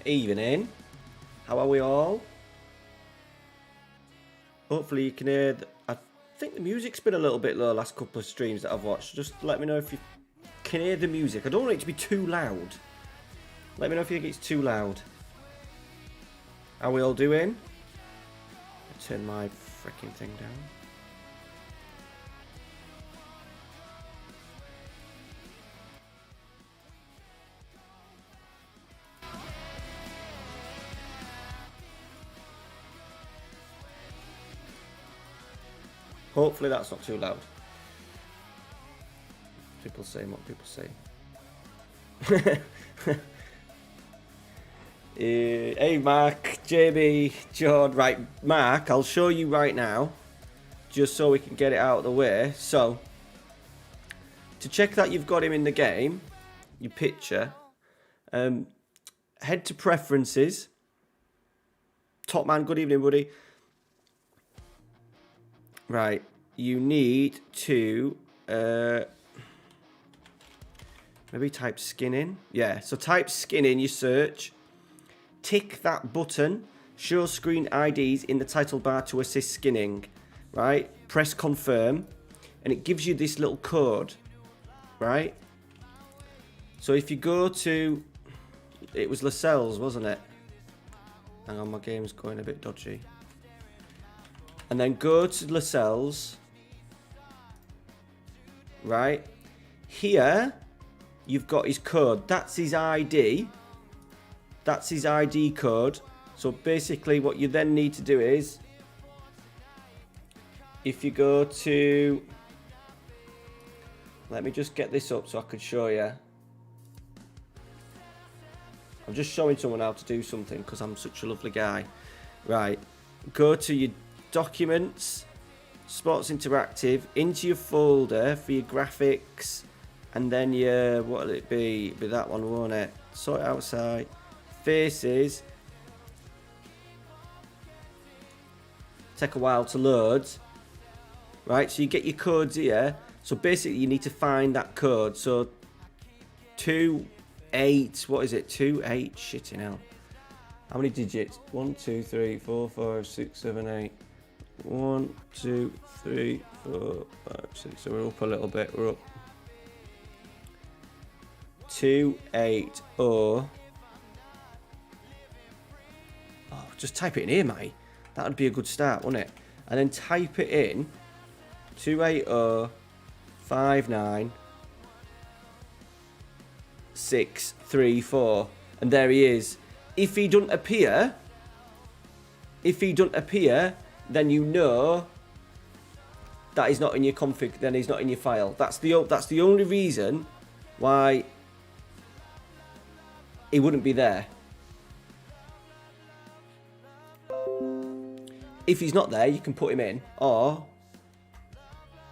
Evening. How are we all? Hopefully you can hear... I think the music's been a little bit low last couple of streams that I've watched. Just let me know if you can hear the music. I don't want it to be too loud. Let me know if you think it's too loud. How are we all doing? I'll turn my freaking thing down. Hopefully that's not too loud. People saying what people say. Hey Mark, JB, John. Right, Mark, I'll show you right now. Just so we can get it out of the way. So, to check that you've got him in the game, your picture, head to preferences. Top man, good evening, buddy. Right, you need to maybe type skin in. Yeah, so type skin in your search. Tick that button, show screen IDs in the title bar to assist skinning. Right, press confirm, and it gives you this little code. Right, so if you go to, it was Lascelles, wasn't it? Hang on, my game's going a bit dodgy. And then go to Lascelles. Right. Here, you've got his code. That's his ID. That's his ID code. So basically what you then need to do is, if you go to, let me just get this up so I can show you. I'm just showing someone how to do something because I'm such a lovely guy. Right. Go to your documents, Sports Interactive, into your folder for your graphics, and then your, what'll it be? It'll be that one, won't it? Sort it outside. Faces. Take a while to load. Right, so you get your codes here. So basically you need to find that code. So 28, what is it? 28, shitting hell. How many digits? 1, 2, 3, 4, 5, 6, 7, 8. 1, 2, 3, 4, 5, 6. So we're up a little bit. We're up 280. Oh, just type it in here, mate. That would be a good start, wouldn't it? And then type it in 280 59 634, and there he is. If he doesn't appear, then you know that he's not in your config. Then he's not in your file. That's the only reason why he wouldn't be there. If he's not there, you can put him in. Or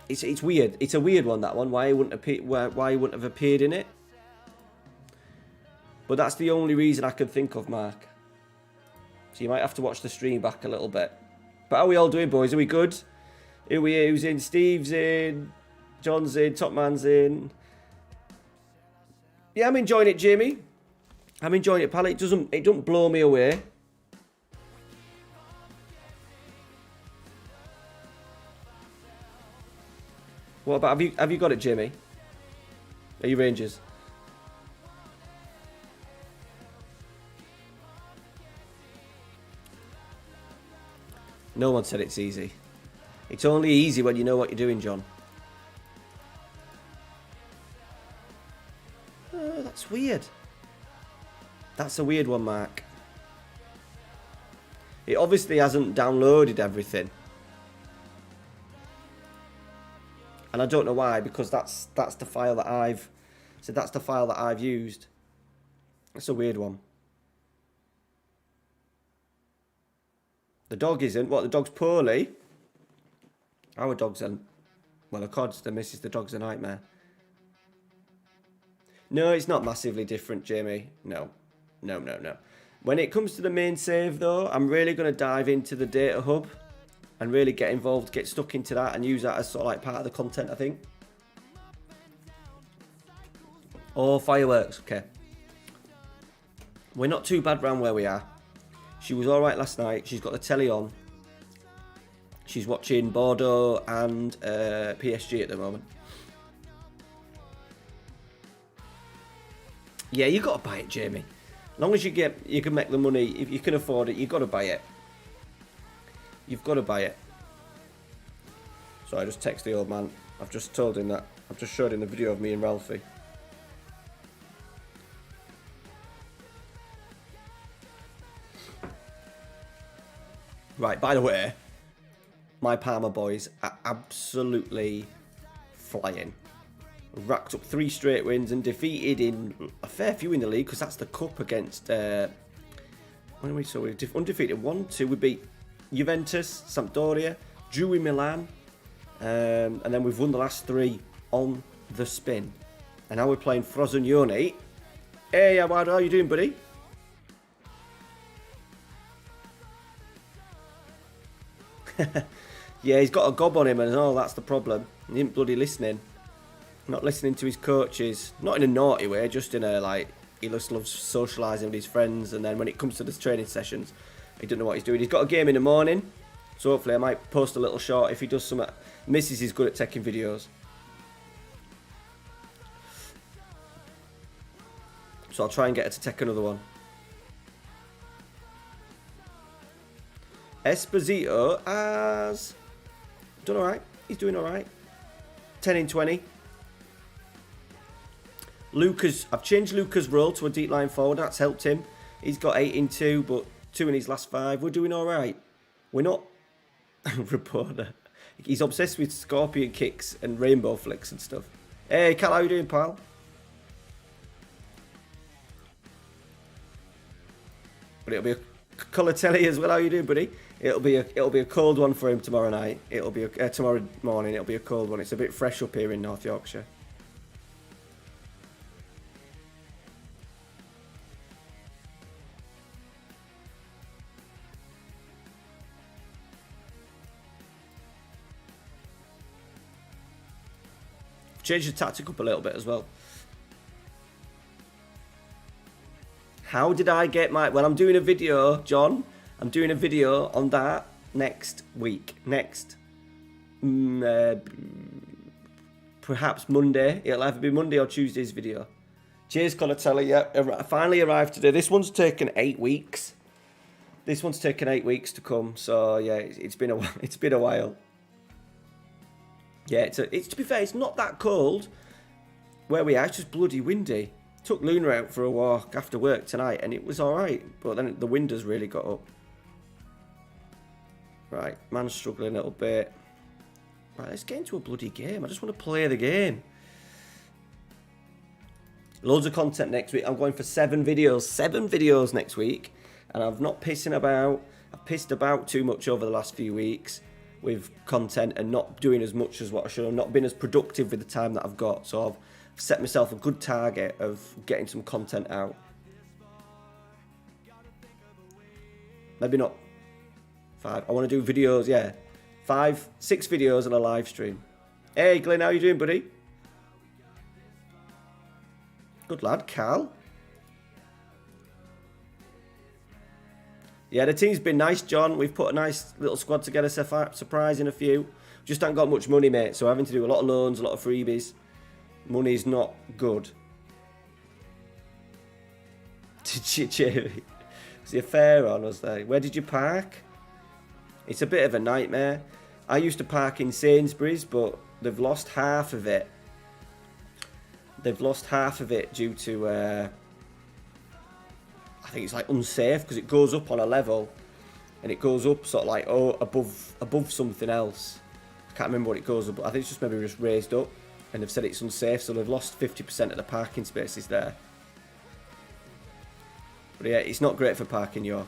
it's weird. It's a weird one, that one. Why he wouldn't appear? Why he wouldn't have appeared in it? But that's the only reason I can think of, Mark. So you might have to watch the stream back a little bit. But how are we all doing, boys? Are we good? Who's in? Steve's in. John's in. Top Man's in. Yeah, I'm enjoying it, Jamie. I'm enjoying it, pal. It doesn't blow me away. What about, have you got it, Jamie? Are you Rangers? No one said it's easy. It's only easy when you know what you're doing, John. Oh, that's weird. That's a weird one, Mark. It obviously hasn't downloaded everything. And I don't know why, because that's the file that I've... So that's the file that I've used. That's a weird one. The dog isn't. What, the dog's poorly? Our dog's a... Well, according to the missus, the dog's a nightmare. No, it's not massively different, Jamie. No. No. When it comes to the main save, though, I'm really going to dive into the data hub and really get involved, get stuck into that and use that as sort of like part of the content, I think. Oh, fireworks. Okay. We're not too bad round where we are. She was all right last night. She's got the telly on. She's watching Bordeaux and PSG at the moment. Yeah, you got to buy it, Jamie. As long as you can make the money, if you can afford it, you've got to buy it. You've got to buy it. So I just text the old man. I've just told him that. I've just showed him the video of me and Ralphie. Right, by the way, my Parma boys are absolutely flying. Racked up 3 straight wins and defeated in a fair few in the league, because that's the cup against... when are we? So we're undefeated 1-2. We beat Juventus, Sampdoria, drew in Milan, and then we've won the last 3 on the spin. And now we're playing Frosinone. Hey, how are you doing, buddy? Yeah, he's got a gob on him and all, that's the problem. He ain't bloody listening. Not listening to his coaches. Not in a naughty way, just in a, like, he just loves socialising with his friends, and then when it comes to the training sessions, he doesn't know what he's doing. He's got a game in the morning, so hopefully I might post a little short if he does something. Mrs. is good at taking videos. So I'll try and get her to take another one. Esposito has done alright. He's doing alright. 10 in 20. Lucas, I've changed Lucas' role to a deep line forward. That's helped him. He's got 8 in 2, but 2 in his last 5. We're doing alright. We're not... Reporter. He's obsessed with scorpion kicks and rainbow flicks and stuff. Hey, Cal, how you doing, pal? But it'll be a Colatelli as well. How you doing, buddy? It'll be a cold one for him tomorrow night. It'll be tomorrow morning. It'll be a cold one. It's a bit fresh up here in North Yorkshire. Changed the tactic up a little bit as well. How did I get my... Well, I'm doing a video, John. I'm doing a video on that next week. Perhaps Monday. It'll either be Monday or Tuesday's video. Cheers, Colatelli. Yeah, I finally arrived today. This one's taken 8 weeks. This one's taken 8 weeks to come. So, yeah, it's been a while. Yeah, it's to be fair, it's not that cold where we are. It's just bloody windy. Took Luna out for a walk after work tonight, and it was alright. But then the wind has really got up. Right, man's struggling a little bit. Right, let's get into a bloody game. I just want to play the game. Loads of content next week. I'm going for 7 videos. 7 videos next week. And I'm not pissing about. I've pissed about too much over the last few weeks with content and not doing as much as what I should. I've not been as productive with the time that I've got. So I've set myself a good target of getting some content out. Maybe not 5. I want to do videos, yeah. 5, 6 videos and a live stream. Hey, Glenn, how you doing, buddy? Good lad, Cal. Yeah, the team's been nice, John. We've put a nice little squad together, surprising a few. Just haven't got much money, mate, so having to do a lot of loans, a lot of freebies. Money's not good. Did you, Jerry? Was there a fair on, was there? Where did you park? It's a bit of a nightmare. I used to park in Sainsbury's, but they've lost half of it. They've lost half of it due to... I think it's like unsafe because it goes up on a level and it goes up sort of like above something else. I can't remember what it goes up, but I think it's just maybe just raised up, and they've said it's unsafe, so they've lost 50% of the parking spaces there. But yeah, it's not great for parking York.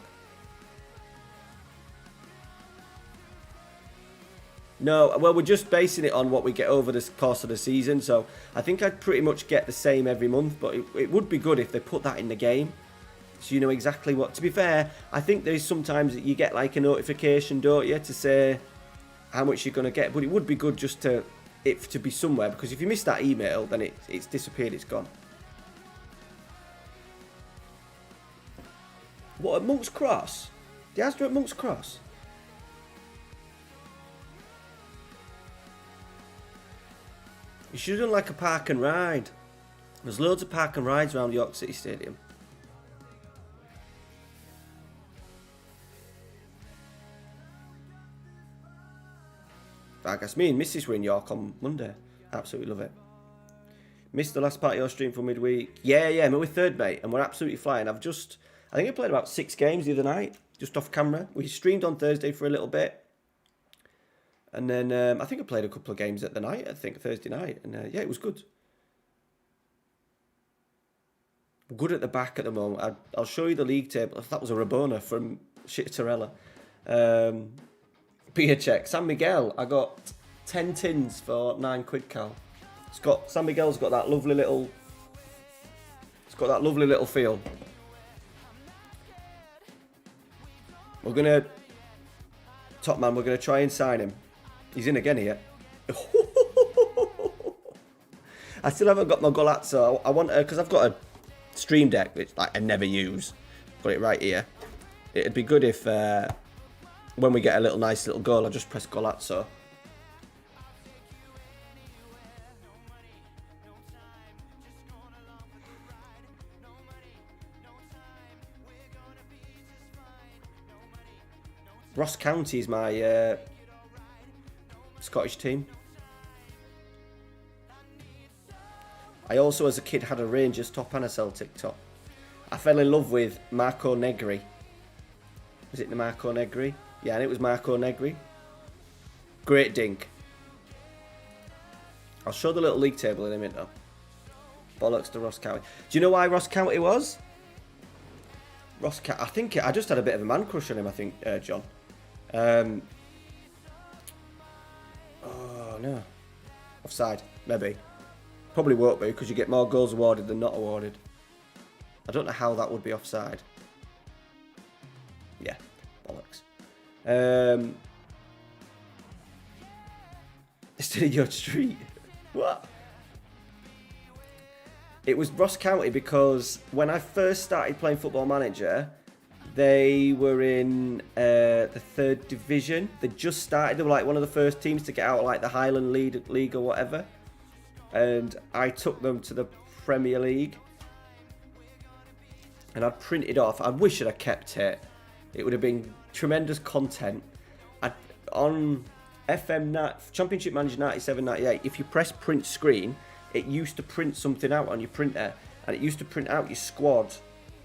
No, well, we're just basing it on what we get over the course of the season, so I think I'd pretty much get the same every month, but it would be good if they put that in the game. So you know exactly what... To be fair, I think there's sometimes that you get like a notification, don't you, to say how much you're going to get. But it would be good just to be somewhere, because if you miss that email, then it's disappeared, it's gone. What, at Monk's Cross? The Asda at Monk's Cross? You should have done like a park and ride. There's loads of park and rides around York City Stadium. I guess me and Mrs. were in York on Monday. Absolutely love it. Missed the last part of your stream for midweek. Yeah, we're third, mate, and we're absolutely flying. I think I played about 6 games the other night, just off camera. We streamed on Thursday for a little bit. And then I think I played a couple of games at the night, Thursday night. And yeah, it was good. We're good at the back at the moment. I'll show you the league table. That was a Rabona from Shittarella. Beer check. San Miguel, I got 10 tins for £9, Cal. San Miguel's got that lovely little... It's got that lovely little feel. We're going to... Top man, we're going to try and sign him. He's in again here. I still haven't got my Golazzo. I want... Because I've got a stream deck, which I never use. Got it right here. It'd be good if... when we get a nice little goal, I just press Golazzo. Ross County is my Scottish team. I also, as a kid, had a Rangers top and a Celtic top. I fell in love with Marco Negri. Was it the Marco Negri? Yeah, and it was Marco Negri. Great dink. I'll show the little league table in a minute though. Bollocks to Ross County. Do you know why Ross County was? I think I just had a bit of a man crush on him, I think, John. Oh, no. Offside, maybe. Probably won't be, because you get more goals awarded than not awarded. I don't know how that would be offside. Yeah, bollocks. Instead of your street. What? It was Ross County because when I first started playing Football Manager, they were in the 3rd division. They just started. They were like one of the first teams to get out of like the Highland League or whatever. And I took them to the Premier League. And I'd printed off. I wish I'd kept it. It would have been tremendous content. On Championship Manager 97-98, if you press print screen, it used to print something out on your printer. And it used to print out your squad.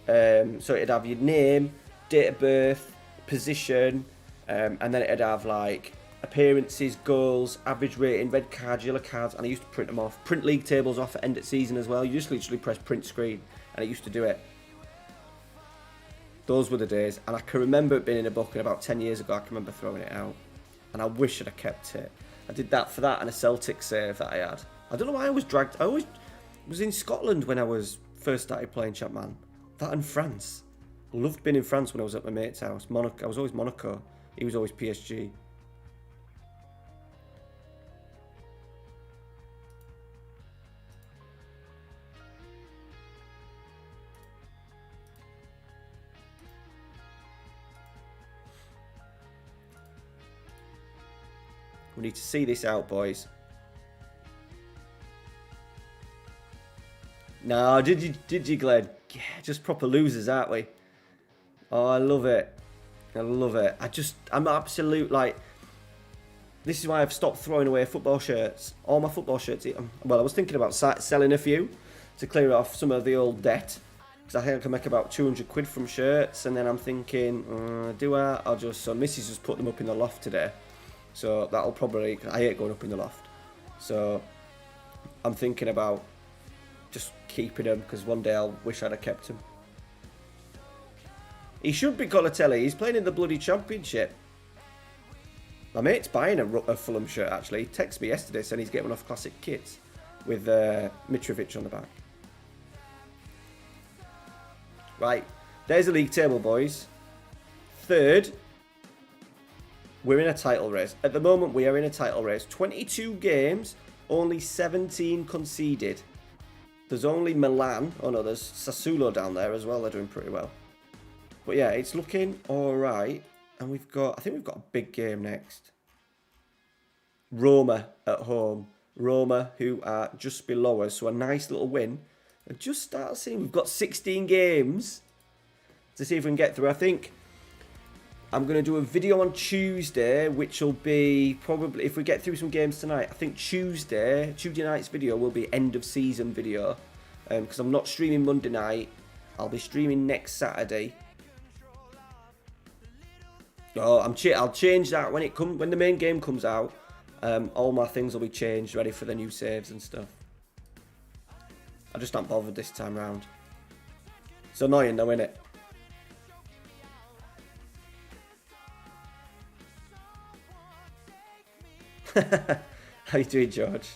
So it'd have your name, date of birth, position, and then it'd have like appearances, goals, average rating, red cards, yellow cards, and I used to print them off. Print league tables off at end of season as well. You just literally press print screen, and it used to do it. Those were the days, and I can remember it being in a book, and about 10 years ago I can remember throwing it out, and I wish I'd have kept it. I did that for that and a Celtic save that I had. I don't know why I was dragged. I always was in Scotland when I was first started playing Chapman. That and France. Loved being in France when I was at my mate's house. I was always Monaco. He was always PSG. We need to see this out, boys. No, did you, Glenn? Yeah, just proper losers, aren't we? Oh, I love it. I love it. I'm absolute, like... This is why I've stopped throwing away football shirts. All my football shirts. Well, I was thinking about selling a few to clear off some of the old debt. Because I think I can make about 200 quid from shirts. And then I'm thinking, do I? I'll just... So Mrs. just put them up in the loft today. So that'll probably... I hate going up in the loft. So I'm thinking about just keeping them, because one day I'll wish I'd have kept him. He should be Colatelli. He's playing in the bloody championship. My mate's buying a Fulham shirt, actually. He texted me yesterday saying he's getting one off Classic Kits with Mitrovic on the back. Right. There's the league table, boys. Third. We're in a title race. At the moment, we are in a title race. 22 games, only 17 conceded. There's only Milan. Oh no, there's Sassuolo down there as well. They're doing pretty well. But yeah, it's looking all right. And I think we've got a big game next. Roma at home. Roma, who are just below us, so a nice little win. And just start seeing, we've got 16 games to see if we can get through. I think I'm going to do a video on Tuesday, which will be probably, if we get through some games tonight, I think Tuesday night's video will be end of season video. Because I'm not streaming Monday night. I'll be streaming next Saturday. Oh, I'll change that when the main game comes out. All my things will be changed, ready for the new saves and stuff. I just not bothered this time round. It's annoying though, innit? How you doing, George?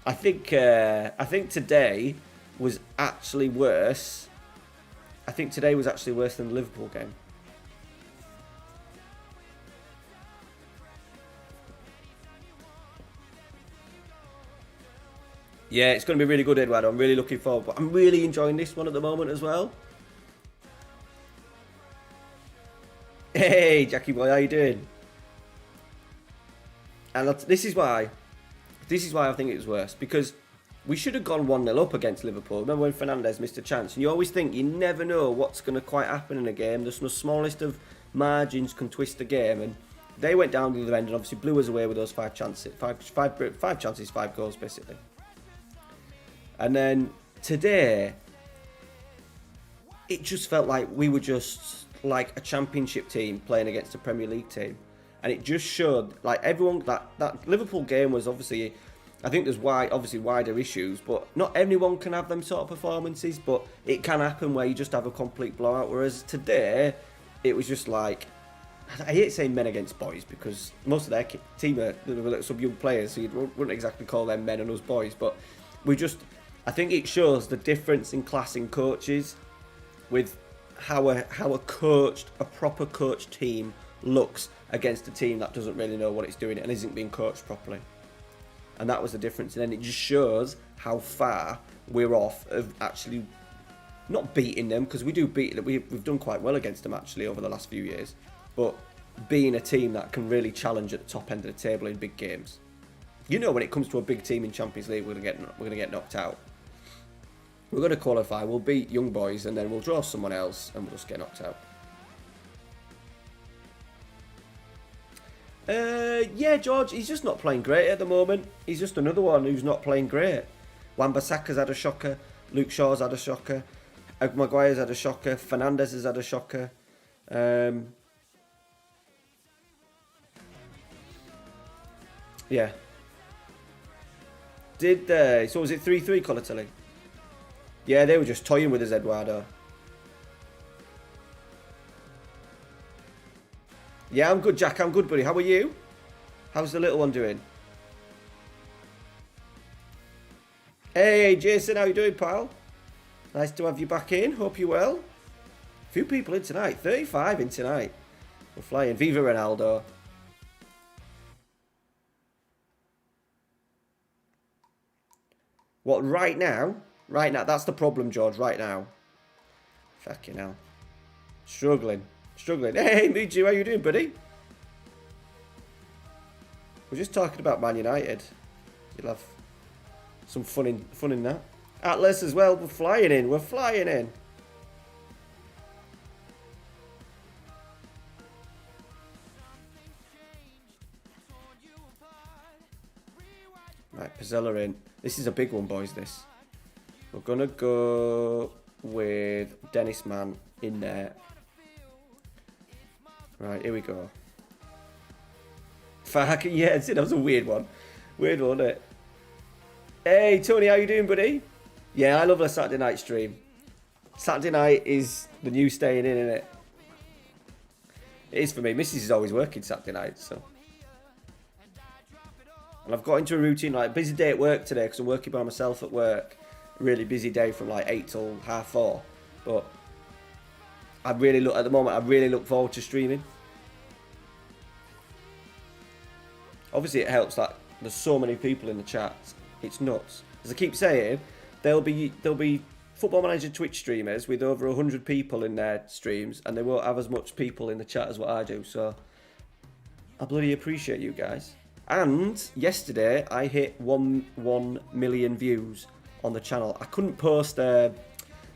I think today was actually worse. I think today was actually worse than the Liverpool game. Yeah, it's going to be really good, Eduardo. I'm really looking forward. But I'm really enjoying this one at the moment as well. Hey, Jackie boy, how you doing? And this is why I think it was worse. Because we should have gone 1-0 up against Liverpool. Remember when Fernandes missed a chance? And you always think, you never know what's going to quite happen in a game. The smallest of margins can twist the game. And they went down the other end and obviously blew us away with those 5 chances. 5 chances, 5 goals, basically. And then today, it just felt like we were just like a championship team playing against a Premier League team. And it just showed, like, everyone, that Liverpool game was obviously, I think there's obviously wider issues, but not everyone can have them sort of performances, but it can happen where you just have a complete blowout. Whereas today, it was just like, I hate saying men against boys because most of their team are some young players, so you wouldn't exactly call them men and us boys, but I think it shows the difference in class in coaches with how a proper coached team looks against a team that doesn't really know what it's doing and isn't being coached properly. And that was the difference. And then it just shows how far we're off of actually not beating them, because we do beat them. We've done quite well against them actually over the last few years. But being a team that can really challenge at the top end of the table in big games. You know, when it comes to a big team in Champions League, we're gonna get knocked out. We're going to qualify, we'll beat young boys, and then we'll draw someone else, and we'll just get knocked out. Yeah, George, he's just not playing great at the moment. He's just another one who's not playing great. Wan-Bissaka's had a shocker. Luke Shaw's had a shocker. Maguire's had a shocker. Fernandes has had a shocker. Yeah. So was it 3-3, Colatelli? Yeah, they were just toying with us, Eduardo. Yeah, I'm good, Jack. I'm good, buddy. How are you? How's the little one doing? Hey, Jason. How you doing, pal? Nice to have you back in. Hope you're well. A few people in tonight. 35 in tonight. We're flying. Viva Ronaldo. What, right now? Right now, that's the problem, George, right now. Fucking hell. Struggling. Hey, Miju, how you doing, buddy? We're just talking about Man United. You'll have some fun in that. Atlas as well, we're flying in. Right, Pizzella in. This is a big one, boys, this. We're going to go with Dennis Mann in there. Right, here we go. Fuck, yeah, that was a weird one. Weird one, wasn't it? Hey, Tony, how you doing, buddy? Yeah, I love a Saturday night stream. Saturday night is the new staying in, isn't it? It is for me. Mrs. is always working Saturday night, so. And I've got into a routine, like, busy day at work today because I'm working by myself at work. Really busy day from like 8 till 4:30. But at the moment, I really look forward to streaming. Obviously, it helps that there's so many people in the chat. It's nuts. As I keep saying, there'll be Football Manager Twitch streamers with over 100 people in their streams, and they won't have as much people in the chat as what I do. So I bloody appreciate you guys. And yesterday I hit 1 million views on the channel. I couldn't post a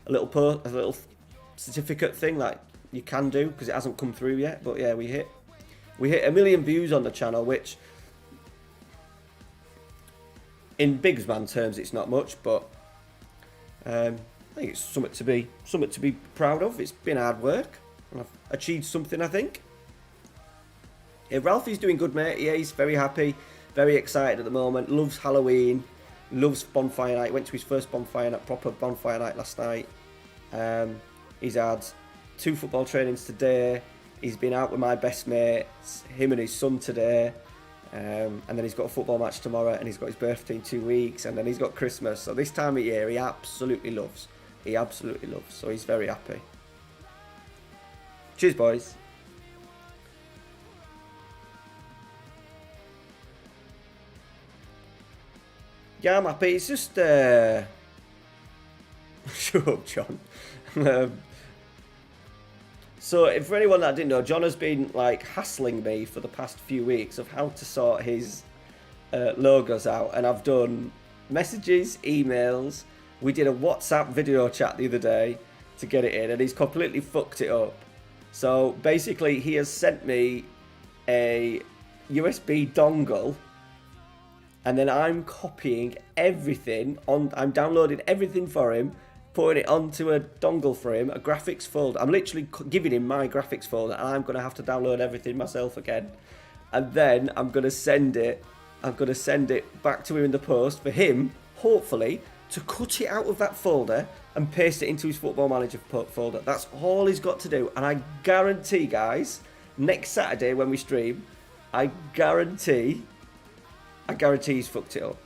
little certificate thing like you can do because it hasn't come through yet. But yeah, we hit 1 million views on the channel, which in big man terms it's not much, but I think it's something to be proud of. It's been hard work, and I've achieved something, I think. Yeah, Ralphie's doing good, mate. Yeah, he's very happy, very excited at the moment. Loves Halloween, loves bonfire night. Went to his first proper bonfire night last night. He's had 2 football trainings today. He's been out with my best mates, him and his son today. And then he's got a football match tomorrow, and he's got his birthday in 2 weeks, and then he's got Christmas. So this time of year, he absolutely loves. So he's very happy. Cheers, boys. Yeah, I'm happy. It's just shut up, John. So, for anyone that didn't know, John has been like hassling me for the past few weeks of how to sort his logos out, and I've done messages, emails. We did a WhatsApp video chat the other day to get it in, and he's completely fucked it up. So basically, he has sent me a USB dongle, and then I'm copying everything on. I'm downloading everything for him, putting it onto a dongle for him, a graphics folder. I'm literally giving him my graphics folder, and I'm going to have to download everything myself again. And then I'm going to send it back to him in the post for him, hopefully, to cut it out of that folder and paste it into his Football Manager folder. That's all he's got to do. And I guarantee, guys, next Saturday when we stream, I guarantee he's fucked it up.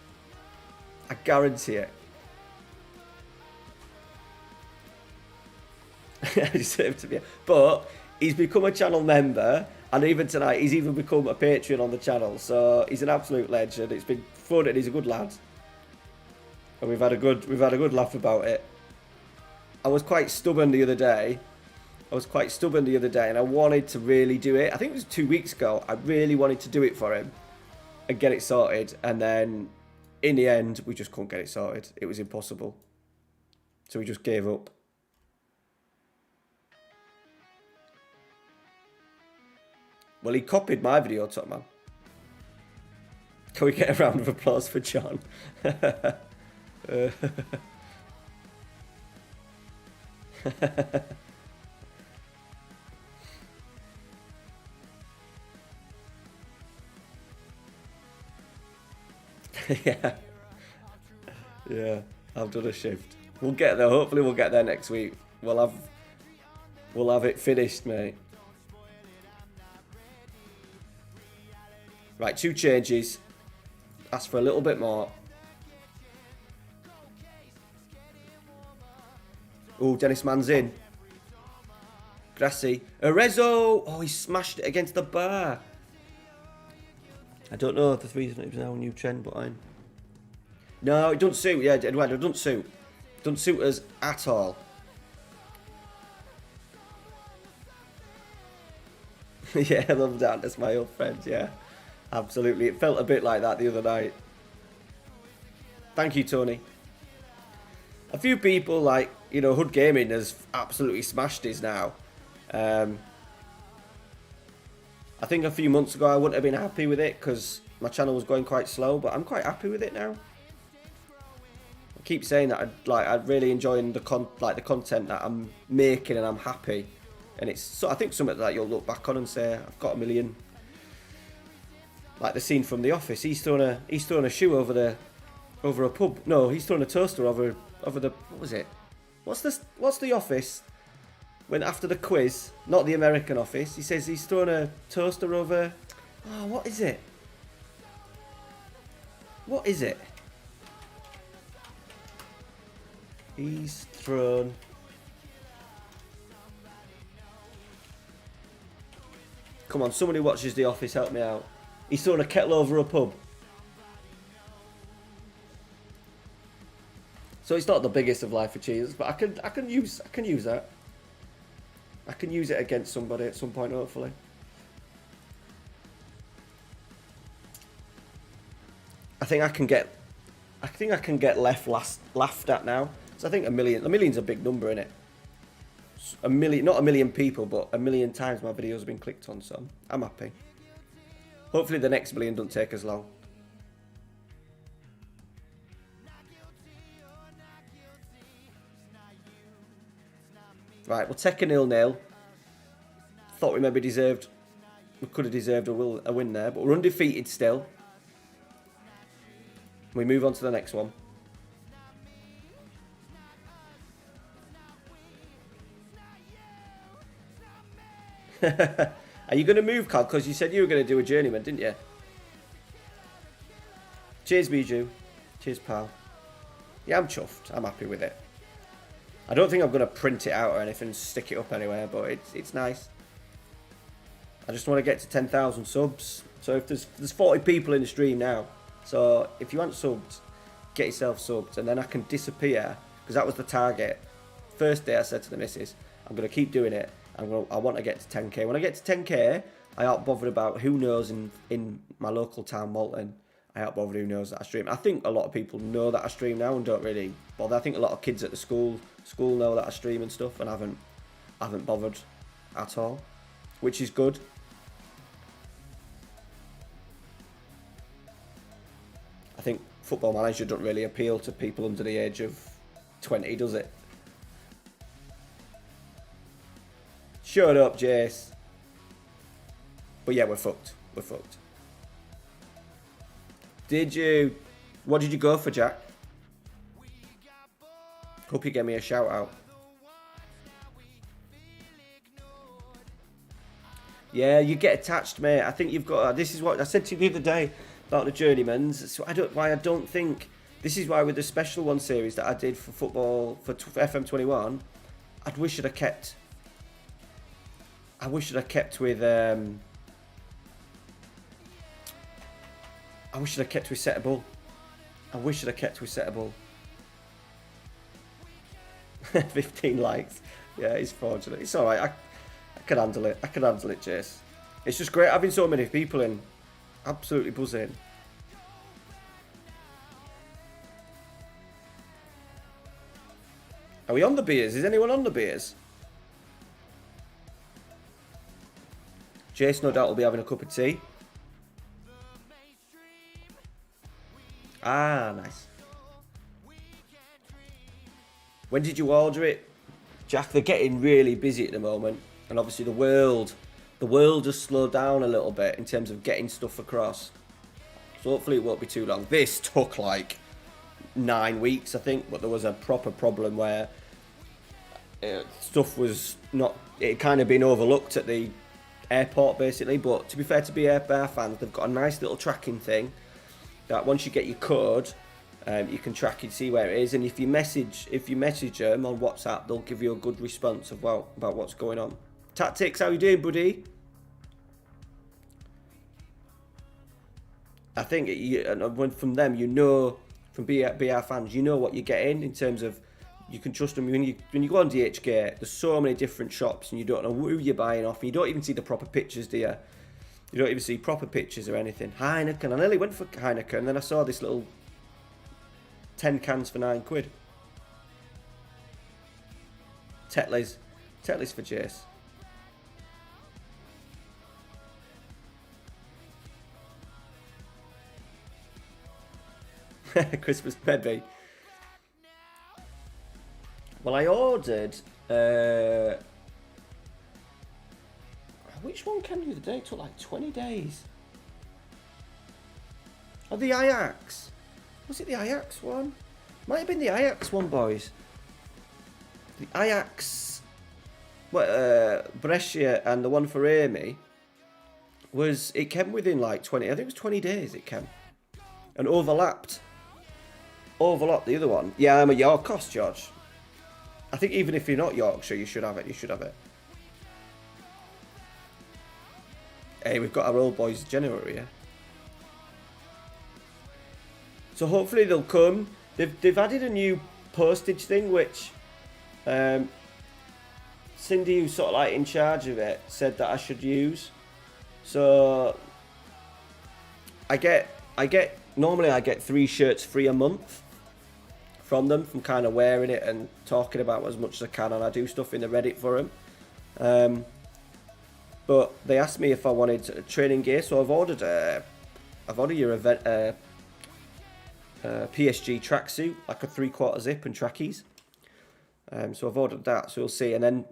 I guarantee it. But he's become a channel member, and even tonight he's even become a Patreon on the channel. So he's an absolute legend. It's been fun, and he's a good lad. And we've had a good laugh about it. I was quite stubborn the other day. And I wanted to really do it. I think it was 2 weeks ago. I really wanted to do it for him and get it sorted. And then in the end, we just couldn't get it sorted. It was impossible. So we just gave up. Well, he copied my video, top man. Can we get a round of applause for John? Yeah, I've done a shift. We'll get there. Hopefully we'll get there next week. We'll have it finished, mate. Right, 2 changes. Ask for a little bit more. Oh, Dennis Mann's in. Grassy. Arezzo! Oh, he smashed it against the bar. I don't know if the 3's now a new trend, but I'm... No, it doesn't suit. Yeah, Eduardo, it doesn't suit. It doesn't suit us at all. Yeah, I love that. That's my old friend, yeah. Absolutely. It felt a bit like that the other night. Thank you, Tony. A few people, like, you know, Hood Gaming has absolutely smashed his now. I think a few months ago I wouldn't have been happy with it because my channel was going quite slow, but I'm quite happy with it now. I keep saying that I'm really enjoying the content that I'm making, and I'm happy. And it's so I think something that you'll look back on and say, I've got 1 million. Like the scene from The Office, he's throwing a shoe over a pub. No, he's throwing a toaster over the, what was it? What's The Office? When after the quiz, not the American Office, he says he's throwing a toaster over. Oh, what is it? What is it? He's thrown. Come on, somebody who watches The Office, help me out. He's throwing a kettle over a pub. So it's not the biggest of life achievements, but I can use that. I can use it against somebody at some point, hopefully. I think I can get laughed at now. So I think a million's a big number, isn't it? A million, not a million people, but a million times my videos have been clicked on, so I'm happy. Hopefully the next million don't take as long. Right, we'll take a 0-0. Thought we maybe we could have deserved a win there, but we're undefeated still. We move on to the next one. Are you going to move, Carl? Because you said you were going to do a journeyman, didn't you? Cheers, Bijou. Cheers, pal. Yeah, I'm chuffed. I'm happy with it. I don't think I'm going to print it out or anything and stick it up anywhere, but it's nice. I just want to get to 10,000 subs. So if there's 40 people in the stream now, so if you aren't subbed, get yourself subbed, and then I can disappear, because that was the target. First day I said to the missus, I'm going to keep doing it. I want to get to 10k. When I get to 10k, I aren't bothered about who knows in my local town, Malton. I aren't bothered who knows that I stream. I think a lot of people know that I stream now and don't really bother. I think a lot of kids at the school know that I stream and stuff, and I haven't bothered at all, which is good. I think Football Manager doesn't really appeal to people under the age of 20, does it? Shut up, Jace. But yeah, we're fucked. We're fucked. What did you go for, Jack? Hope you gave me a shout out. Yeah, you get attached, mate. I think you've got. This is what I said to you the other day about the journeymans. So I don't think. This is why with the special one series that I did for football for FM21, I wish I'd have kept. I wish I'd have kept with. I wish I'd have kept with Settable. I wish I'd have kept with Settable. 15 likes. Yeah, it's fraudulent. It's alright. I can handle it. I can handle it, Jace. It's just great having so many people in. Absolutely buzzing. Are we on the beers? Is anyone on the beers? Jace, no doubt, will be having a cup of tea. Ah, nice. When did you order it? Jack, they're getting really busy at the moment. And obviously the world has slowed down a little bit in terms of getting stuff across. So hopefully it won't be too long. This took like 9 weeks, I think. But there was a proper problem where stuff was not... It had kind of been overlooked at the airport, basically. But to be fair to BR fans, they've got a nice little tracking thing. That once you get your code, you can track it, see where it is, and if you message them on WhatsApp, they'll give you a good response about what's going on. Tactics, how you doing, buddy? I think from them, you know, from BR fans, you know what you're getting in terms of you can trust them. When you go on DHK, there's so many different shops, and you don't know who you're buying off, and you don't even see the proper pictures, do you? You don't even see proper pictures or anything. Heineken. I nearly went for Heineken, and then I saw this little 10 cans for £9. Tetley's for Jace. Christmas baby. Well, I ordered. Which one came the other day? It took like 20 days. Oh, the Ajax. Was it the Ajax one? Might have been the Ajax one, boys. The Ajax, Brescia and the one for Amy it came within like 20, I think it was 20 days it came. And overlapped the other one. Yeah, I'm a York cost, George. I think even if you're not Yorkshire, you should have it. You should have it. Hey, we've got our old boys January here. So hopefully they'll come. They've added a new postage thing, which Cindy, who's sort of like in charge of it, said that I should use. So normally I get 3 shirts free a month from them, from kind of wearing it and talking about it as much as I can, and I do stuff in the Reddit for them. But they asked me if I wanted training gear, so I've ordered your event PSG tracksuit, like a 3/4 zip and trackies. So I've ordered that, so we'll see. And then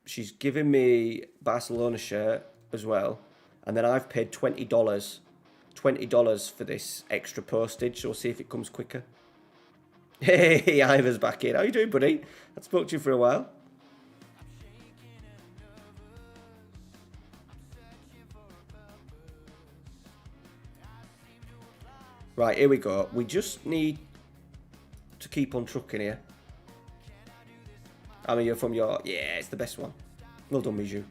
she's given me Barcelona shirt as well, and then I've paid $20 for this extra postage, so we'll see if it comes quicker. Hey, Ivor's back in. How you doing, buddy? I spoke to you for a while. Right, here we go. We just need to keep on trucking here. I mean, you're from your... Yeah, it's the best one. Well done, Mijou.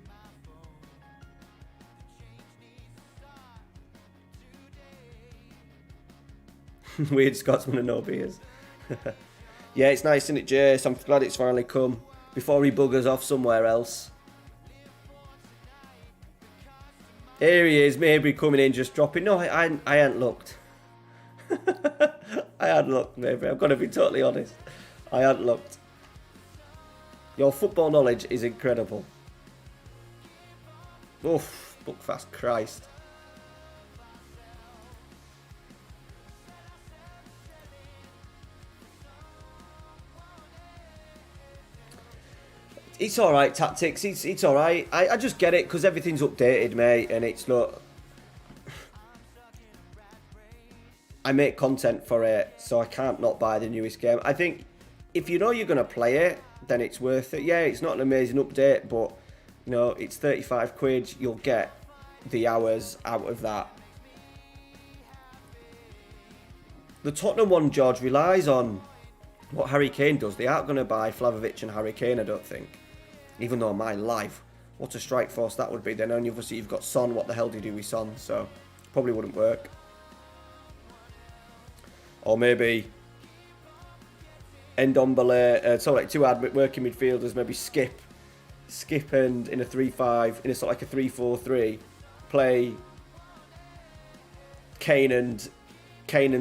Weird Scotsman and no beers. Yeah, it's nice, isn't it, Jace? I'm glad it's finally come. Before he buggers off somewhere else. Here he is, maybe coming in, just dropping. No, I hadn't looked. I hadn't looked, maybe. I've got to be totally honest. I hadn't looked. Your football knowledge is incredible. Oof, Buckfast, Christ. It's alright, Tactics. It's alright. I just get it because everything's updated, mate, and it's not... I make content for it, so I can't not buy the newest game. I think if you know you're going to play it, then it's worth it. Yeah, it's not an amazing update, but you know, it's 35 quid. You'll get the hours out of that. The Tottenham one, George, relies on what Harry Kane does. They aren't going to buy Vlahovic and Harry Kane, I don't think. Even though my life, what a strike force that would be. Then obviously you've got Son. What the hell do you do with Son? So probably wouldn't work. Or maybe Ndombele, so like 2 working midfielders, maybe Skip and in a 3-5, in a sort of like a 3-4-3, play Kane and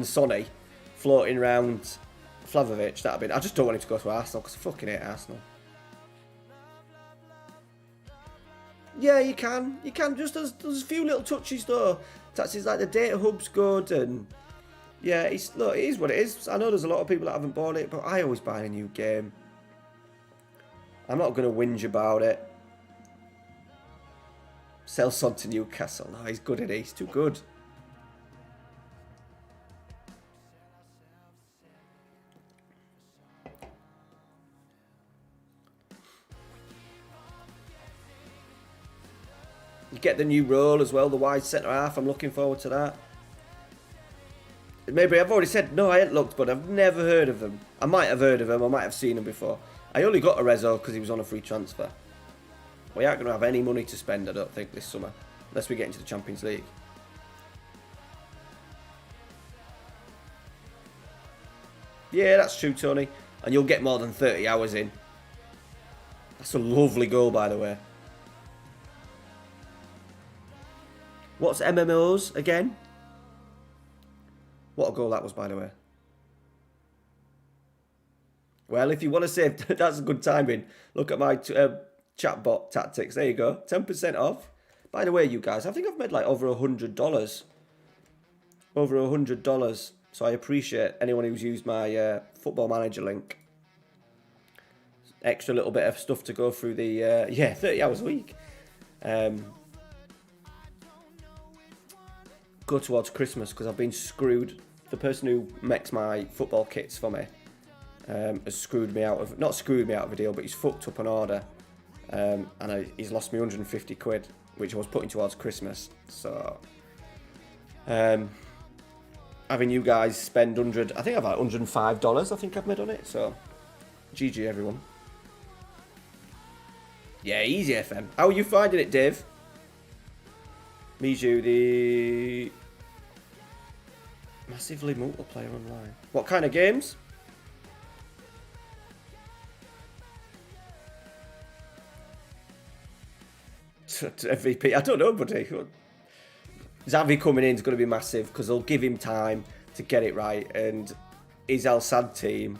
Sonny floating round Vlahovic. That'd be. I just don't want him to go to Arsenal because I fucking hate Arsenal. Yeah, you can. Just there's a few little touches though. That's like the data hub's good and. Yeah, it is what it is. I know there's a lot of people that haven't bought it, but I always buy a new game. I'm not going to whinge about it. Sell Son to Newcastle. No, he's good at it. He's too good. You get the new role as well, the wide centre half. I'm looking forward to that. Maybe I've already said, no, I hadn't looked, but I've never heard of them. I might have heard of them, I might have seen them before. I only got Arezzo because he was on a free transfer. We aren't going to have any money to spend, I don't think, this summer. Unless we get into the Champions League. Yeah, that's true, Tony. And you'll get more than 30 hours in. That's a lovely goal, by the way. What's MMOs again? What a goal that was, by the way. Well, if you want to save, that's a good timing. Look at my chatbot tactics. There you go. 10% off. By the way, you guys, I think I've made like over $100. Over $100. So I appreciate anyone who's used my Football Manager link. Extra little bit of stuff to go through the, 30 hours a week. Go towards Christmas because I've been screwed. The person who makes my football kits for me has screwed me out of, not screwed me out of a deal, but he's fucked up an order and he's lost me 150 quid, which I was putting towards Christmas. So having you guys spend 100, I think I've had $105 I think I've made on it. So GG everyone. Yeah, easy FM. How are you finding it, Dave? Mijou, the massively multiplayer online. What kind of games? MVP. I don't know, buddy. Xavi coming in is going to be massive because they'll give him time to get it right. And his El Sad team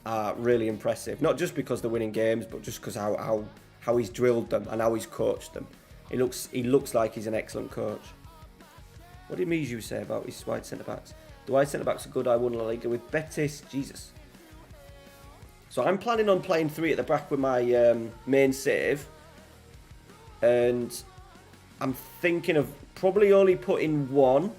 are really impressive. Not just because they're winning games, but just because how he's drilled them and how he's coached them. He looks like he's an excellent coach. What did Miju say about his wide centre-backs? The wide centre-backs are good. I won La Liga with Betis. Jesus. So I'm planning on playing 3 at the back with my main save. And I'm thinking of probably only putting one.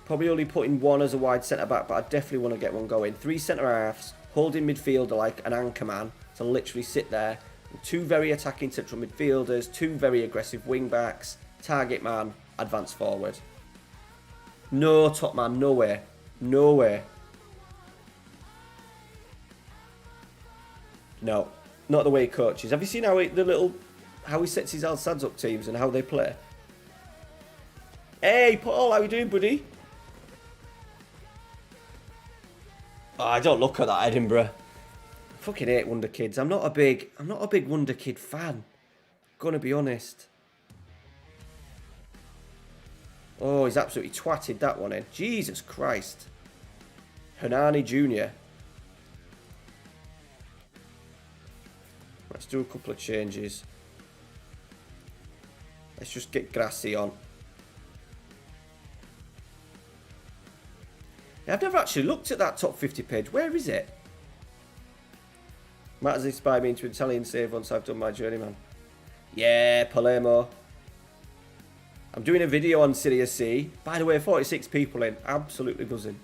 Probably only putting one as a wide centre-back, but I definitely want to get one going. 3 centre-halves, holding midfielder like an anchor man to literally sit there. 2 very attacking central midfielders, 2 very aggressive wing-backs, target man, advance forward. No top man, no way. No way. No, not the way he coaches. Have you seen how he sets his Al Sads up teams and how they play? Hey, Paul, how you doing, buddy? Oh, I don't look at that Edinburgh. I fucking hate Wonder Kids. I'm not a big Wonder Kid fan. Gonna be honest. Oh, he's absolutely twatted that one in. Jesus Christ. Hernani Jr. Let's do a couple of changes. Let's just get Grassy on. I've never actually looked at that top 50 page. Where is it? Matt has inspired me into Italian save once I've done my journeyman. Yeah, Palermo. I'm doing a video on Serie C. By the way, 46 people in. Absolutely buzzing.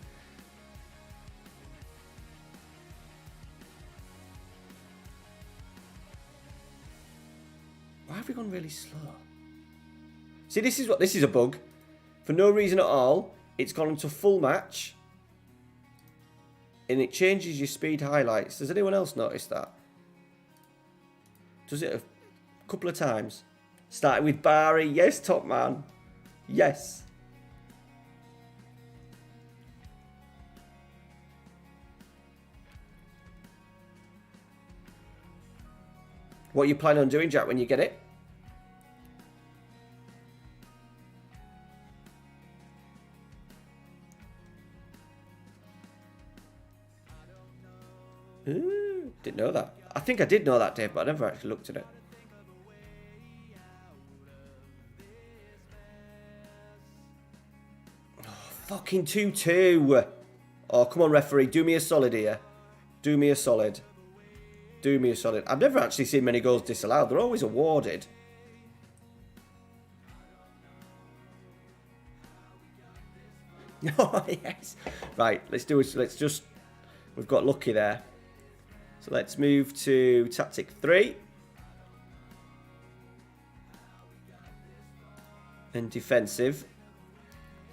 Why have we gone really slow? See, this is a bug. For no reason at all, it's gone into full match. And it changes your speed highlights. Does anyone else notice that? Does it a couple of times? Starting with Barry. Yes, top man. Yes. What are you planning on doing, Jack, when you get it? Ooh, didn't know that. I think I did know that, Dave, but I never actually looked at it. Oh, fucking 2-2. Oh, come on, referee. Do me a solid here. Do me a solid. Do me a solid. I've never actually seen many goals disallowed. They're always awarded. Oh, yes. Right, let's do it. Let's just... We've got lucky there. So let's move to tactic 3. And defensive.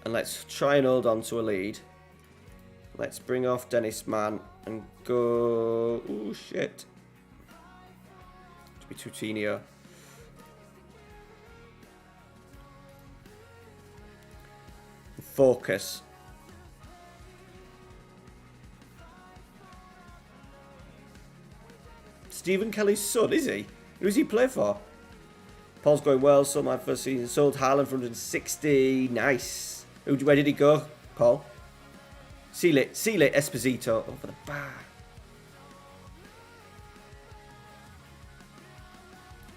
And let's try and hold on to a lead. Let's bring off Dennis Mann and go... Oh, shit. To be Coutinho. Focus. Stephen Kelly's son, is he? Who does he play for? Paul's going well. Sold my first season. Sold Haaland for 160. Nice. Where did he go, Paul? Seal it Esposito over the bar.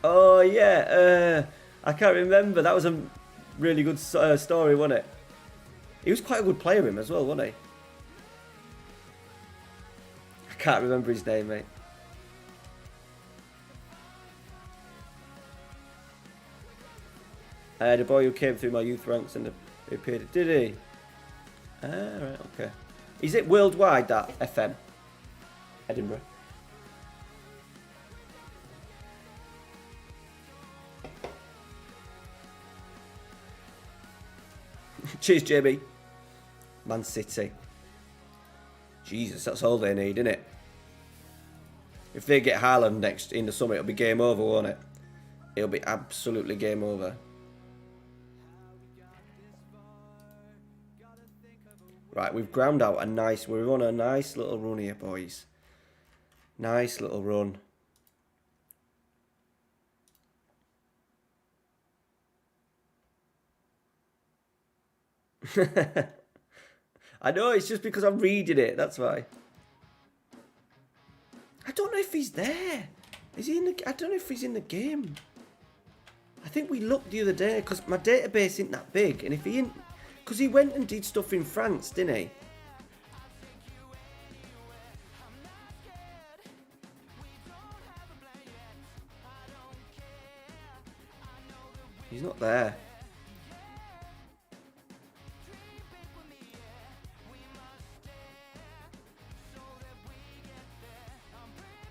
Oh, yeah. I can't remember. That was a really good story, wasn't it? He was quite a good player, him, as well, wasn't he? I can't remember his name, mate. The boy who came through my youth ranks and appeared. Did he? Ah, right, okay. Is it worldwide, that FM? Edinburgh. Cheers, JB. Man City. Jesus, that's all they need, isn't it? If they get Haaland next in the summer, it'll be game over, won't it? It'll be absolutely game over. Right, we've ground out a nice... We're on a nice little run here, boys. Nice little run. I know, it's just because I'm reading it, that's why. I don't know if he's there. Is he in the... I don't know if he's in the game. I think we looked the other day, because my database isn't that big, and if he ain't... Because he went and did stuff in France, didn't he? He's not there.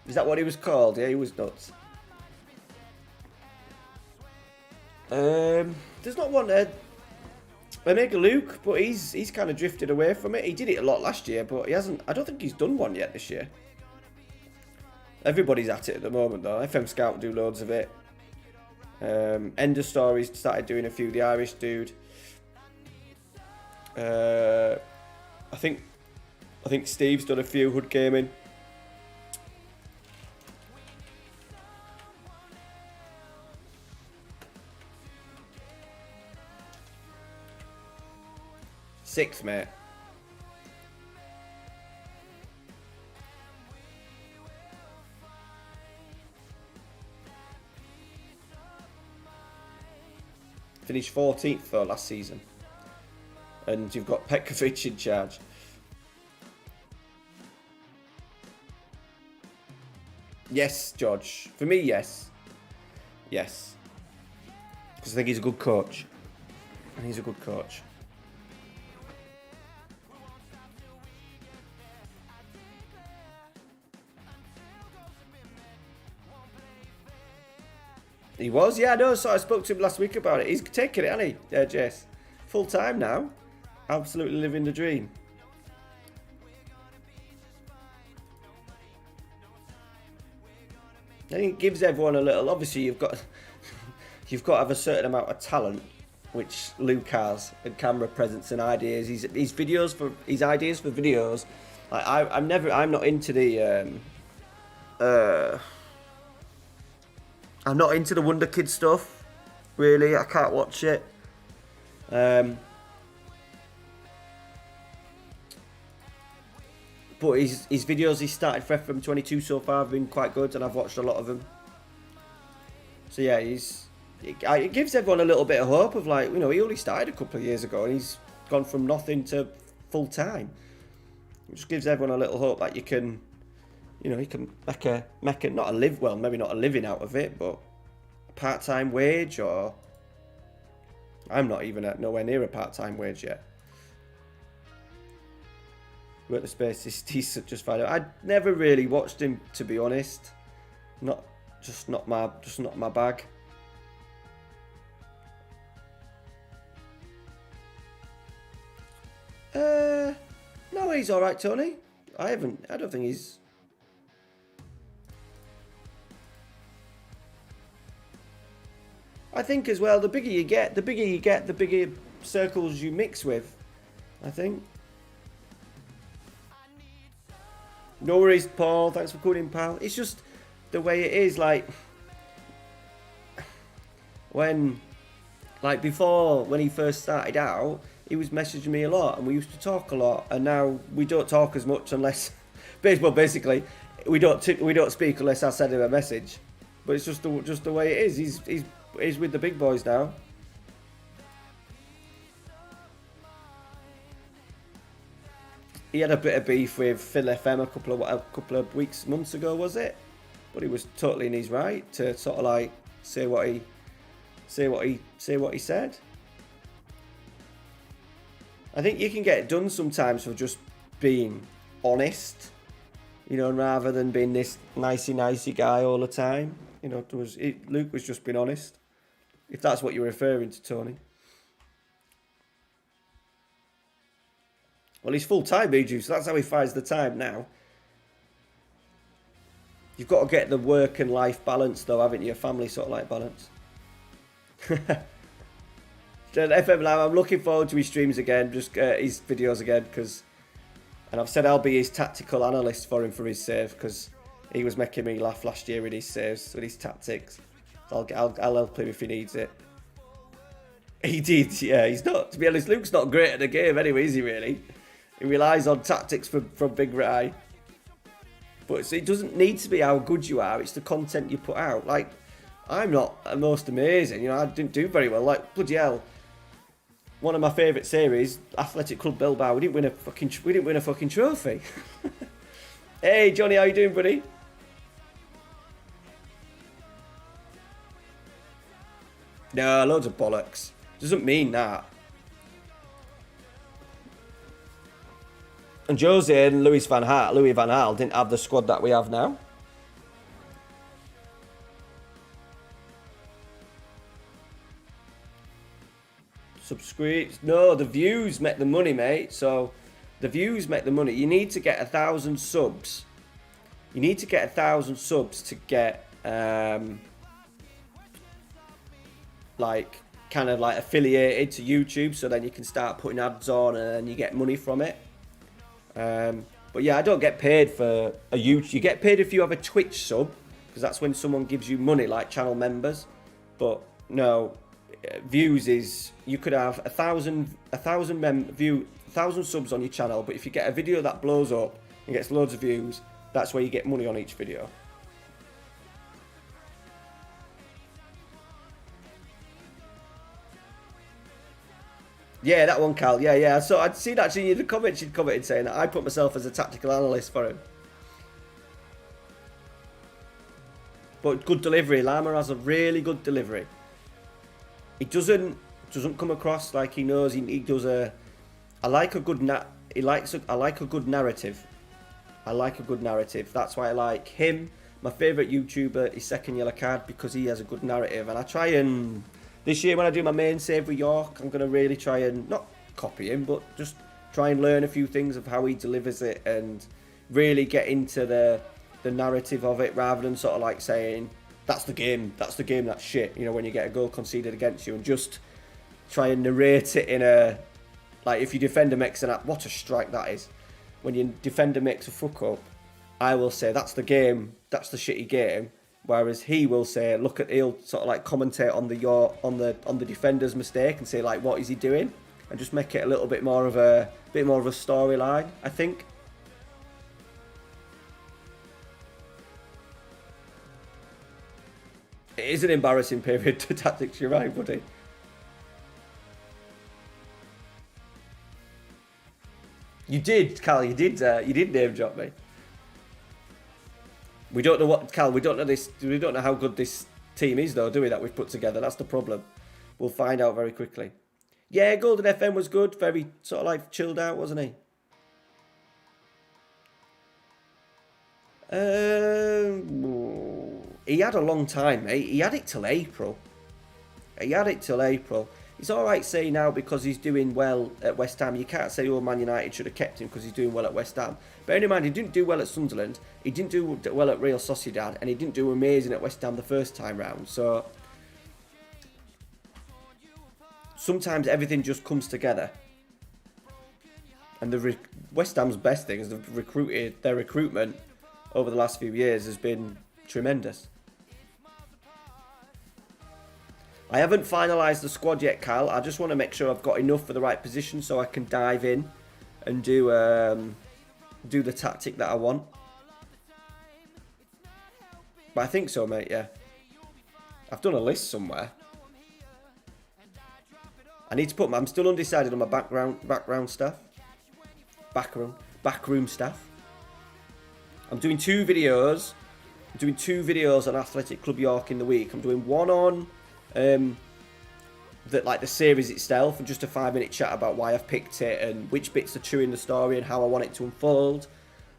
Is that what he was called? Yeah, he was nuts. There's not one Omega Luke, but he's kind of drifted away from it. He did it a lot last year, but he hasn't. I don't think he's done one yet this year. Everybody's at it at the moment, though. FM Scout do loads of it. Ender Stories started doing a few. The Irish dude. I think Steve's done a few. Hood Gaming. Sixth, mate. Finished 14th for last season. And you've got Petkovic in charge. Yes, George. For me, yes. Yes. Because I think he's a good coach. And he's a good coach. He was, yeah, I know. So I spoke to him last week about it. He's taking it, hasn't he, Jess? Full time now. Absolutely living the dream. I think it gives everyone a little. Obviously, you've got to have a certain amount of talent, which Luke has, and camera presence and ideas. His ideas for videos. Like I'm not into the. I'm not into the Wonder Kid stuff, really. I can't watch it. But his videos he started for FM22 so far have been quite good, and I've watched a lot of them. So yeah, it gives everyone a little bit of hope of, like, you know, he only started a couple of years ago and he's gone from nothing to full time. It just gives everyone a little hope that you can. You know, you can make a not a live well, maybe not a living out of it, but a part-time wage, or I'm not even at nowhere near a part-time wage yet. Work the space is decent, just fine. I never really watched him, to be honest. Not my bag. No, he's all right, Tony. I don't think he's. I think as well, the bigger you get, the bigger circles you mix with, I think. No worries, Paul. Thanks for calling, pal. It's just the way it is. Like, before, when he first started out, he was messaging me a lot, and we used to talk a lot. And now we don't talk as much unless, basically, we don't speak unless I send him a message. But it's just the way it is. He's with the big boys now. He had a bit of beef with Phil FM a couple of months ago, was it? But he was totally in his right to sort of like say what he said. I think you can get it done sometimes for just being honest, you know, rather than being this nicey guy all the time. You know, Luke was just being honest. If that's what you're referring to, Tony. Well, he's full-time, Biju, so that's how he finds the time now. You've got to get the work and life balance, though, haven't you? Family sort of like balance. FM Live, I'm looking forward to his streams again, just his videos again, and I've said I'll be his tactical analyst for him for his save, because he was making me laugh last year with his saves, with his tactics. I'll help him if he needs it. He did, yeah. He's not, to be honest, Luke's not great at the game anyway, is he really? He relies on tactics from Big Rai. But it doesn't need to be how good you are, it's the content you put out. Like, I'm not the most amazing, you know, I didn't do very well. Like, bloody hell. One of my favourite series, Athletic Club Bilbao, we didn't win a fucking trophy. Hey Johnny, how you doing, buddy? No, loads of bollocks. Doesn't mean that. And Jose and Louis van Gaal didn't have the squad that we have now. Subscribe. No, the views make the money, mate. So the views make the money. You need to get 1,000 subs. You need to get 1,000 subs to get like kind of like affiliated to YouTube, so then you can start putting ads on and then you get money from it. But yeah, I don't get paid for a YouTube. You get paid if you have a Twitch sub, because that's when someone gives you money, like channel members. But no, views is, you could have 1,000 subs on your channel, but if you get a video that blows up and gets loads of views, that's where you get money on each video. Yeah, that one, Cal. Yeah. So I'd seen actually in the comments she'd commented saying that I put myself as a tactical analyst for him. But good delivery. Lama has a really good delivery. He doesn't come across like he knows. He does a. I like a good I like a good narrative. I like a good narrative. That's why I like him. My favourite YouTuber is Second Yellow Card, because he has a good narrative, and I try and. This year when I do my main save with York, I'm going to really try and, not copy him, but just try and learn a few things of how he delivers it and really get into the narrative of it, rather than sort of like saying, that's the game, that's shit, you know, when you get a goal conceded against you, and just try and narrate it in a, like if your defender makes what a strike that is. When your defender makes a fuck up, I will say, that's the game, that's the shitty game. Whereas he will say, he'll sort of like commentate on the defender's mistake and say like, what is he doing, and just make it a little bit more of a storyline, I think. It is an embarrassing period to tactics. You're right, buddy. You did, Cal. You did name drop me. We don't know what, Cal, we don't know how good this team is though, do we, that we've put together? That's the problem. We'll find out very quickly. Yeah, Golden FM was good. Very sort of like chilled out, wasn't he? He had a long time, mate. He had it till April. It's all right saying now because he's doing well at West Ham. You can't say, oh, Man United should have kept him because he's doing well at West Ham. Bearing in mind, he didn't do well at Sunderland, he didn't do well at Real Sociedad, and he didn't do amazing at West Ham the first time round. So sometimes everything just comes together. And West Ham's best thing is their recruitment over the last few years has been tremendous. I haven't finalised the squad yet, Cal. I just want to make sure I've got enough for the right position so I can dive in and do the tactic that I want. But I think so, mate, yeah. I've done a list somewhere. I need to put I'm still undecided on my backroom stuff. Backroom stuff. I'm doing two videos. On Athletic Club York in the week. I'm doing one on the series itself, and just a 5-minute chat about why I've picked it and which bits are true in the story and how I want it to unfold.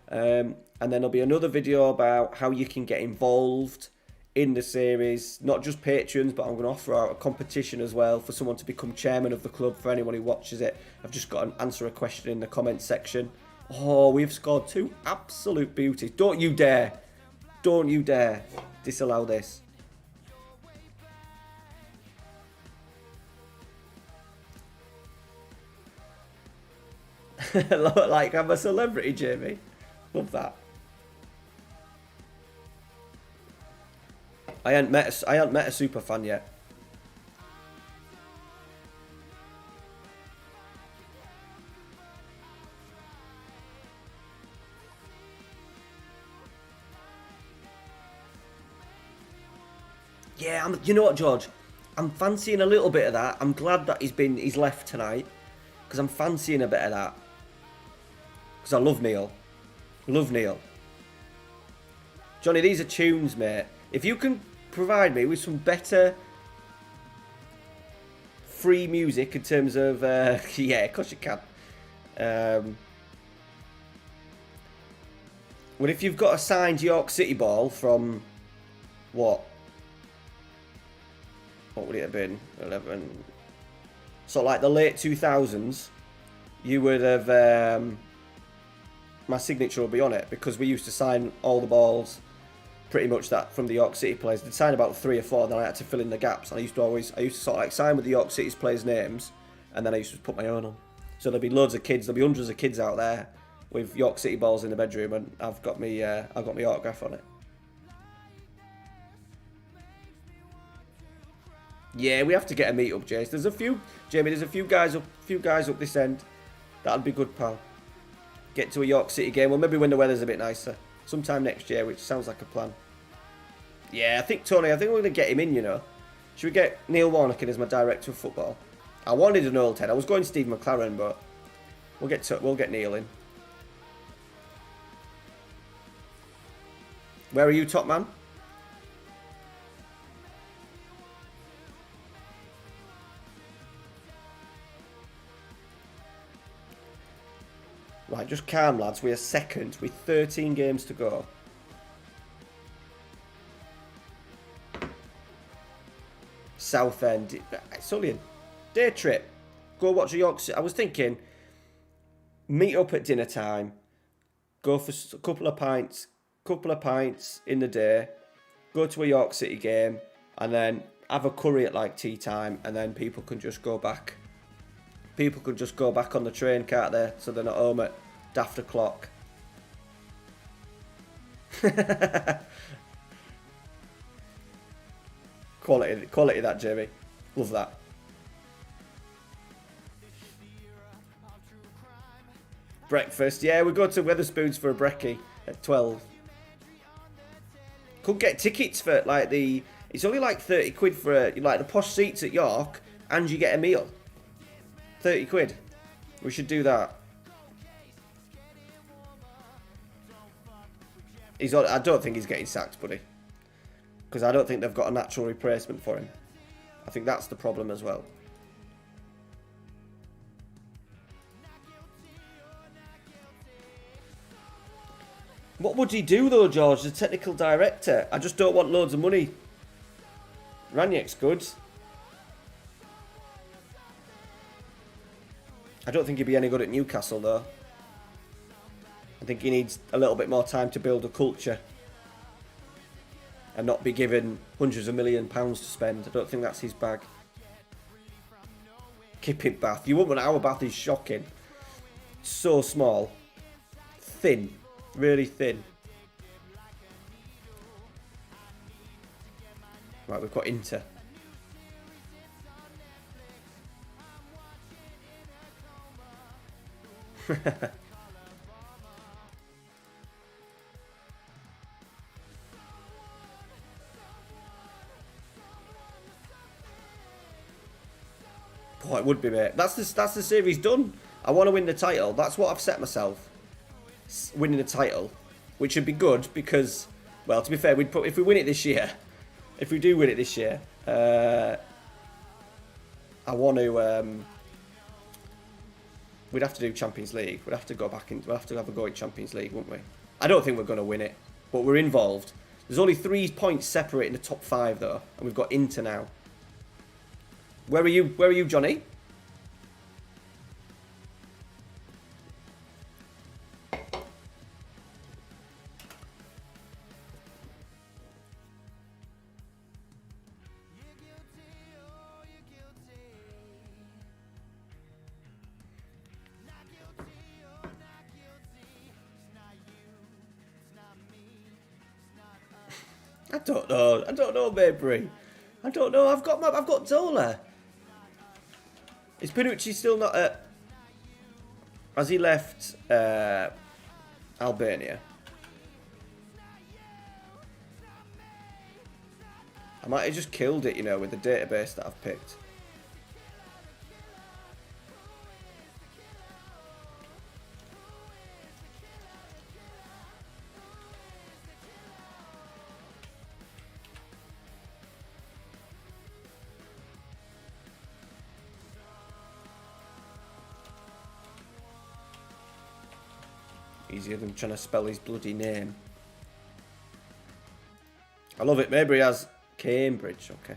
And then there'll be another video about how you can get involved in the series, not just patrons, but I'm going to offer out a competition as well for someone to become chairman of the club for anyone who watches it. I've just got to answer a question in the comments section. Oh, we've scored 2 absolute beauties. Don't you dare disallow this. Like I'm a celebrity, Jamie. Love that. I hadn't met a super fan yet. Yeah, you know what, George? I'm fancying a little bit of that. I'm glad that he's left tonight, because I'm fancying a bit of that. Because I love Neil. Love Neil. Johnny, these are tunes, mate. If you can provide me with some better free music in terms of... yeah, of course you can. Well, if you've got a signed York City ball from... What would it have been? 11... So, like, the late 2000s, you would have... my signature will be on it, because we used to sign all the balls pretty much that from the York City players. They'd sign about 3 or 4, then I had to fill in the gaps. And I used to sort of like sign with the York City's players' names, and then I used to put my own on. So there'll be loads of kids, there'll be hundreds of kids out there with York City balls in the bedroom, and I've got my autograph on it. Yeah, we have to get a meet up, Jace. There's a few guys up this end. That'd be good, pal. Get to a York City game, well, maybe when the weather's a bit nicer. Sometime next year, which sounds like a plan. Yeah, I think we're going to get him in, you know. Should we get Neil Warnock in as my director of football? I wanted an old head. I was going Steve McLaren, but we'll get Neil in. Where are you, top man? Right, just calm, lads. We are second with 13 games to go. Southend. It's only a day trip. Go watch a York City. I was thinking, meet up at dinner time. Go for a couple of pints in the day. Go to a York City game. And then have a curry at like tea time. And then people can just go back. People can just go back on the train, can't they? So they're not home at daft o'clock. Quality that, Jamie. Love that. Breakfast. Yeah, we go to Wetherspoons for a brekkie at 12. Could get tickets for like it's only like 30 quid for like the posh seats at York, and you get a meal. 30 quid. We should do that. I don't think he's getting sacked, buddy. Because I don't think they've got a natural replacement for him. I think that's the problem as well. What would he do though, George, the technical director? I just don't want loads of money. Raniak's good. I don't think he'd be any good at Newcastle though. I think he needs a little bit more time to build a culture and not be given hundreds of £1 million to spend. I don't think that's his bag. Kipping Bath. You wouldn't, our bath is shocking. So small. Thin. Really thin. Right, we've got Inter. Oh, it would be, mate. That's the series done. I want to win the title. That's what I've set myself. Winning the title, which would be good because, well, to be fair, if we win it this year, if we do win it this year, I want to. We'd have to do Champions League. We'd have to go back in. We'd have to have a go at Champions League, wouldn't we? I don't think we're going to win it, but we're involved. There's only 3 points separating the top 5 though, and we've got Inter now. Where are you, Johnny? I don't know, Maybury. I don't know. I've got Zola. Is Pinucci still not at... Has he left Albania? I might have just killed it, you know, with the database that I've picked. Easier than trying to spell his bloody name. I love it. Maybe he has Cambridge. Okay.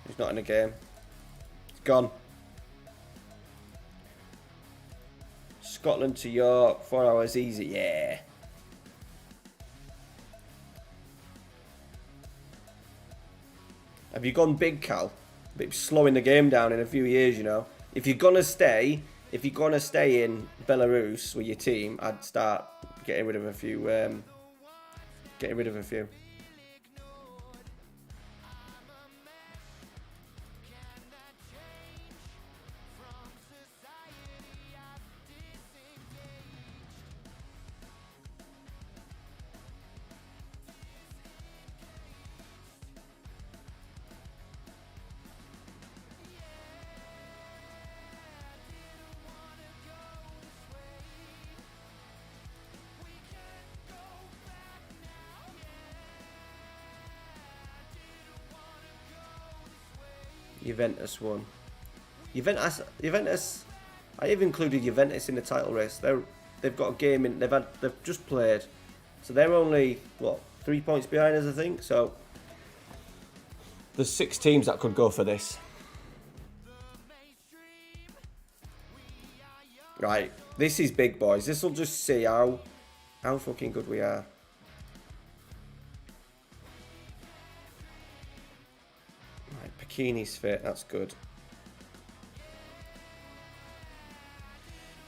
He's not in a game. He's gone. Scotland to York, 4 hours easy, yeah. Have you gone big, Cal? A bit slowing the game down in a few years, you know. If you're gonna stay in Belarus with your team, I'd start getting rid of a few. Juventus won. Juventus. I have included Juventus in the title race. They've got a game in. They've just played, so they're only what 3 points behind us, I think. So there's 6 teams that could go for this. Right, this is big, boys. This will just see how fucking good we are. Bikini's fit, that's good.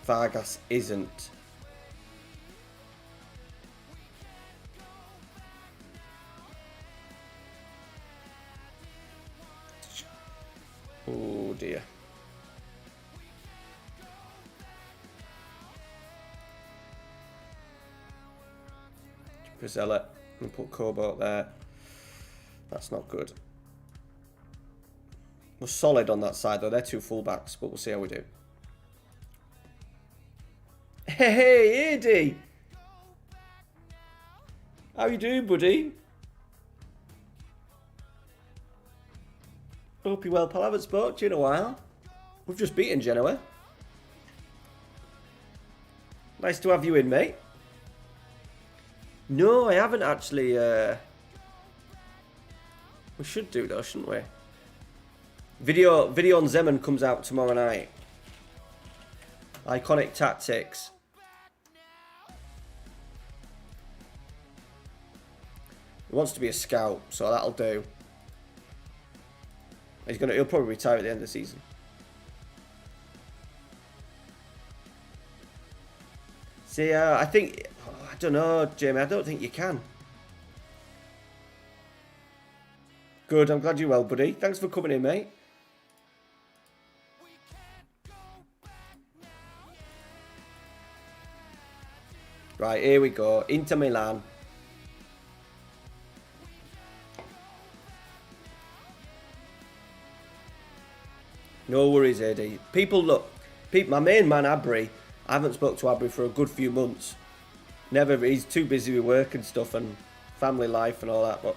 Vargas isn't. Oh dear. Brazella and put Cobalt there. That's not good. We're solid on that side though. They're 2 fullbacks, but we'll see how we do. Hey, Eddie! How you doing, buddy? Hope you're well, pal. I haven't spoken to you in a while. We've just beaten Genoa. Nice to have you in, mate. No, I haven't actually. We should do though, shouldn't we? Video on Zeman comes out tomorrow night. Iconic Tactics. He wants to be a scout, so that'll do. He'll probably retire at the end of the season. See, I think, I don't know, Jamie. I don't think you can. Good. I'm glad you're well, buddy. Thanks for coming in, mate. Right, here we go. Inter Milan. No worries, AD. People, look. My main man, Abri. I haven't spoke to Abri for a good few months. He's too busy with work and stuff and family life and all that. But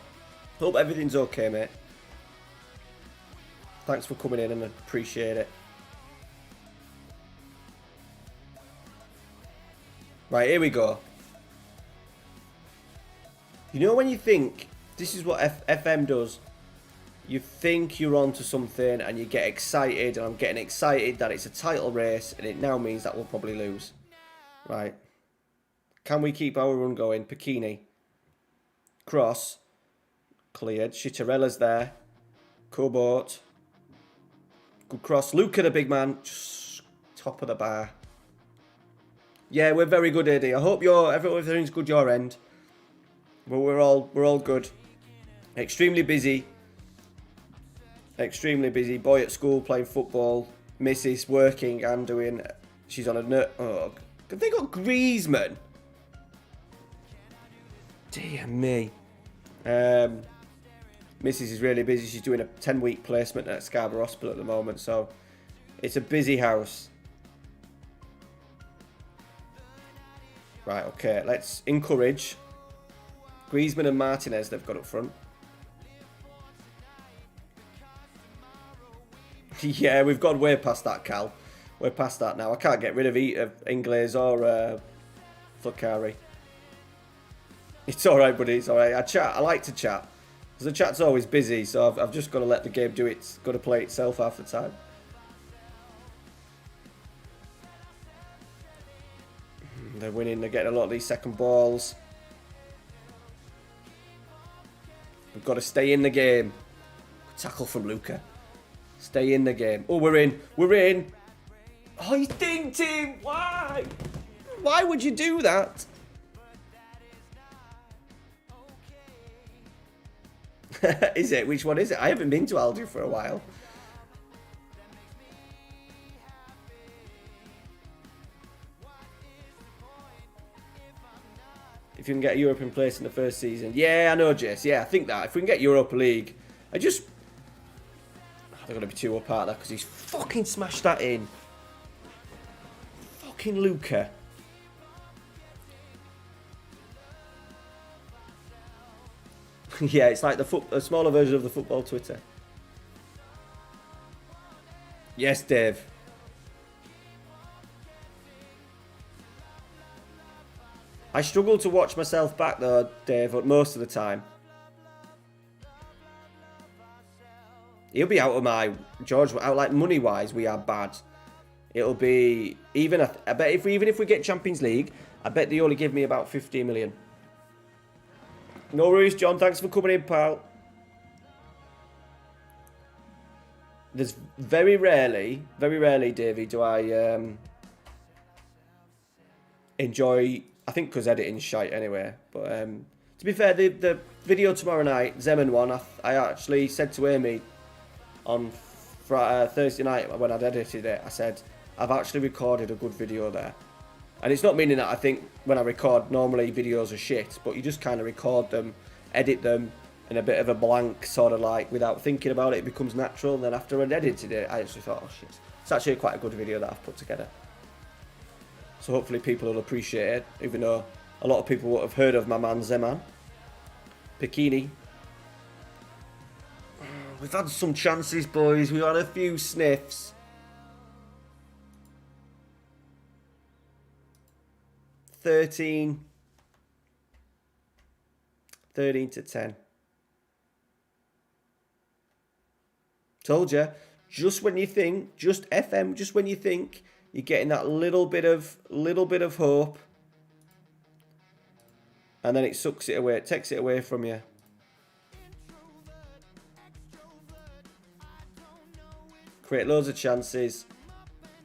hope everything's okay, mate. Thanks for coming in and I appreciate it. Right, here we go. You know when you think, this is what FM does. You think you're on to something and you get excited, and I'm getting excited that it's a title race and it now means that we'll probably lose. Right. Can we keep our run going? Pacchini. Cross. Cleared. Chitarella's there. Cobalt. Good cross. Luca, the big man. Just top of the bar. Yeah, we're very good, AD. I hope everything's good your end. But we're all good. Extremely busy. Extremely busy. Boy at school playing football. Mrs. working and doing... She's on a nut. Oh, have they got Griezmann? Dear me. Mrs. is really busy. She's doing a 10-week placement at Scarborough Hospital at the moment, so it's a busy house. Right, okay. Let's encourage Griezmann and Martinez they've got up front. Yeah, we've gone way past that, Cal. We're past that now. I can't get rid of Ingles or Flakari. It's alright, buddy. It's alright. I like to chat. Because the chat's always busy, so I've just got to let the game do it. Got to play itself half the time. They're winning. They're getting a lot of these second balls. We've got to stay in the game. Tackle from Luca. Stay in the game. Oh, we're in. We're in. Oh, you dinked him. Why? Why would you do that? Is it? Which one is it? I haven't been to Aldi for a while. If you can get a European place in the first season. Yeah, I know, Jace. Yeah, I think that. If we can get Europa League. They're going to be too apart there because he's fucking smashed that in. Fucking Luca. Yeah, it's like a smaller version of the football Twitter. Yes, Dave. I struggle to watch myself back though, Dave, most of the time. He'll be out of my... George, out like money-wise, we are bad. It'll be... I bet even if we get Champions League, I bet they only give me about 15 million. No worries, John. Thanks for coming in, pal. There's very rarely, Davey, do I enjoy... I think because editing's shite anyway. But to be fair, the video tomorrow night, Zeman one, I actually said to Amy on Thursday night when I'd edited it, I said, I've actually recorded a good video there. And it's not meaning that I think when I record, normally videos are shit, but you just kind of record them, edit them, in a bit of a blank, sort of like, without thinking about it, it becomes natural. And then after I'd edited it, I actually thought, oh shit, it's actually quite a good video that I've put together. So hopefully people will appreciate it, even though a lot of people would have heard of my man Zeman. Bikini. We've had some chances, boys. We've had a few sniffs. Thirteen to 10. Told you. Just when you think, just FM, just when you think you're getting that little bit of hope, and then it sucks it away, it takes it away from you. Create loads of chances.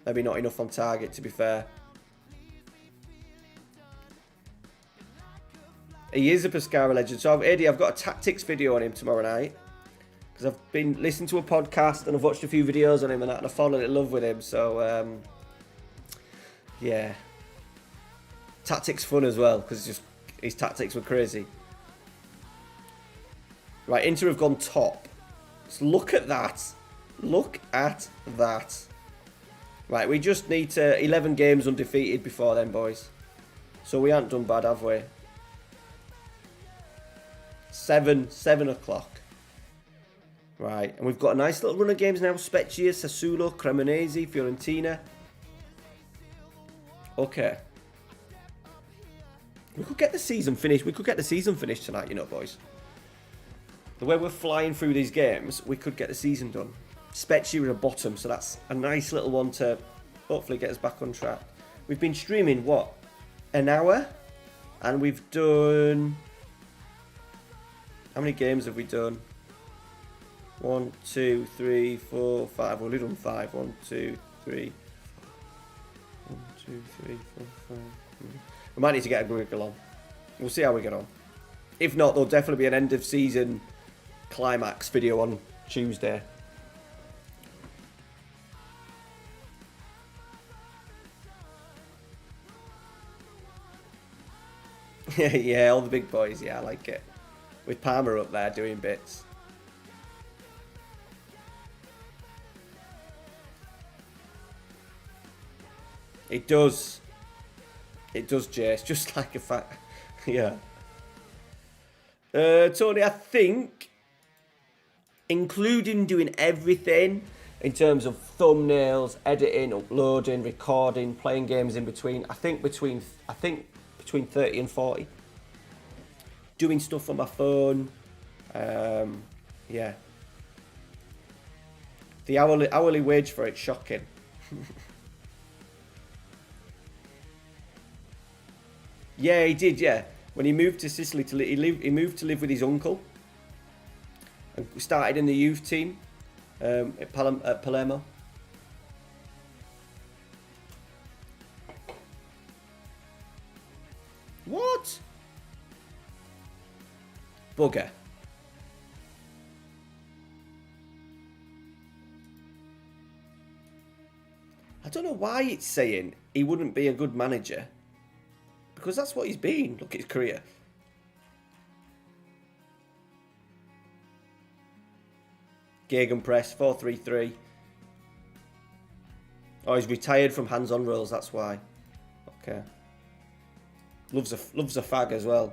Maybe not enough on target, to be fair. He is a Pescara legend. So, Eddie, I've got a tactics video on him tomorrow night. Because I've been listening to a podcast and I've watched a few videos on him and I've fallen in love with him. So, yeah. Tactics fun as well, because just his tactics were crazy. Right, Inter have gone top. So look at that. Look at that. Right, we just need to 11 games undefeated before then, boys. So we aren't done bad, have we? 7 o'clock. Right, and we've got a nice little run of games now. Spezia, Sassuolo, Cremonese, Fiorentina. Okay. We could get the season finished. We could get the season finished tonight, you know, boys. The way we're flying through these games, we could get the season done. Spezia in a bottom, so that's a nice little one to hopefully get us back on track. We've been streaming, what, an hour? And we've done... How many games have we done? 1, 2, 3, 4, 5. We've only done 5. 1, 2, 3. 1, 2, 3, 4, 5. We might need to get a Google on. We'll see how we get on. If not, there'll definitely be an end of season climax video on Tuesday. Yeah, all the big boys. Yeah, I like it. With Parma up there doing bits. It does. It does, Jace. Just like a fact. Yeah. Tony, I think, including doing everything in terms of thumbnails, editing, uploading, recording, playing games in between, I think between 30 and 40. Doing stuff on my phone. Yeah. The hourly wage for it's shocking. Yeah, he did. Yeah, when he moved to Sicily he moved to live with his uncle, and started in the youth team at Palermo. What? Bugger. I don't know why it's saying he wouldn't be a good manager. Because that's what he's been. Look at his career. Gegenpress, 4-3-3. Oh, he's retired from hands-on roles, that's why. Okay. Loves a fag as well.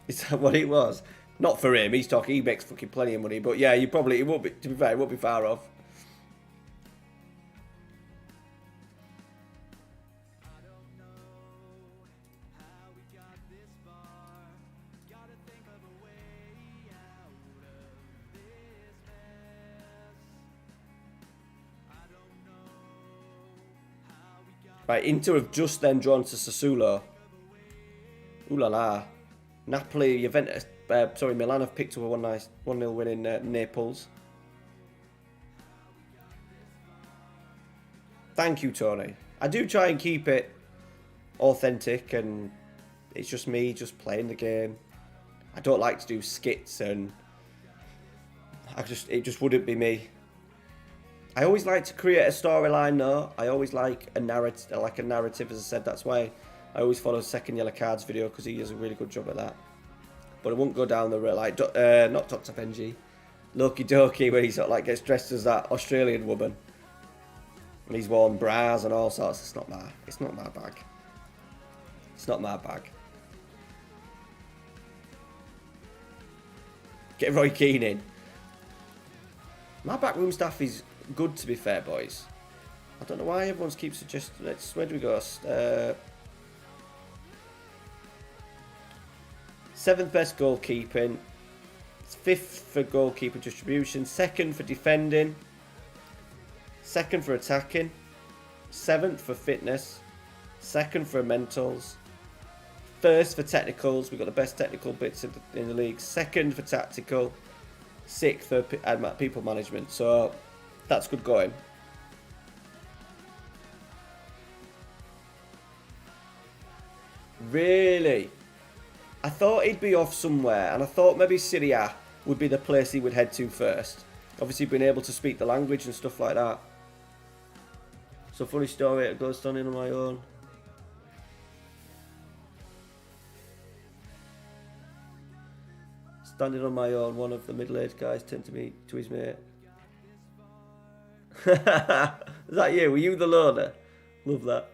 Is that what it was? Not for him, he makes fucking plenty of money, but yeah, it won't be, to be fair, it won't be far off. Right, Inter have just then drawn to Sassuolo. Ooh la la. Napoli, Juventus, Milan have picked up a 1-0 win in Naples. Thank you, Tony. I do try and keep it authentic, and it's just me just playing the game. I don't like to do skits, and it just wouldn't be me. I always like to create a storyline, though. I always like a narrative, as I said. That's why I always follow Second Yellow Cards video, because he does a really good job at that. But I won't go down the road like not Dr. Benji, Loki Doki, where he sort of like gets dressed as that Australian woman, and he's worn bras and all sorts. It's not my bag. It's not my bag. Get Roy Keane in. My backroom staff is good, to be fair, boys. I don't know why everyone keeps suggesting. Where do we go? 7th best goalkeeping, 5th for goalkeeper distribution, 2nd for defending, 2nd for attacking, 7th for fitness, 2nd for mentals, 1st for technicals. We've got the best technical bits in the league. 2nd for tactical, 6th for people management. So that's good going. Really? I thought he'd be off somewhere, and I thought maybe Serie would be the place he would head to first. Obviously, being able to speak the language and stuff like that. So, funny story, I go standing on my own. Standing on my own, one of the middle-aged guys turned to me, to his mate. Is that you? Were you the loner? Love that.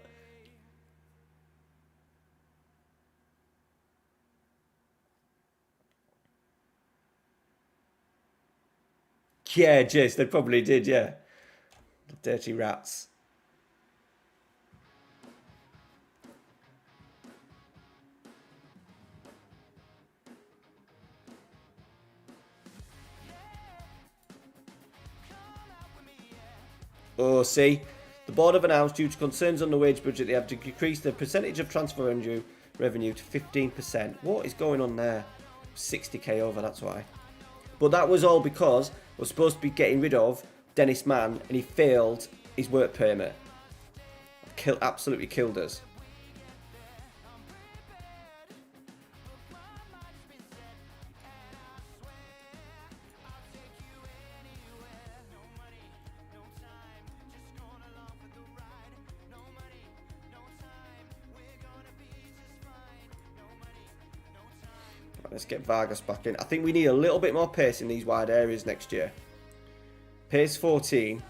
Yeah, Jace, they probably did, yeah. The dirty rats. Oh, see? The board have announced, due to concerns on the wage budget, they have to decrease the percentage of transfer revenue to 15%. What is going on there? 60k over, that's why. But that was all because we're supposed to be getting rid of Dennis Mann, and he failed his work permit. Absolutely killed us. Let's get Vargas back in. I think we need a little bit more pace in these wide areas next year. Pace 14.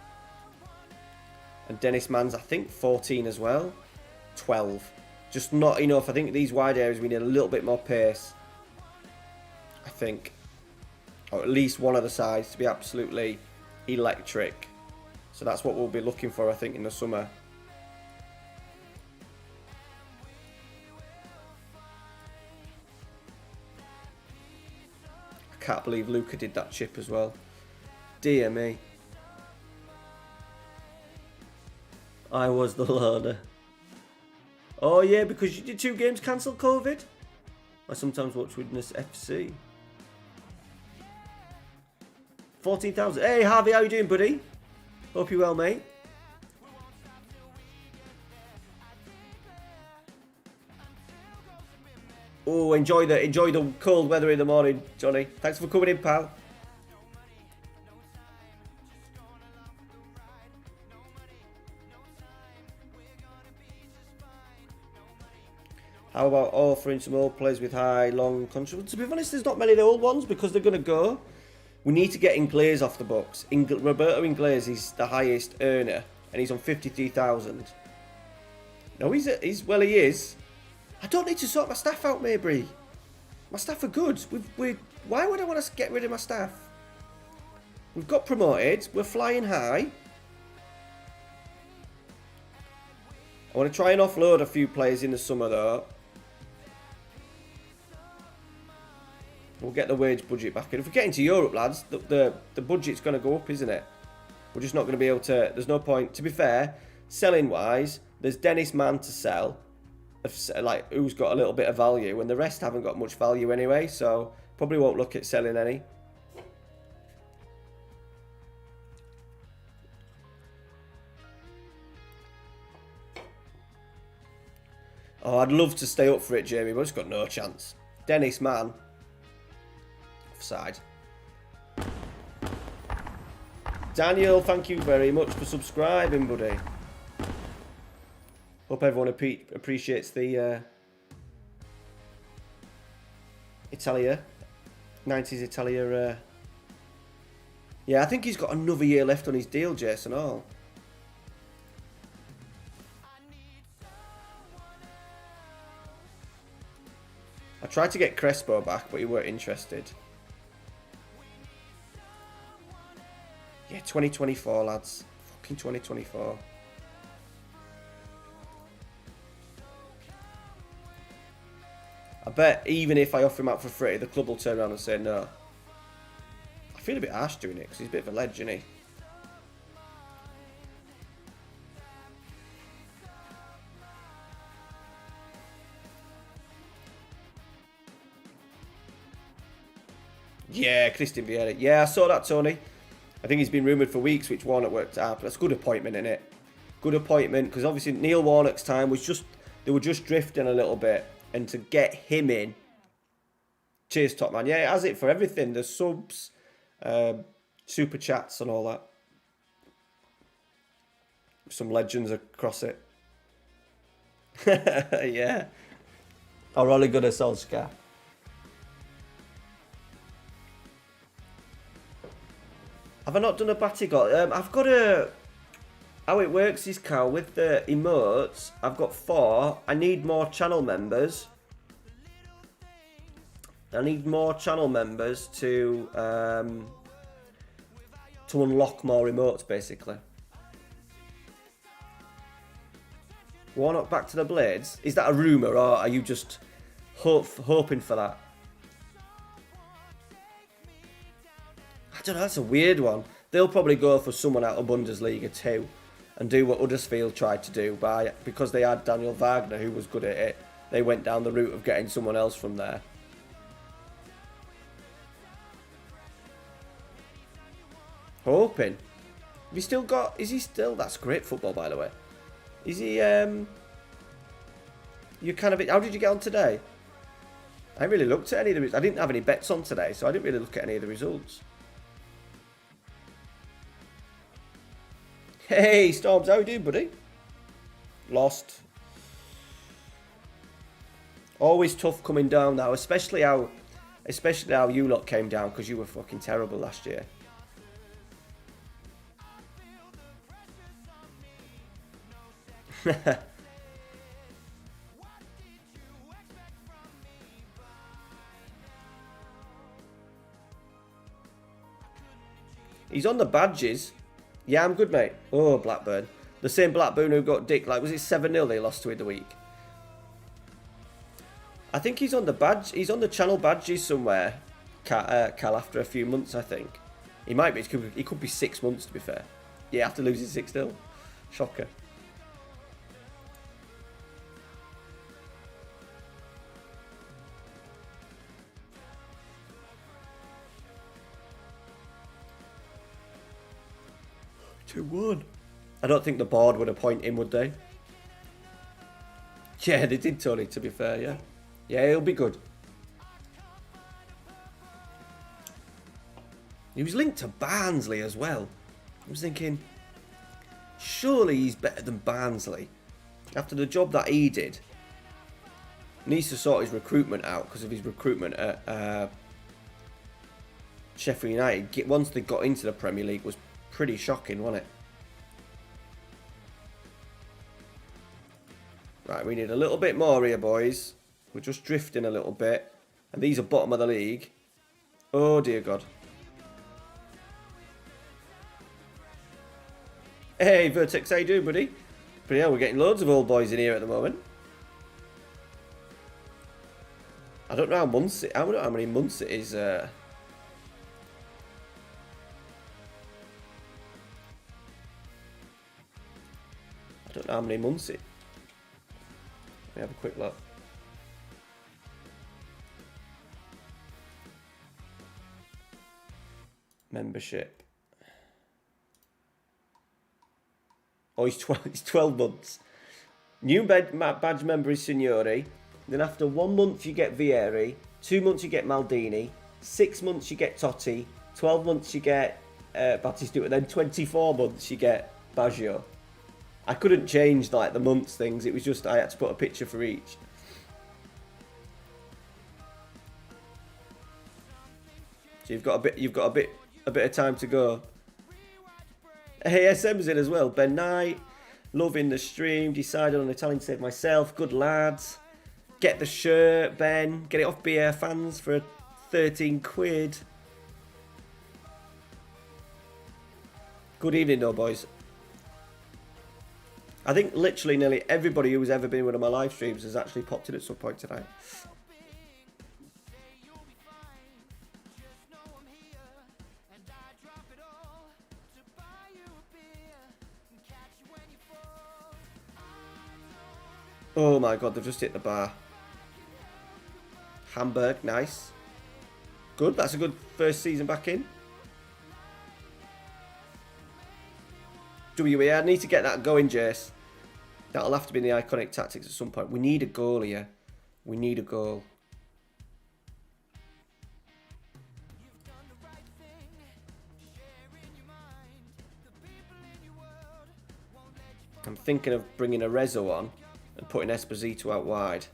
And Dennis Mann's, I think, 14 as well. 12. Just not enough. I think these wide areas, we need a little bit more pace. I think. Or at least one of the sides to be absolutely electric. So that's what we'll be looking for, I think, in the summer. I can't believe Luca did that chip as well. Dear me. I was the loader. Oh yeah, because you did 2 games cancel COVID? I sometimes watch Witness FC. 14,000. Hey Harvey, how you doing, buddy? Hope you're well, mate. Oh, enjoy the cold weather in the morning, Johnny. Thanks for coming in, pal. How about offering some old players with high, long contracts? To be honest, there's not many of the old ones because they're going to go. We need to get Inglés off the books. Roberto Inglés is the highest earner, and he's on 53,000. No, he is. I don't need to sort my staff out, Maybury. My staff are good. Why would I want to get rid of my staff? We've got promoted. We're flying high. I want to try and offload a few players in the summer, though. We'll get the wage budget back in. If we get into Europe, lads, the budget's going to go up, isn't it? We're just not going to be able to... There's no point... To be fair, selling-wise, there's Dennis Mann to sell, like, who's got a little bit of value, and the rest haven't got much value anyway, so probably won't look at selling any. Oh, I'd love to stay up for it, Jamie, but it's got no chance. Dennis Mann. Offside. Daniel, thank you very much for subscribing, buddy. Hope everyone appreciates the Italia. 90s Italia. Yeah, I think he's got another year left on his deal, Jason Hall. I tried to get Crespo back, but he weren't interested. Yeah, 2024, lads. Fucking 2024. I bet even if I offer him out for free, the club will turn around and say no. I feel a bit harsh doing it because he's a bit of a ledge, isn't he? Yeah, Christian Vieira. Yeah, I saw that, Tony. I think he's been rumoured for weeks, which Warnock worked out. But that's a good appointment, isn't it? Good appointment, because obviously Neil Warnock's time was just... They were just drifting a little bit. And to get him in... Cheers, top man. Yeah, it has it for everything. The subs, super chats and all that. Some legends across it. Yeah. Or Ole Gunnar Solskjaer. Have I not done a Batigol? I've got a... How it works is, Cal, with the emotes, I've got 4. I need more channel members. I need more channel members to unlock more emotes, basically. Warnock back to the Blades? Is that a rumour, or are you just hoping for that? I don't know, that's a weird one. They'll probably go for someone out of Bundesliga too and do what Huddersfield tried to do because they had Daniel Wagner who was good at it. They went down the route of getting someone else from there. Hoping. Have you still got... Is he still... That's great football, by the way. Is he... You kind of... How did you get on today? I haven't really looked at any of the... I didn't have any bets on today, so I didn't really look at any of the results. Hey, Storms, how you doing, buddy? Lost. Always tough coming down now, especially how Especially how you lot came down because you were fucking terrible last year. He's on the badges. Yeah, I'm good, mate. Oh, Blackburn. The same Blackburn who got dick, like, was it 7-0 they lost to in the week? I think he's on the badge. He's on the channel badges somewhere, Cal, after a few months, I think. He might be. He could be 6 months, to be fair. Yeah, after losing 6-0. Shocker. Two one. I don't think the board would appoint him, would they? Yeah, they did, Tony, to be fair, yeah. Yeah, he'll be good. He was linked to Barnsley as well. I was thinking, surely he's better than Barnsley. After the job that he did. Needs to sort his recruitment out because of his recruitment at Sheffield United. Once they got into the Premier League was pretty shocking, wasn't it? Right, we need a little bit more here, boys. We're just drifting a little bit. And these are bottom of the league. Oh, dear God. Hey, Vertex, how you doing, buddy? But yeah, we're getting loads of old boys in here at the moment. I don't know how months I don't know how many months it is. I don't know how many months it. Let me have a quick look. Membership. Oh, he's 12 months. New badge member is Signori. Then after 1 month you get Vieri. 2 months you get Maldini. 6 months you get Totti. 12 months you get Batistuta. And then 24 months you get Baggio. I couldn't change like the months things. It was just I had to put a picture for each. So you've got a bit of time to go. Hey, SM's in as well. Ben Knight, loving the stream. Decided on Italian to save myself. Good lads. Get the shirt, Ben. Get it off BR Fans for 13 quid. Good evening, though, boys. I think literally nearly everybody who's ever been in one of my live streams has actually popped in at some point tonight. Oh my God, they've just hit the bar. Hamburg, nice. Good, that's a good first season back in. WE, I need to get that going, Jace. That'll have to be in the iconic tactics at some point. We need a goal here. We need a goal. I'm thinking of bringing a Rezo on and putting Esposito out wide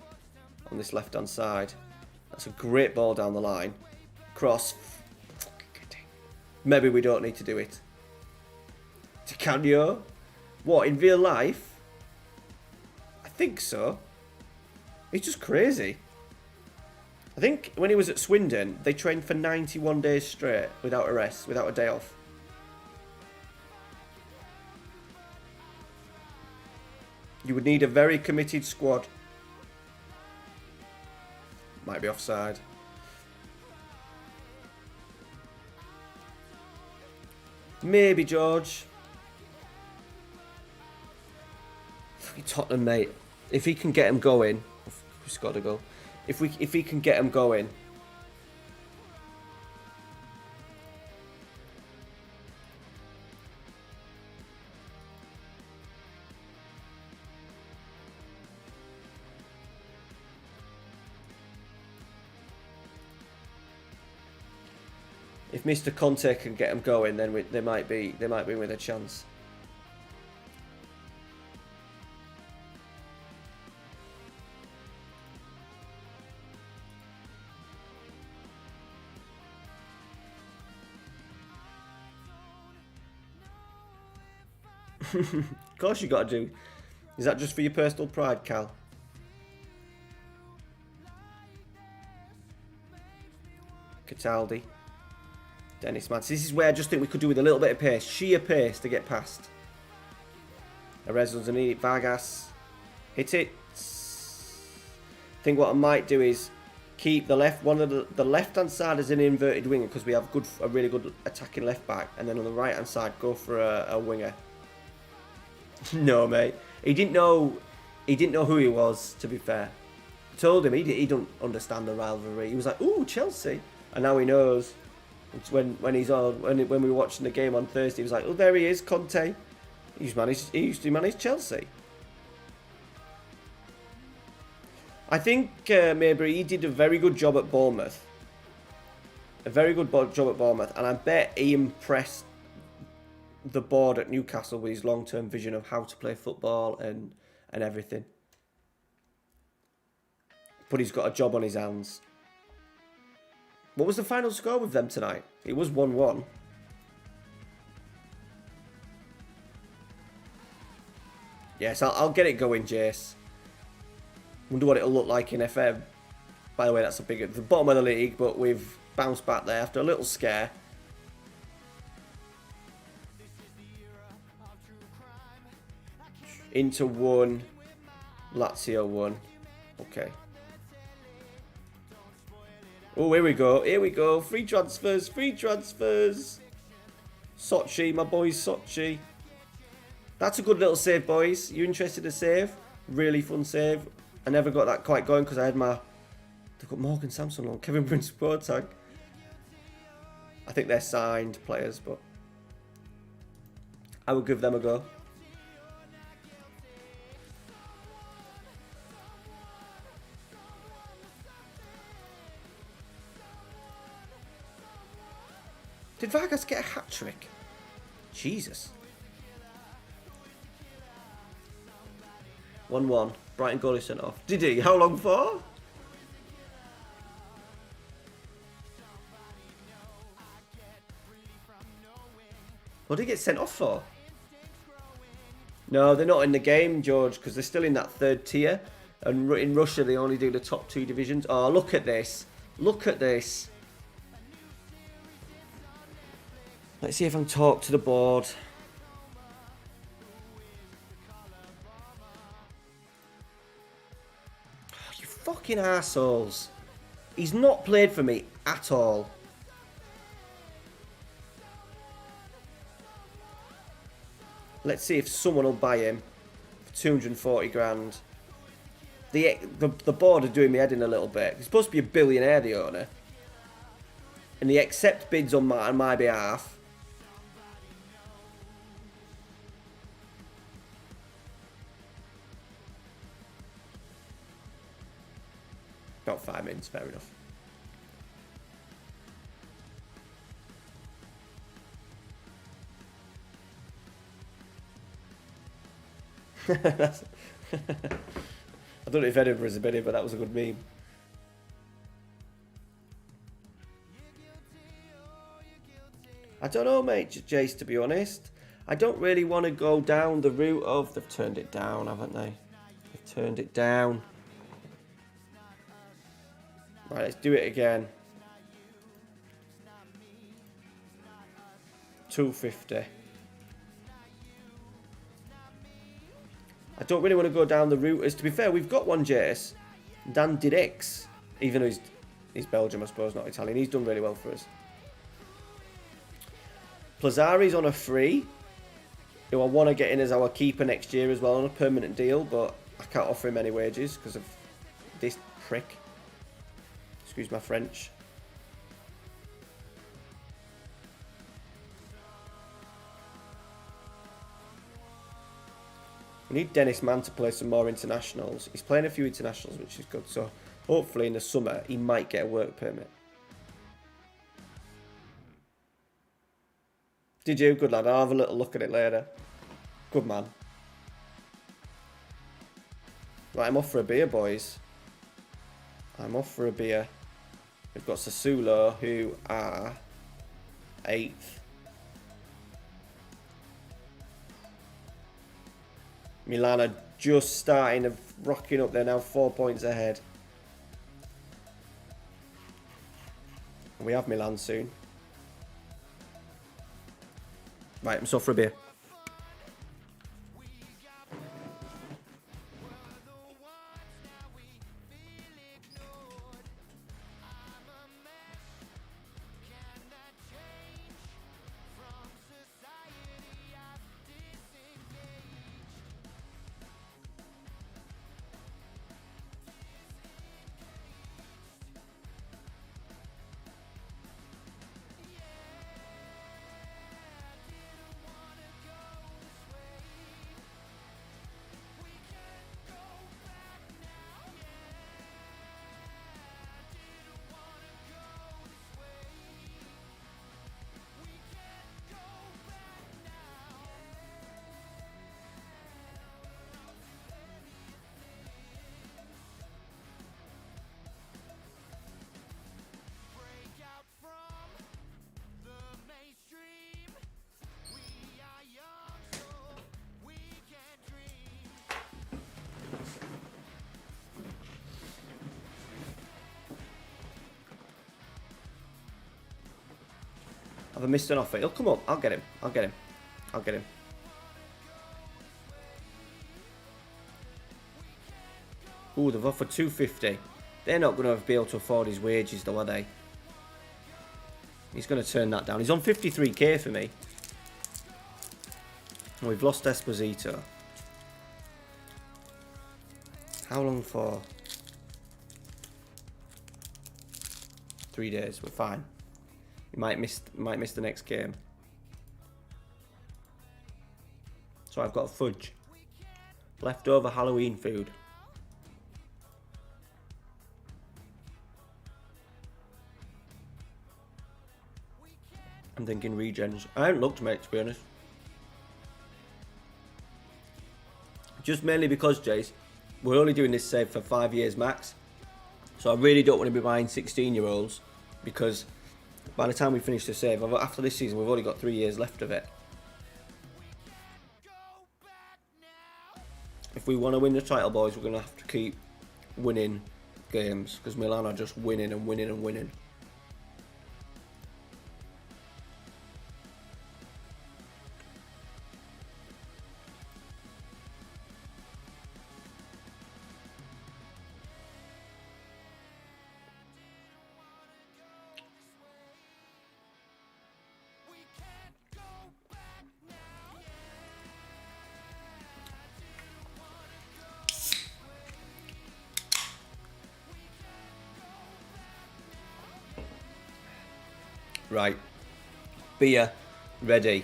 on this left-hand side. That's a great ball down the line. Cross. Maybe we don't need to do it. Di Canio? What, in real life? I think so. He's just crazy. I think when he was at Swindon, they trained for 91 days straight without a rest, without a day off. You would need a very committed squad. Might be offside. Maybe George. Tottenham, mate. If he can get him going, he's got to go. If he can get him going. If Mr. Conte can get him going, then they might be with a chance. Of course you got to do. Is that just for your personal pride, Cal? Cataldi. Dennis Mans. This is where I just think we could do with a little bit of pace. Sheer pace to get past. Arezzo's an idiot. Vargas. Hit it. I think what I might do is keep the left one of the left hand side as an inverted winger because we have a really good attacking left back, and then on the right hand side go for a winger. No, mate. He didn't know who he was, to be fair. I told him he don't understand the rivalry. He was like, ooh, Chelsea. And now he knows. It's when we were watching the game on Thursday, he was like, oh, there he is, Conte. He used to manage Chelsea. I think maybe he did a very good job at Bournemouth. And I bet he impressed the board at Newcastle with his long-term vision of how to play football and everything. But he's got a job on his hands. What was the final score with them tonight? It was 1-1. Yes, I'll get it going, Jace. Wonder what it'll look like in FM. By the way, that's the bottom of the league, but we've bounced back there after a little scare. Inter 1, Lazio 1. Okay. Oh, here we go. Free transfers. Sochi, my boys, Sochi. That's a good little save, boys. You interested in a save? Really fun save. I never got that quite going because I had they've got Morgan Samson on, Kevin Prince Boateng. I think they're signed players, but I would give them a go. Did Vargas get a hat-trick? Jesus. 1-1. Brighton goalie sent off. Did he? How long for? What did he get sent off for? No, they're not in the game, George, because they're still in that third tier. And in Russia, they only do the top 2 divisions. Oh, look at this. Look at this. Let's see if I can talk to the board. Oh, you fucking arseholes. He's not played for me at all. Let's see if someone will buy him for 240 grand. The board are doing me head in a little bit. He's supposed to be a billionaire, the owner. And they accept bids on my behalf. About 5 minutes, fair enough. I don't know if Edinburgh's a bit, but that was a good meme. I don't know, mate, Jace, to be honest. I don't really want to go down the route of... They've turned it down, haven't they? They've turned it down. Right, let's do it again. 250. I don't really want to go down the route. As to be fair, we've got one, Jace. Dan Didex. Even though he's Belgium, I suppose, not Italian. He's done really well for us. Plazzari's on a free. Who I want to get in as our keeper next year as well on a permanent deal. But I can't offer him any wages because of this prick. Excuse my French. We need Dennis Mann to play some more internationals. He's playing a few internationals, which is good. So hopefully in the summer, he might get a work permit. Did you? Good lad. I'll have a little look at it later. Good man. Right, I'm off for a beer, boys. I'm off for a beer. We've got Sassuolo, who are 8th. Milan are just starting of rocking up. They're now 4 points ahead. We have Milan soon. Right, I'm so for a beer. Have I missed an offer? He'll come up. I'll get him. I'll get him. I'll get him. Ooh, they've offered 250. They're not going to be able to afford his wages, though, are they? He's going to turn that down. He's on 53k for me. And we've lost Esposito. How long for? 3 days. We're fine. We might miss the next game. So I've got fudge. Leftover Halloween food. I'm thinking regens. I haven't looked, mate, to be honest. Just mainly because, Jace, we're only doing this save for 5 years max. So I really don't want to be buying 16-year-olds because by the time we finish the save, after this season, we've only got 3 years left of it. If we want to win the title, boys, we're going to have to keep winning games because Milan are just winning and winning and winning. Right, beer ready.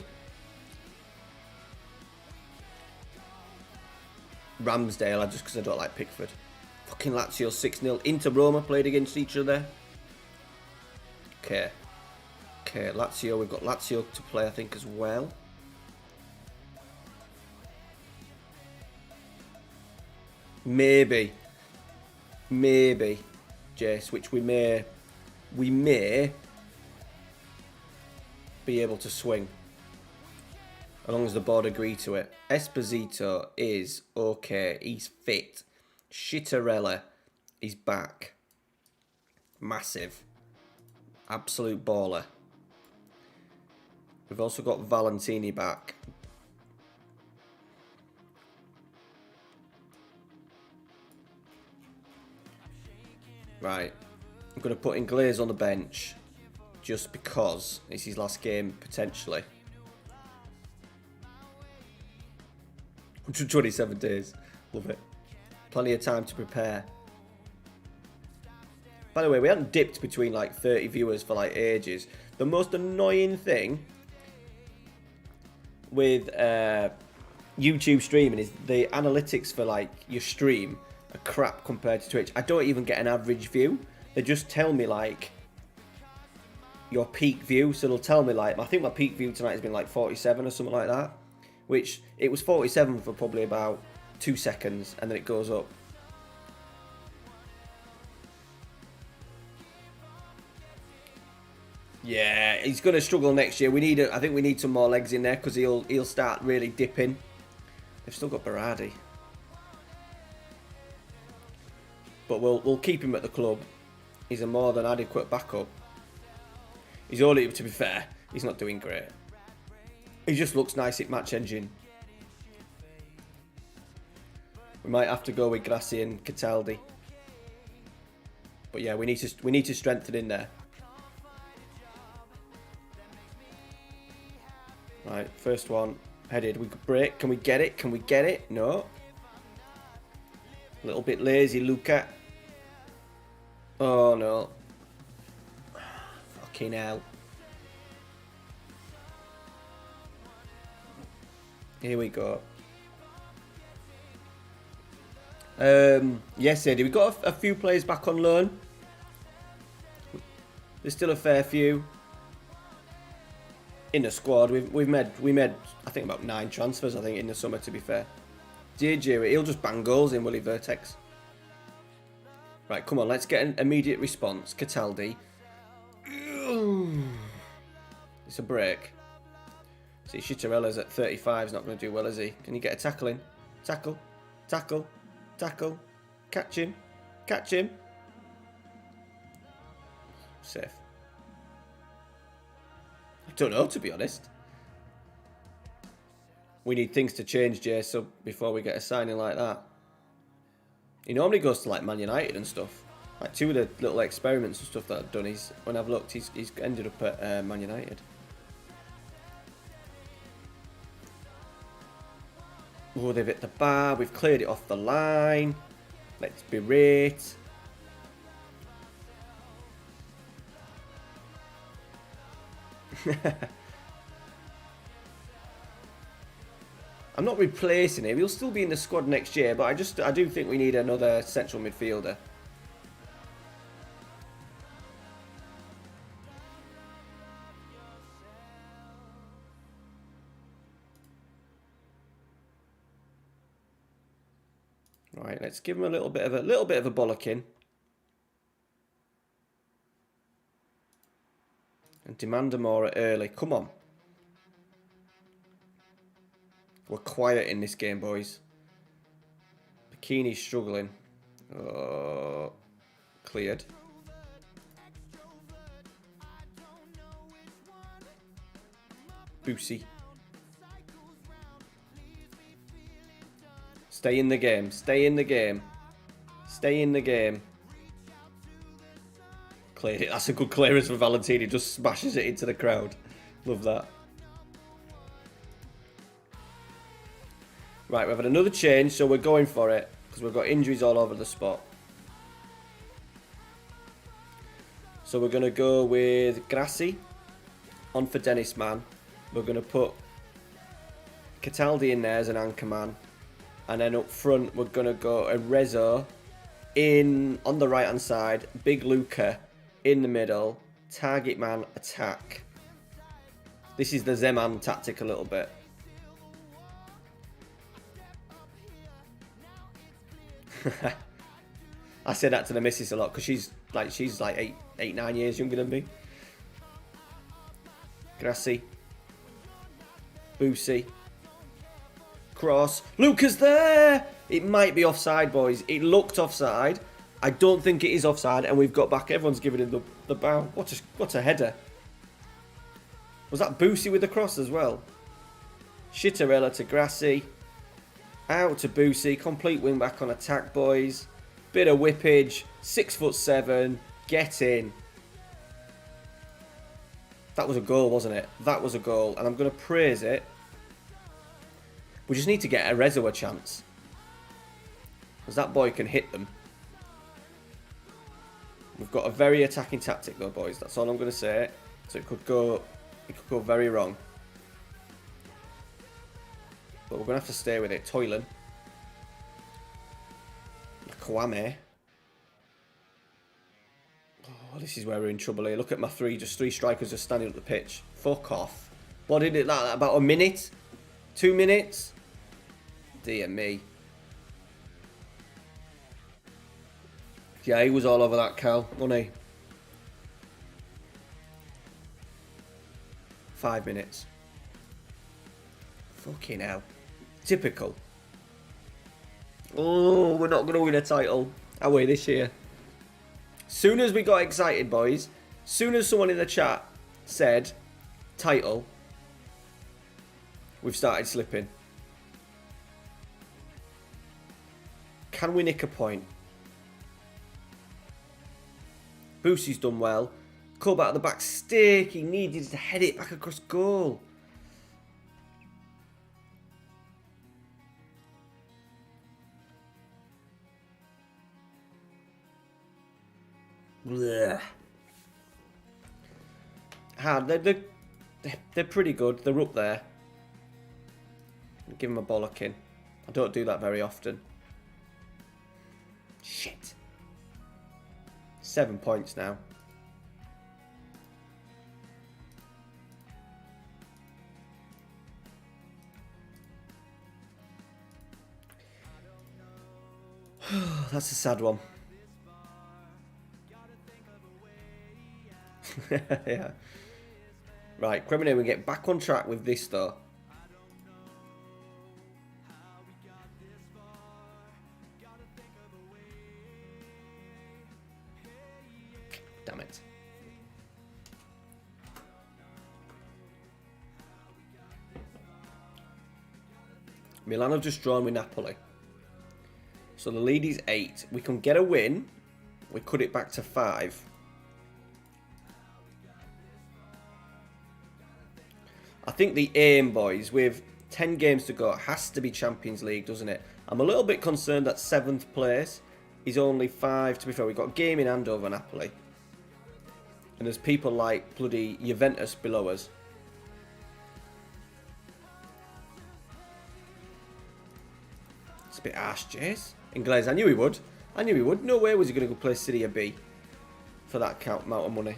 Ramsdale, just because I don't like Pickford. Fucking Lazio 6-0. Inter Roma played against each other. Okay, Lazio, we've got Lazio to play, I think, as well. Maybe, Jace, which we may be able to swing as long as the board agree to it. Esposito is okay. He's fit. Shitterella is back. Massive. Absolute baller. We've also got Valentini back. Right. I'm going to put in Glaze on the bench. Just because it's his last game, potentially. 127 days. Love it. Plenty of time to prepare. By the way, we haven't dipped between like 30 viewers for like ages. The most annoying thing with YouTube streaming is the analytics for like your stream are crap compared to Twitch. I don't even get an average view. They just tell me like your peak view, so it'll tell me like, I think my peak view tonight has been like 47 or something like that, which it was 47 for probably about 2 seconds and then it goes up. Yeah, he's going to struggle next year. I think we need some more legs in there because he'll start really dipping. They've still got Berardi. But we'll keep him at the club. He's a more than adequate backup. He's only, to be fair, he's not doing great. He just looks nice at Match Engine. We might have to go with Grassi and Cataldi. But yeah, we need to strengthen in there. Right, first one headed. We could break. Can we get it? Can we get it? No. A little bit lazy, Luca. Oh no. Fucking hell. Here we go. Yes, Eddie, we've got a few players back on loan. There's still a fair few in the squad. We made I think about 9 transfers, I think, in the summer, to be fair. JJ, he'll just bang goals in, will he, Vertex? Right, come on, let's get an immediate response. Cataldi. It's a break. See, Chitarella's at 35, he's not going to do well, is he? Can you get a tackle in? Tackle, tackle, tackle. Catch him, catch him. Safe. I don't know, to be honest. We need things to change, Jay, so before we get a signing like that. He normally goes to like Man United and stuff. Like 2 of the little experiments and stuff that I've done, when I've looked, he's ended up at Man United. Oh, they've hit the bar. We've cleared it off the line. Let's berate. I'm not replacing him. He'll still be in the squad next year, but I do think we need another central midfielder. Right, let's give him a little bit of a bollocking. And demand a more early. Come on. We're quiet in this game, boys. Bikini's struggling. Oh, cleared. Boosie. Stay in the game. Stay in the game. Stay in the game. Cleared it. That's a good clearance for Valentini. Just smashes it into the crowd. Love that. Right, we've had another change, so we're going for it. Because we've got injuries all over the spot. So we're going to go with Grassi on for Dennis Man. We're going to put Cataldi in there as an anchor man. And then up front, we're going to go Arezzo in on the right-hand side. Big Luca in the middle. Target man, attack. This is the Zeman tactic a little bit. I say that to the missus a lot because she's like 9 years younger than me. Grassi. Boosie. Cross. Luca's there! It might be offside, boys. It looked offside. I don't think it is offside, and we've got back. Everyone's giving him the bow. What a header. Was that Boosie with the cross as well? Chittarella to Grassi. Out to Boosie. Complete wing back on attack, boys. Bit of whippage. 6'7". Get in. That was a goal, wasn't it? That was a goal, and I'm going to praise it. We just need to get Arezzo a chance. Because that boy can hit them. We've got a very attacking tactic though, boys. That's all I'm going to say. So it could go very wrong. But we're going to have to stay with it. Toylan. Kwame. Oh, this is where we're in trouble here. Look at my three strikers just standing up the pitch. Fuck off. What did it like? About a minute? 2 minutes? Dear me. Yeah, he was all over that, Cal, wasn't he? 5 minutes. Fucking hell. Typical. Oh, we're not going to win a title, are we, this year? Soon as we got excited, boys, soon as someone in the chat said title, we've started slipping. Can we nick a point? Boosie's done well. Call back at the back stick. He needed to head it back across goal. Blech. They're pretty good. They're up there. Give them a bollocking. I don't do that very often. Shit. 7 points now. That's a sad one. Yeah. Right, Cremonade, we get back on track with this though. Damn it. Milan have just drawn with Napoli. So the lead is 8. We can get a win. We cut it back to 5. I think the aim, boys, with 10 games to go, has to be Champions League, doesn't it? I'm a little bit concerned that 7th place is only 5. To be fair, we've got a game in hand over Napoli. And there's people like bloody Juventus below us. It's a bit harsh, Jace. Inglés, I knew he would. I knew he would. No way was he going to go play Serie B for that amount of money.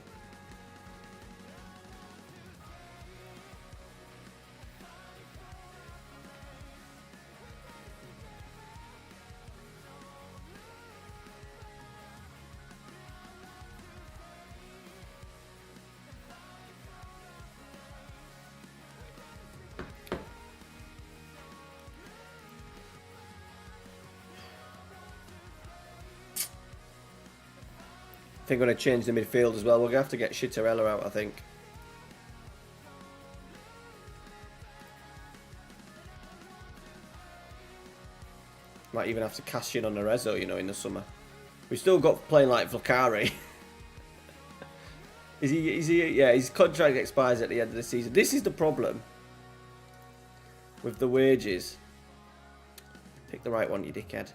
I think we're going to change the midfield as well. We're going to have to get Schitterella out, I think. Might even have to cash in on Arezzo, you know, in the summer. We've still got playing like Vlacari. Is he? Yeah, his contract expires at the end of the season. This is the problem with the wages. Pick the right one, you dickhead.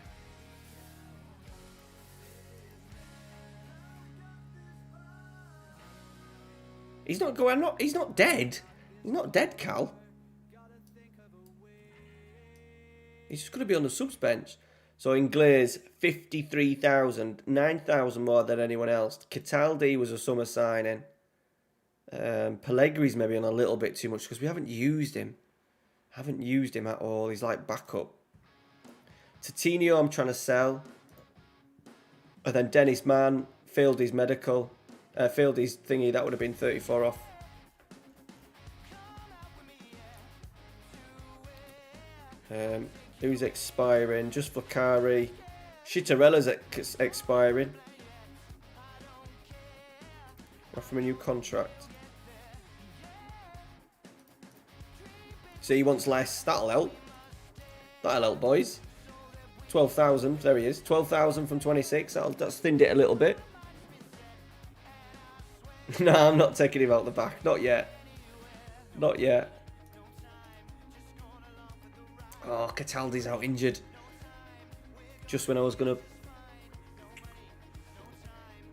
He's not going. He's not dead. He's not dead, Cal. He's just going to be on the subs bench. So Inglés, 53,000, 9,000 more than anyone else. Cataldi was a summer signing. Pellegri's maybe on a little bit too much because we haven't used him. Haven't used him at all. He's like backup. Coutinho, I'm trying to sell. And then Dennis Mann failed his medical. Failed his thingy, that would have been 34 off. Who's expiring? Just Vlacari. Schitterella's expiring. Offer him a new contract. So he wants less. That'll help. That'll help, boys. 12,000. There he is. 12,000 from 26. That's thinned it a little bit. No, I'm not taking him out the back. Not yet. Not yet. Oh, Cataldi's out injured. Just when I was going to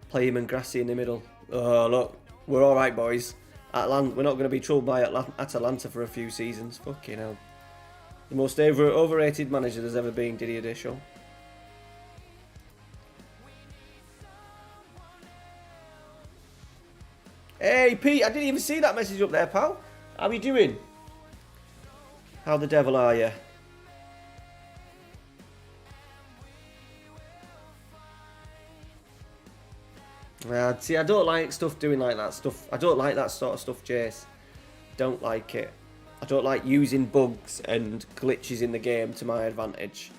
play him and Grassi in the middle. Oh, look. We're all right, boys. We're not going to be troubled by Atalanta for a few seasons. Fucking hell. The most overrated manager there's ever been, Didier Deschamps. Hey, Pete, I didn't even see that message up there, pal. How are you doing? How the devil are you? See, I don't like stuff doing like that stuff. I don't like that sort of stuff, Jace. Don't like it. I don't like using bugs and glitches in the game to my advantage.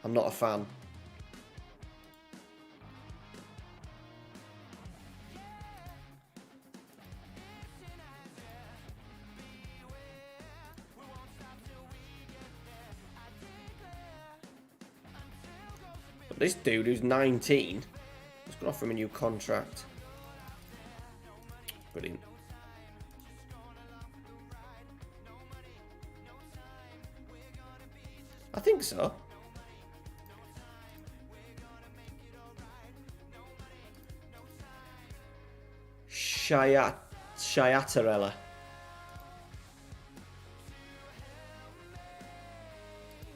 I'm not a fan. But this dude who's 19, let's go offer him a new contract. Brilliant. I think so. Shiatarella.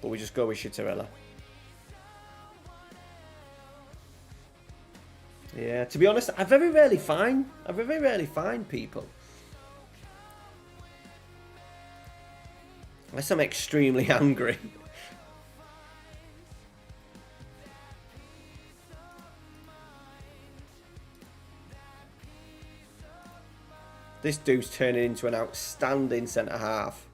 But we just go with Shitarella. Yeah, to be honest, I very rarely find people. Unless I'm extremely angry. This dude's turning into an outstanding centre-half.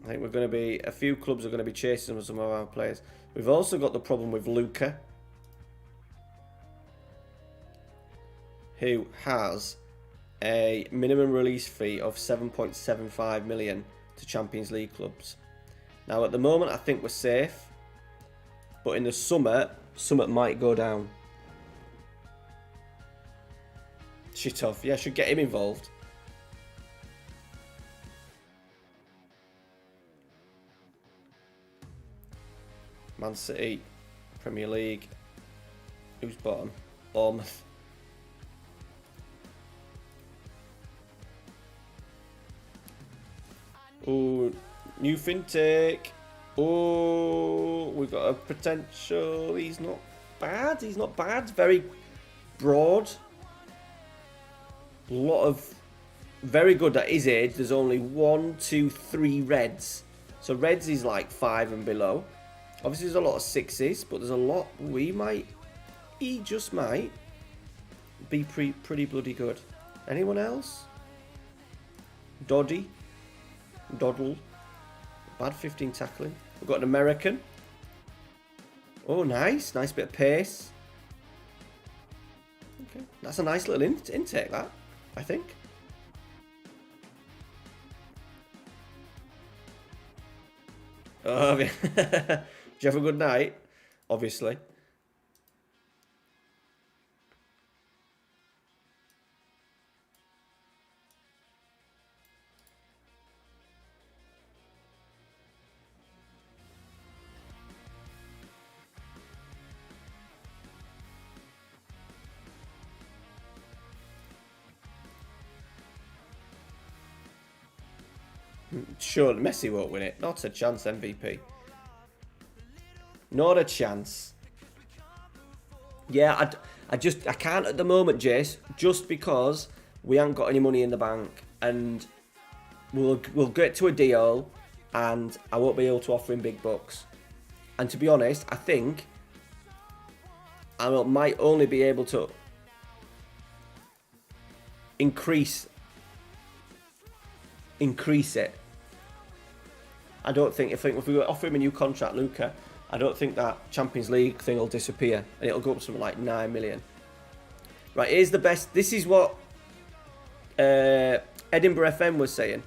I think we're going to be... A few clubs are going to be chasing some of our players. We've also got the problem with Luca, who has a minimum release fee of 7.75 million to Champions League clubs. Now, at the moment, I think we're safe. But in the summer, something might go down. Shit off. Yeah, I should get him involved. Man City, Premier League. Who's bottom? Bournemouth. Oh, new fintech. Oh, we've got a potential. He's not bad. He's not bad. Very broad. A lot of very good at his age. There's only 1, 2, 3 reds. So reds is like 5 and below. Obviously there's a lot of 6s, but there's a lot. He just might be pretty bloody good. Anyone else? Doddle. Bad 15 tackling. We've got an American. Oh, nice. Nice bit of pace. Okay. That's a nice little intake, that, I think. Oh, did you have a good night? Obviously. Sure, Messi won't win it. Not a chance, MVP. Not a chance. Yeah, I can't at the moment, Jace, just because we haven't got any money in the bank, and we'll get to a deal, and I won't be able to offer him big bucks. And to be honest, I think I might only be able to increase it. I don't think if we offer him a new contract, Luca, I don't think that Champions League thing will disappear and it'll go up to something like 9 million. Right, here's the best. This is what Edinburgh FM was saying.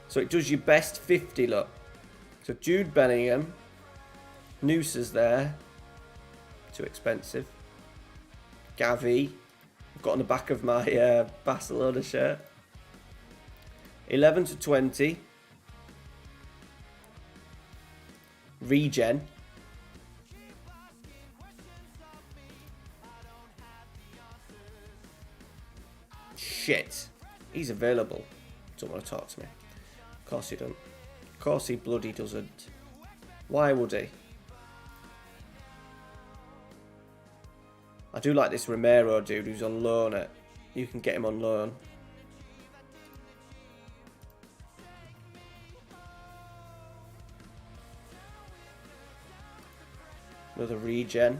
So it does your best 50 look. So Jude Bellingham, Noosa's there. Too expensive. Gavi, I've got on the back of my Barcelona shirt. 11 to 20. Regen. Shit. He's available. Don't want to talk to me. Of course he don't. Of course he bloody doesn't. Why would he? I do like this Romero dude who's on loan. You can get him on loan. Another regen.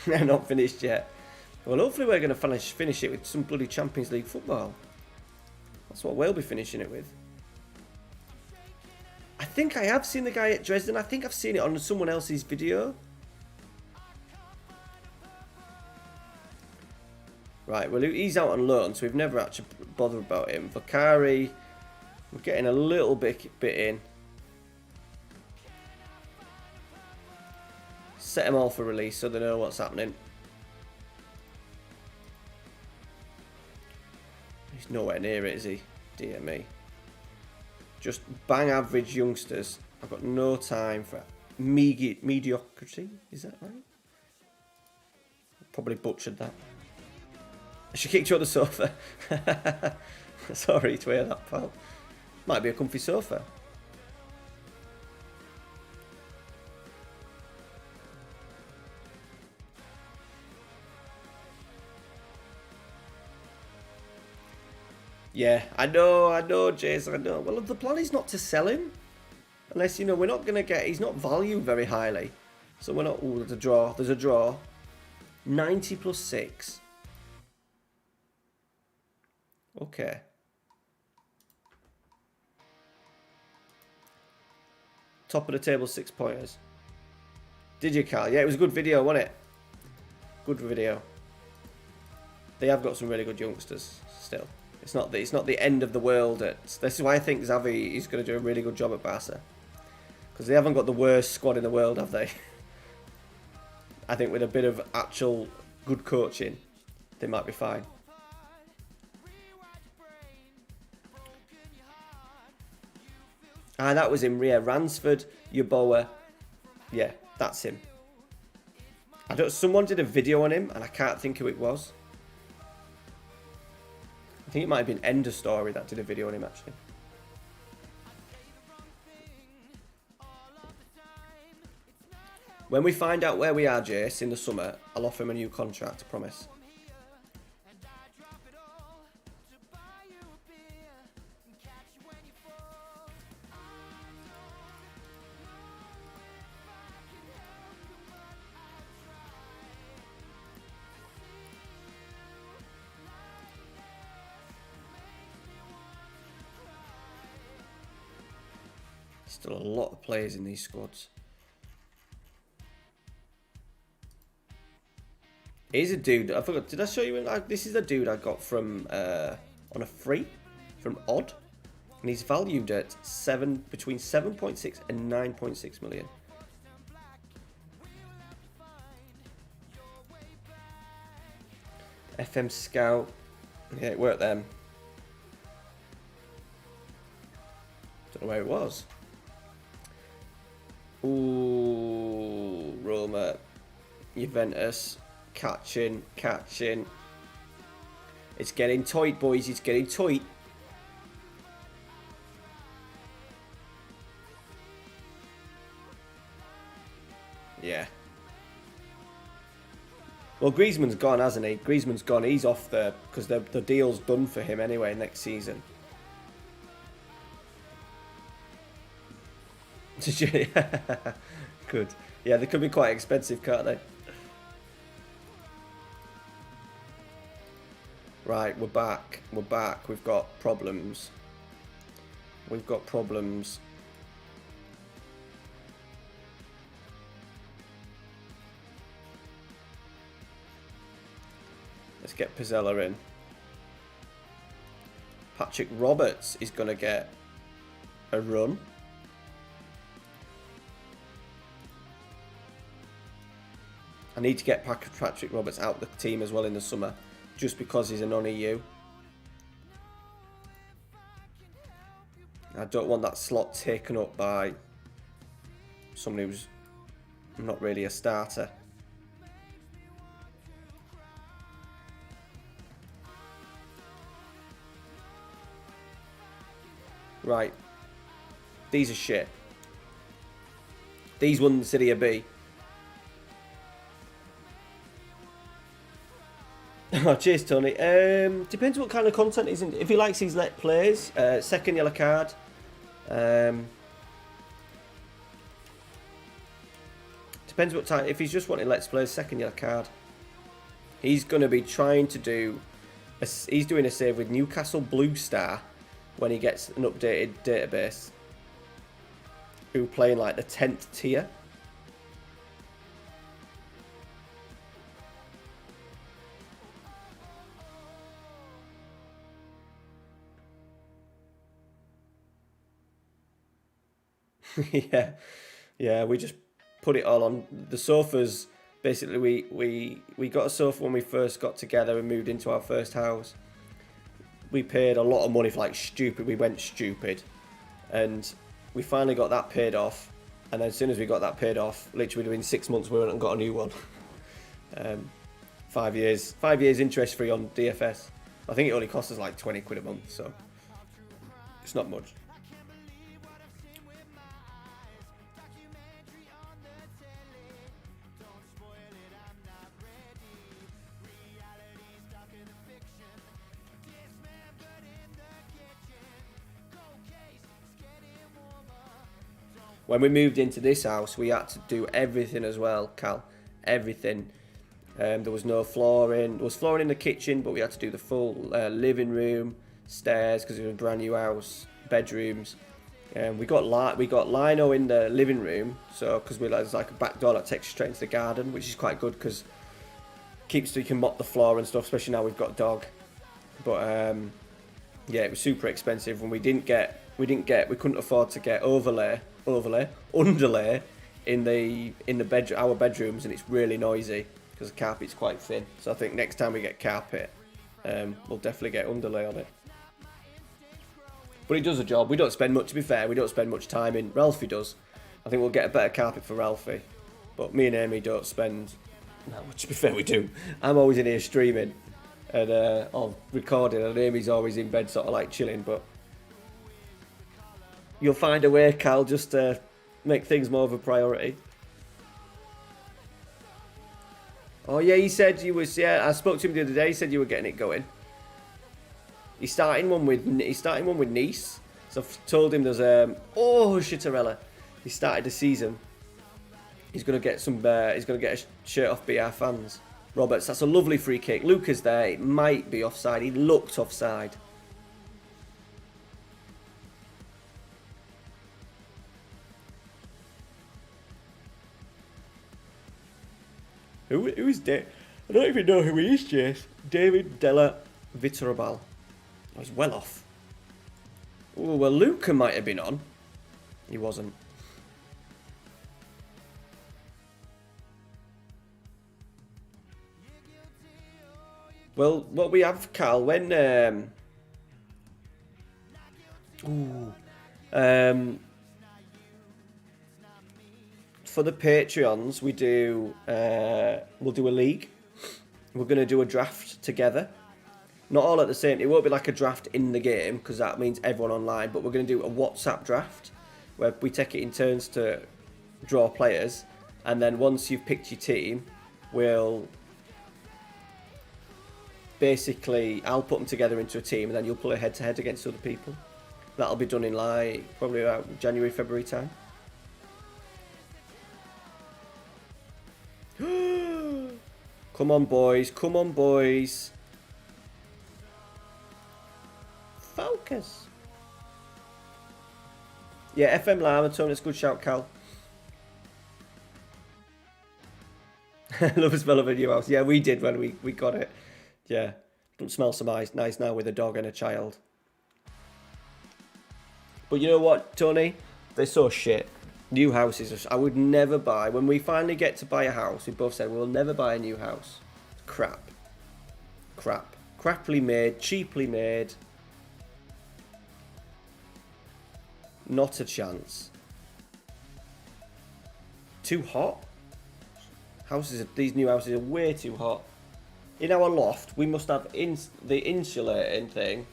They're not finished yet. Well, hopefully we're going to finish it with some bloody Champions League football. That's what we'll be finishing it with. I think I have seen the guy at Dresden. I think I've seen it on someone else's video. Right, well, he's out on loan, so we've never actually bothered about him. Vakari, we're getting a little bit in. Set them all for release so they know what's happening. He's nowhere near it, is he? Dear me. Just bang average youngsters. I've got no time for mediocrity. Is that right? Probably butchered that. She kicked you on the sofa. Sorry to hear that, pal. Might be a comfy sofa. Yeah, I know, Jace, I know. Well, the plan is not to sell him. Unless, you know, we're not going to get... He's not valued very highly. So we're not... Oh, there's a draw. There's a draw. 90 plus 6. Okay. Top of the table, 6 pointers. Did you, Carl? Yeah, it was a good video, wasn't it? Good video. They have got some really good youngsters still. It's not the end of the world. This is why I think Xavi is going to do a really good job at Barca. Because they haven't got the worst squad in the world, have they? I think with a bit of actual good coaching, they might be fine. Ah, that was him. Yeah, Ransford, Yeboah. Yeah, that's him. Someone did a video on him, and I can't think who it was. I think it might have been End of Story that did a video on him, actually. When we find out where we are, Jace, in the summer, I'll offer him a new contract, I promise. Still a lot of players in these squads. Here's a dude. I forgot. Did I show you? This is a dude I got from on a free from Odd, and he's valued at between 7.6 and 9.6 million. FM Scout. Yeah, it worked then. Don't know where it was. Ooh, Roma, Juventus, catching. It's getting tight, boys. It's getting tight. Yeah. Well, Griezmann's gone, hasn't he? Griezmann's gone. He's off there because the deal's done for him anyway next season. Did you? Good. Yeah, they could be quite expensive, can't they? Right, we're back. We're back. We've got problems. We've got problems. Let's get Pizzella in. Patrick Roberts is going to get a run. I need to get Patrick Roberts out of the team as well in the summer, just because he's a non-EU. I don't want that slot taken up by somebody who's not really a starter. Right. These are shit. These won Serie B. Oh, cheers, Tony. Depends what kind of content he's in. If he likes his let plays, second yellow card. Depends what time. If he's just wanting Let's Play second year card, he's going to be trying to do... he's doing a save with Newcastle Blue Star when he gets an updated database. Who playing like the 10th tier. Yeah, we just put it all on the sofas. Basically, we got a sofa when we first got together and moved into our first house. We paid a lot of money for like stupid. We went stupid, and we finally got that paid off. And then as soon as we got that paid off, literally within 6 months, we went and got a new one. 5 years interest free on DFS. I think it only cost us like 20 quid a month, so it's not much. When we moved into this house, we had to do everything as well, Cal. Everything. There was no flooring. There was flooring in the kitchen, but we had to do the full living room, stairs, because it was a brand new house, bedrooms. We got lino in the living room, so because there's like a back door that takes you straight into the garden, which is quite good because keeps so you can mop the floor and stuff, especially now we've got a dog. But yeah, it was super expensive, and we couldn't afford to get underlay in our bedrooms, and it's really noisy because the carpet's quite thin. So I think next time we get carpet, we'll definitely get underlay on it. But it does a job. We don't spend much, to be fair, we don't spend much time in. Ralphie does. I think we'll get a better carpet for Ralphie. But me and Amy don't spend, no, to be fair, we do. I'm always in here streaming and or recording, and Amy's always in bed sort of like chilling, but you'll find a way, Cal, just to make things more of a priority. Oh yeah, he said you was, yeah, I spoke to him the other day, he said you were getting it going. He's starting one with Nice. So I've told him there's oh Shitterella. He started the season. He's gonna get a shirt off BR fans. Roberts, that's a lovely free kick. Luca's there, it might be offside. He looked offside. Who is Dave? I don't even know who he is, Jace. David Della Vittorabal. Oh, he's well off. Oh, well, Luca might have been on. He wasn't. Well, what we have, Cal, when for the Patreons, we'll do a league. We're going to do a draft together. Not all at the same. It won't be like a draft in the game because that means everyone online. But we're going to do a WhatsApp draft where we take it in turns to draw players, and then once you've picked your team, we'll basically I'll put them together into a team, and then you'll play head to head against other people. That'll be done in like probably about January, February time. Come on, boys. Come on, boys. Focus. Yeah, FM Lama, Tony, it's a good shout, Cal. Love the smell of a new house. Yeah, we did when we got it. Yeah. Don't smell so nice now with a dog and a child. But you know what, Tony? They're so shit. New houses, I would never buy. When we finally get to buy a house, we both said we'll never buy a new house. Crap. Crap. Crappily made, cheaply made. Not a chance. Too hot? These new houses are way too hot. In our loft, we must have the insulating thing.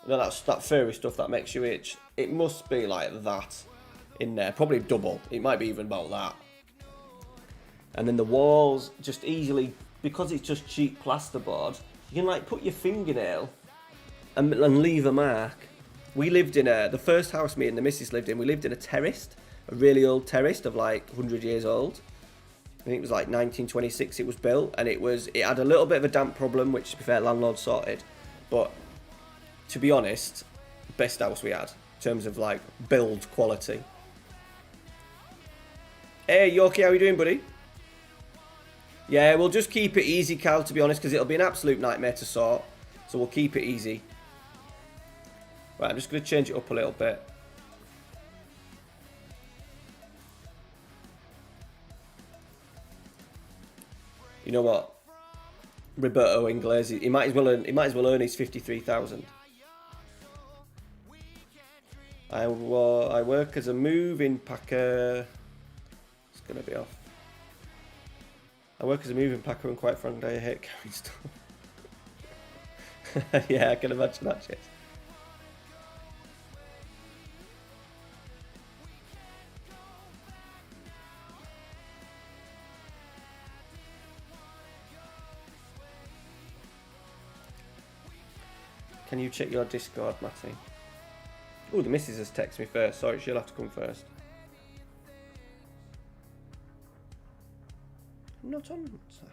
No, that's that furry stuff that makes you itch. It must be like that in there. Probably double. It might be even about that. And then the walls just easily, because it's just cheap plasterboard, you can like put your fingernail and leave a mark. We lived in the first house me and the missus lived in, we lived in a terraced, a really old terraced of like 100 years old. think it was like 1926 it was built, and it had a little bit of a damp problem, which to be fair, landlord sorted. But to be honest, best house we had in terms of like build quality. Hey Yorkie, how you doing, buddy? Yeah, we'll just keep it easy, Cal, to be honest, because it'll be an absolute nightmare to sort. So we'll keep it easy. Right, I'm just going to change it up a little bit. You know what? Roberto Inglese, he might as well earn his 53,000. I work as a moving packer. It's gonna be off. I work as a moving packer, and quite frankly, I hate carrying stuff. Yeah, I can imagine that shit. Can you check your Discord, Matty? Oh, the missus has texted me first. Sorry, she'll have to come first. I'm not on WhatsApp.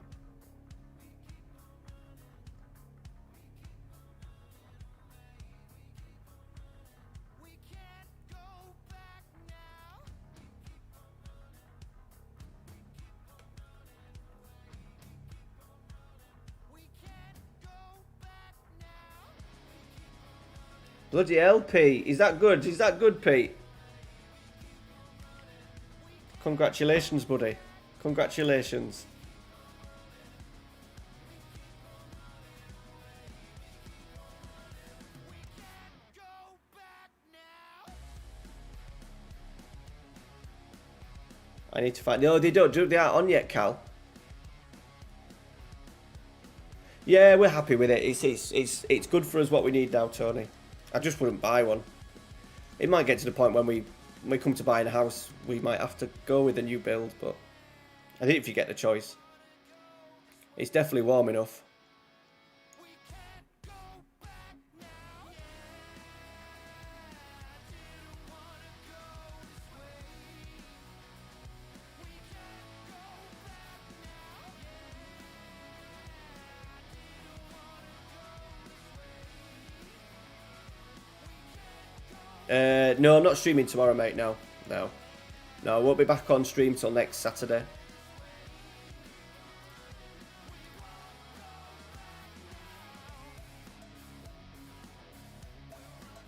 Bloody hell, Pete. Is that good? Is that good, Pete? Congratulations, buddy. Congratulations. I need to find... No, they don't do... They aren't on yet, Cal. Yeah, we're happy with it. It's good for us what we need now, Tony. I just wouldn't buy one. It might get to the point when we come to buying a house, we might have to go with a new build, but I think if you get the choice, it's definitely warm enough. No, I'm not streaming tomorrow, mate. No, I won't be back on stream till next Saturday.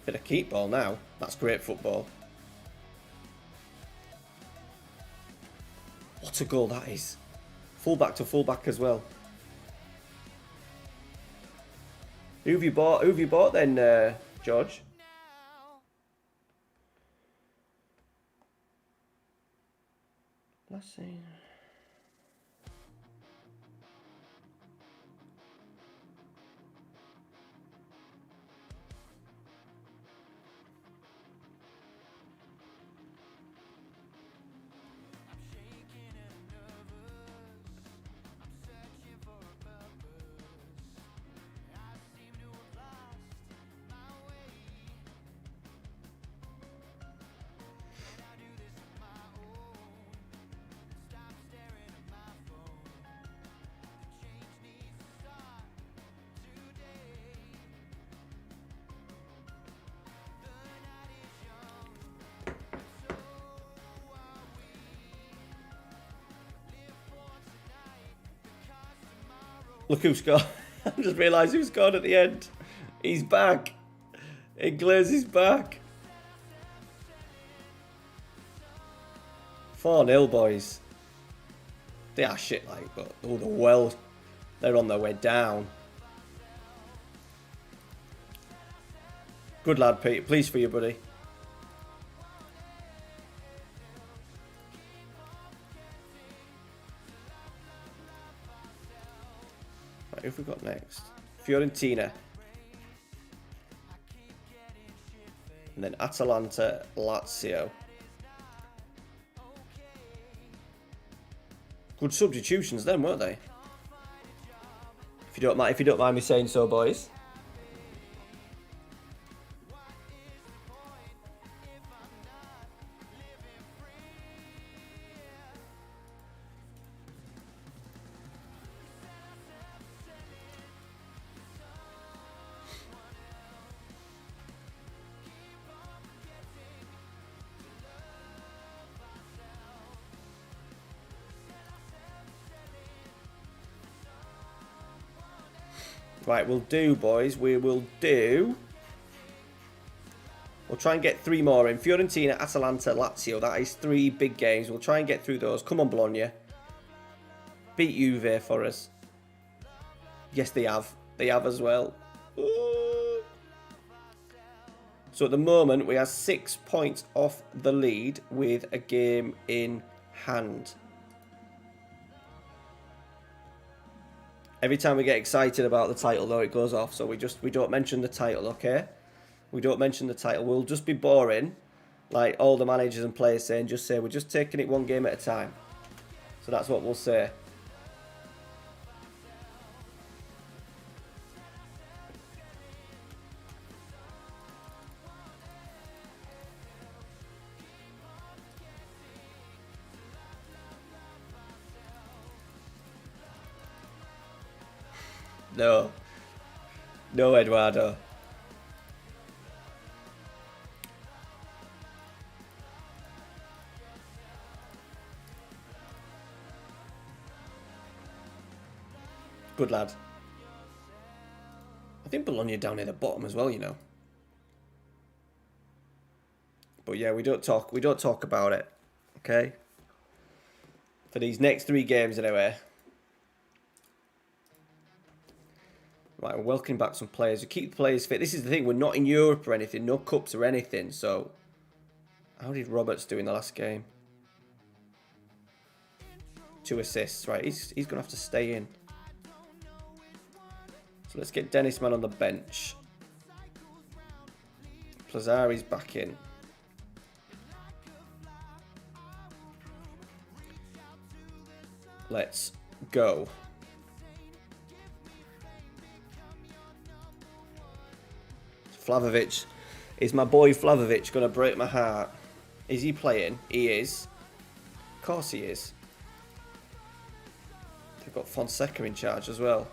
Bit of keep ball now. That's great football. What a goal that is! Fullback to fullback as well. Who have you bought? Who have you bought then, George? Let's see. Look who scored. I just realised who scored at the end. He's back. Inglés is back. 4-0, boys. They are shit, like, but oh, they're on their way down. Good lad, Pete. Pleased for you, buddy. Right, who have we got next? Fiorentina. And then Atalanta, Lazio. Good substitutions then, weren't they? If you don't mind me saying so, boys. Right, we'll do, boys. We will do... We'll try and get 3 more in. Fiorentina, Atalanta, Lazio. That is 3 big games. We'll try and get through those. Come on, Bologna. Beat Juve for us. Yes, they have. They have as well. Ooh. So at the moment, we are 6 points off the lead with a game in hand. Every time we get excited about the title, though, it goes off. So we don't mention the title, okay? We don't mention the title. We'll just be boring, like all the managers and players saying. Just say we're just taking it 1 game at a time. So that's what we'll say. No. No, Eduardo. Good lad. I think Bologna are down near the bottom as well, you know. But yeah, we don't talk about it. Okay? For these next 3 games anyway. Right, we're welcoming back some players. We keep the players fit. This is the thing, we're not in Europe or anything, no cups or anything, so... How did Roberts do in the last game? 2 assists, right, he's going to have to stay in. So let's get Dennis Man on the bench. Plazzari's back in. Let's go. Vlahovic. Is my boy Vlahovic going to break my heart? Is he playing? He is. Of course he is. They've got Fonseca in charge as well.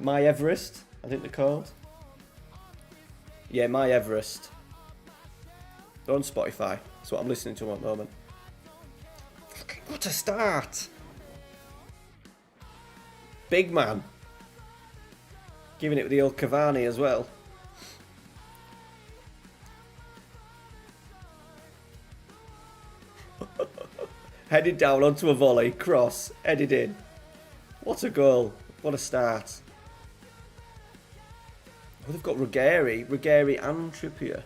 My Everest, I think they're called. Yeah, My Everest. They're on Spotify. That's what I'm listening to at the moment. What a start! Big man. Giving it with the old Cavani as well. Headed down onto a volley, cross, headed in. What a goal. What a start. Oh, they've got Ruggeri and Trippier.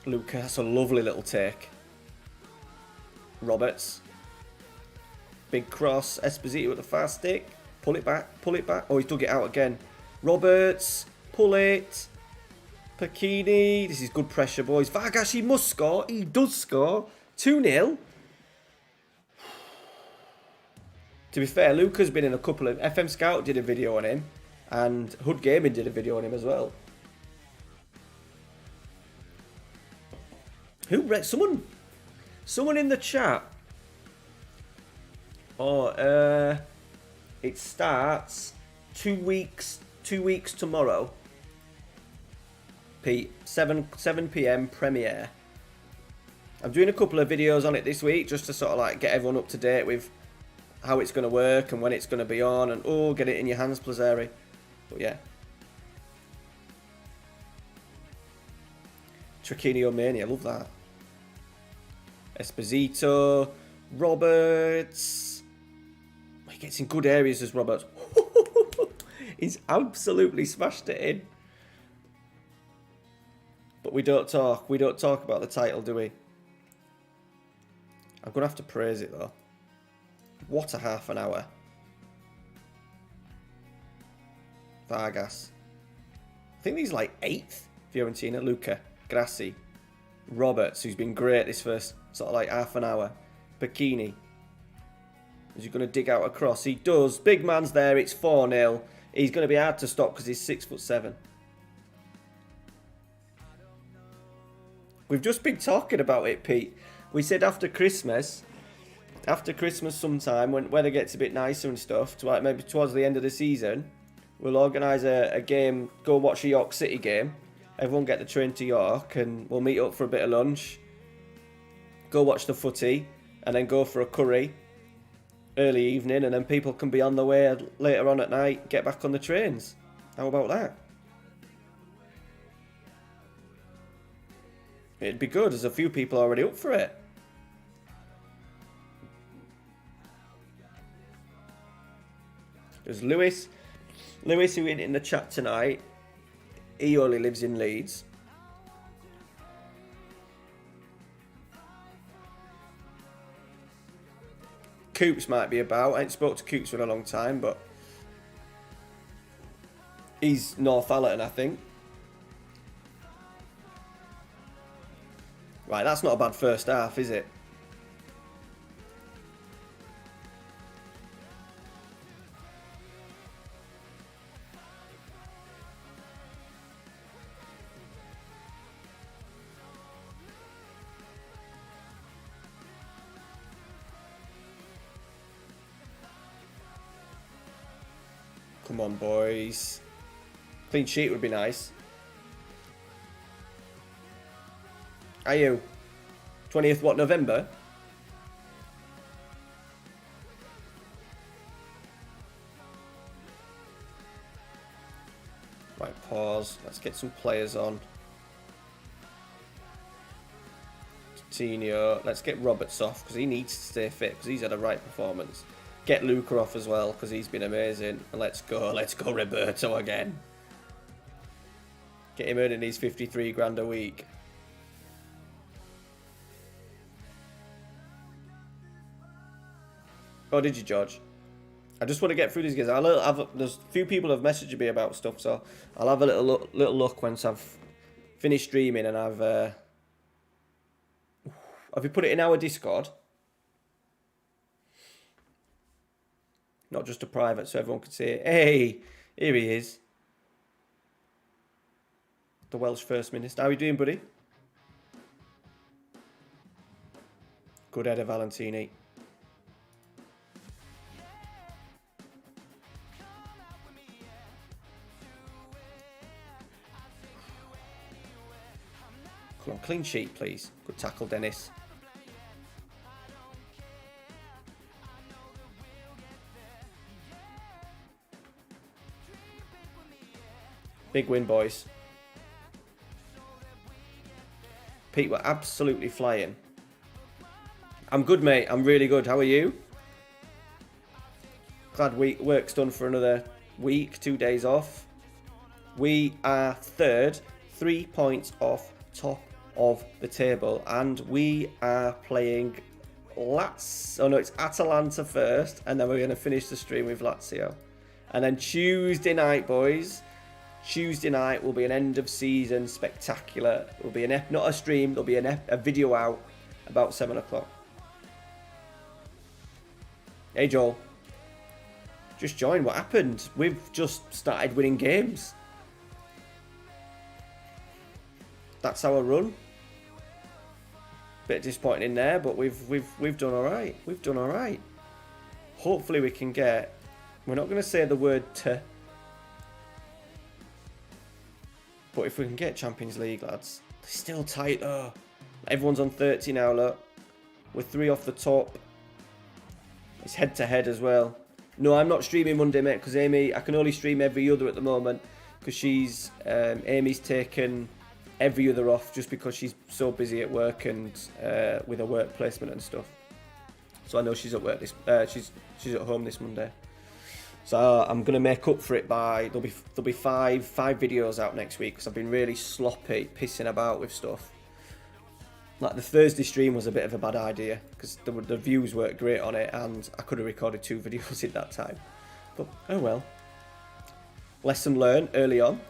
Luca, that's a lovely little take. Roberts. Big cross. Esposito with the fast stick. Pull it back. Pull it back. Oh, he's dug it out again. Roberts. Pull it. Pacchini. This is good pressure, boys. Vargas, he must score. He does score. 2-0. To be fair, Luca's been in a couple of... FM Scout did a video on him. And Hood Gaming did a video on him as well. Who read? Someone in the chat. Oh, it starts 2 weeks tomorrow. Pete, 7 p.m. premiere. I'm doing a couple of videos on it this week just to sort of like get everyone up to date with how it's going to work and when it's going to be on, and oh, get it in your hands, Plazzari. But yeah. Triquinho Mania, love that. Esposito, Roberts. He gets in good areas as Roberts. He's absolutely smashed it in. But we don't talk about the title, do we? I'm going to have to praise it though. What a half an hour. Vargas. I think he's like 8th. Fiorentina, Luca, Grassi, Roberts, who's been great this first sort of like half an hour. Pacchini. Is he going to dig out a cross? He does. Big man's there. It's 4-0. He's going to be hard to stop because he's 6'7". We've just been talking about it, Pete. We said after Christmas sometime, when weather gets a bit nicer and stuff, to like maybe towards the end of the season, we'll organise a game, go watch a York City game. Everyone get the train to York and we'll meet up for a bit of lunch. Go watch the footy and then go for a curry early evening, and then people can be on the way later on at night, get back on the trains. How about that? It'd be good. There's a few people already up for it. There's Lewis. Lewis, who in the chat tonight, he only lives in Leeds. Coops might be about. I ain't spoke to Coops for a long time, but he's Northallerton, I think. Right, that's not a bad first half, is it? Come on, boys. Clean sheet would be nice. Are you? 20th what, November? Right, pause. Let's get some players on. Coutinho. Let's get Roberts off because he needs to stay fit because he's had a right performance. Get Luca off as well because he's been amazing. And let's go Roberto again. Get him earning his 53 grand a week. Oh, did you, George? I just want to get through these guys. There's a few people have messaged me about stuff, so I'll have a little look once I've finished streaming and I've. Have you put it in our Discord? Not just a private, so everyone can see it. Hey, here he is. The Welsh First Minister. How are you doing, buddy? Good header, Valentini. Come on, clean sheet, please. Good tackle, Dennis. Big win, boys. Pete, we're absolutely flying. I'm good, mate. I'm really good. How are you? Glad work's done for another week, 2 days off. We are third, 3 points off top of the table, and we are playing it's Atalanta first, and then we're going to finish the stream with Lazio. And then Tuesday night, boys. Tuesday night will be an end of season spectacular. It will be not a stream, there'll be a video out about 7 o'clock. Hey Joel, just join. What happened? We've just started winning games. That's our run. Bit disappointing in there, but we've done all right. We've done all right. Hopefully we can get. We're not going to say the word "t," but if we can get Champions League, lads, they're still tight though. Everyone's on 30 now. Look, we're 3 off the top. It's head to head as well. No, I'm not streaming Monday, mate, because Amy, I can only stream every other at the moment because Amy's taken every other off just because she's so busy at work and with her work placement and stuff. So I know she's at work she's at home this Monday. So I'm gonna make up for it by there'll be five videos out next week because I've been really sloppy pissing about with stuff. Like the Thursday stream was a bit of a bad idea because the views weren't great on it and I could have recorded 2 videos in that time. But oh well. Lesson learned early on.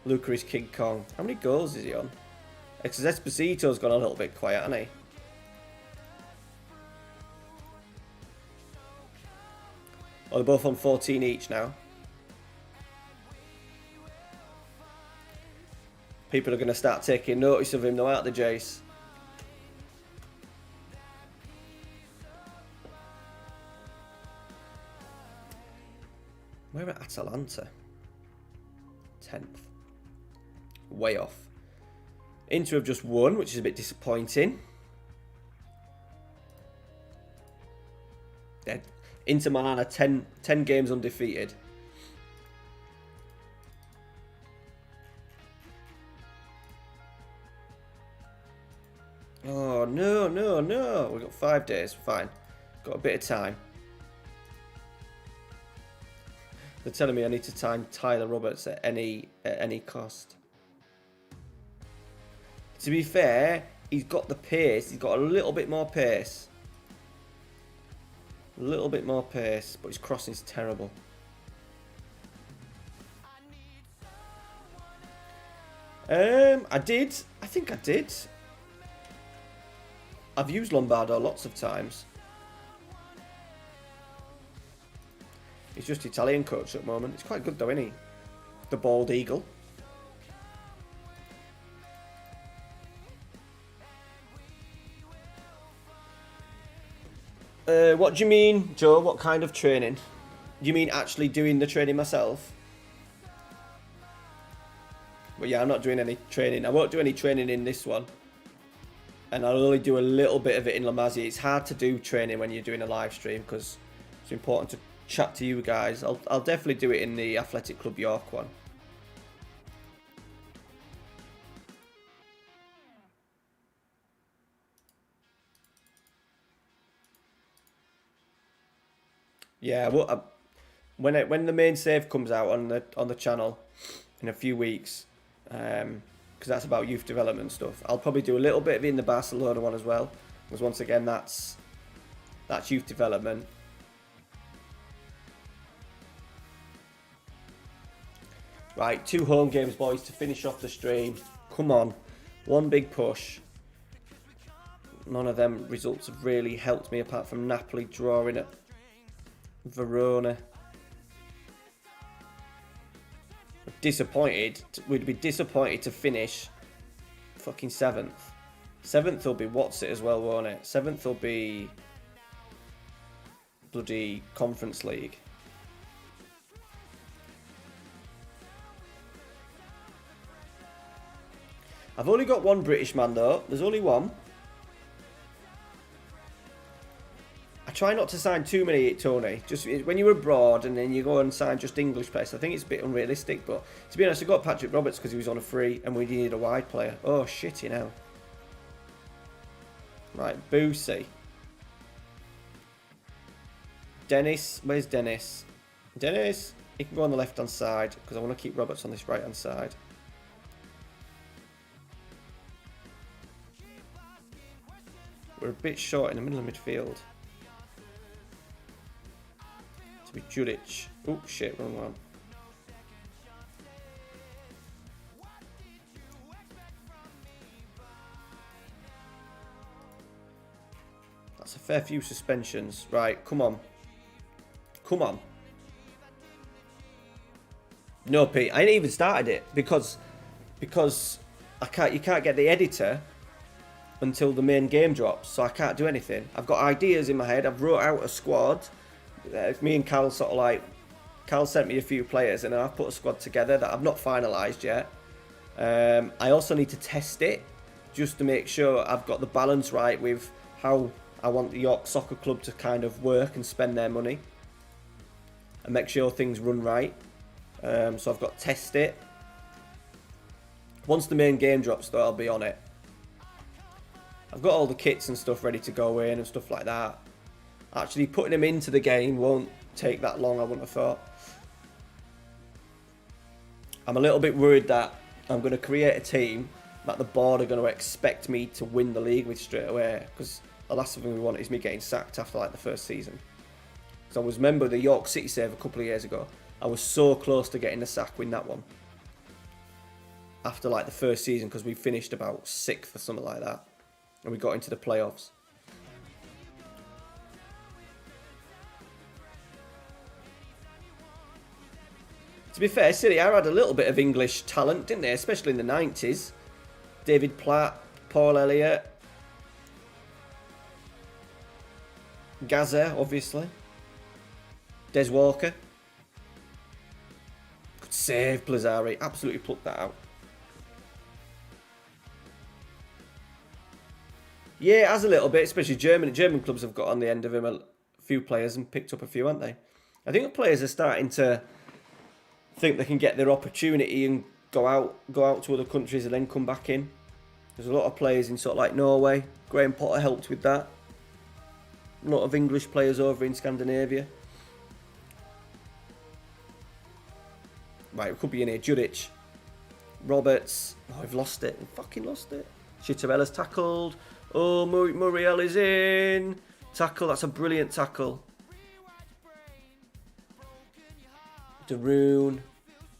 Luca is King Kong. How many goals is he on? Because Esposito's gone a little bit quiet, hasn't he? Oh, they're both on 14 each now. People are going to start taking notice of him though, aren't they, Jace? Where at Atalanta? 10th. Way off. Inter have just won, which is a bit disappointing. Inter Milan are 10 games undefeated. Oh, no, no, no. We've got 5 days. Fine. Got a bit of time. They're telling me I need to sign Tyler Roberts at any cost. To be fair, he's got the pace. He's got a little bit more pace. A little bit more pace, but his crossing's terrible. I think I did. I've used Lombardo lots of times. He's just Italian coach at the moment. He's quite good though, isn't he? The bald eagle. What do you mean, Joe? What kind of training? Do you mean actually doing the training myself? But yeah, I'm not doing any training. I won't do any training in this one. And I'll only do a little bit of it in La Masia. It's hard to do training when you're doing a live stream because it's important to chat to you guys. I'll definitely do it in the Athletic Club York one. Yeah, well, when the main save comes out on the channel in a few weeks, because that's about youth development stuff, I'll probably do a little bit of it in the Barcelona one as well, because once again that's youth development. Right, 2 home games, boys, to finish off the stream. Come on, one big push. None of them results have really helped me apart from Napoli drawing at Verona. Disappointed. We'd be disappointed to finish fucking 7th. 7th will be what's it as well, won't it? 7th will be bloody Conference League. I've only got one British man though. There's only one. I try not to sign too many, Tony. Just when you're abroad and then you go and sign just English players, I think it's a bit unrealistic. But to be honest, I got Patrick Roberts because he was on a free and we needed a wide player. Oh shit, you know. Right, Boosie. Dennis, where's Dennis? Dennis, he can go on the left hand side because I want to keep Roberts on this right hand side. We're a bit short in the middle of midfield. To be Juric. Oh shit, wrong one. That's a fair few suspensions. Right, come on. Come on. No, Pete, I ain't even started it because you can't get the editor until the main game drops, so I can't do anything. I've got ideas in my head. I've wrote out a squad. Me and Cal sort of like, Cal sent me a few players and I've put a squad together that I've not finalised yet. I also need to test it just to make sure I've got the balance right with how I want the York Soccer Club to kind of work and spend their money and make sure things run right. So I've got to test it. Once the main game drops though, I'll be on it. I've got all the kits and stuff ready to go in and stuff like that. Actually putting them into the game won't take that long, I wouldn't have thought. I'm a little bit worried that I'm going to create a team that the board are going to expect me to win the league with straight away, because the last thing we want is me getting sacked after like the first season. Because I was a member of the York City save a couple of years ago. I was so close to getting the sack win that one. After like the first season, because we finished about 6th or something like that. And we got into the playoffs. To be fair, Serie had a little bit of English talent, didn't they? Especially in the 90s. David Platt, Paul Elliott, Gaza, obviously. Des Walker. Good save, Plazzari. Absolutely plucked that out. Yeah, it has a little bit, especially German clubs have got on the end of him a few players and picked up a few, haven't they? I think the players are starting to think they can get their opportunity and go out to other countries and then come back in. There's a lot of players in sort of like Norway. Graham Potter helped with that. A lot of English players over in Scandinavia. Right, it could be in here. Juric. Roberts. Oh, we've lost it. We've fucking lost it. Chitarella's tackled. Oh, Muriel is in. Tackle. That's a brilliant tackle. Darun.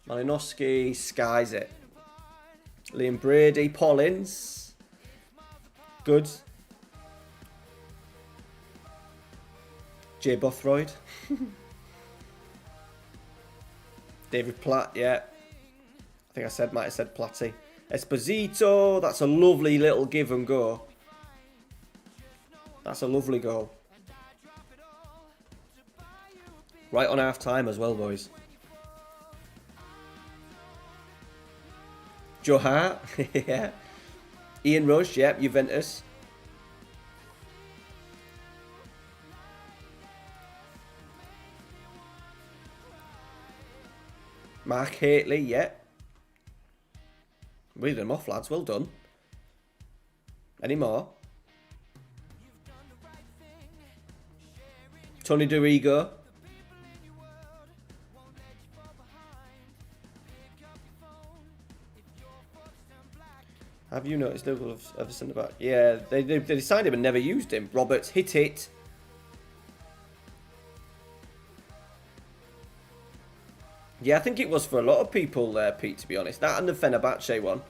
Malinowski. Skies it. Liam Brady. Pollins. Good. Jay Bothroyd. David Platt, yeah. I think might have said Platty. Esposito. That's a lovely little give and go. That's a lovely goal. Right on half time as well, boys. Joe Hart, yeah. Ian Rush, yep, Juventus. Mark Haitley, yeah. Reading them off, lads. Well done. Any more? Tony Dorigo. Have you noticed Liverpool have ever sent about? Yeah, they signed him and never used him. Roberts hit it. Yeah, I think it was for a lot of people there, Pete, to be honest. That and the Fenerbahce one.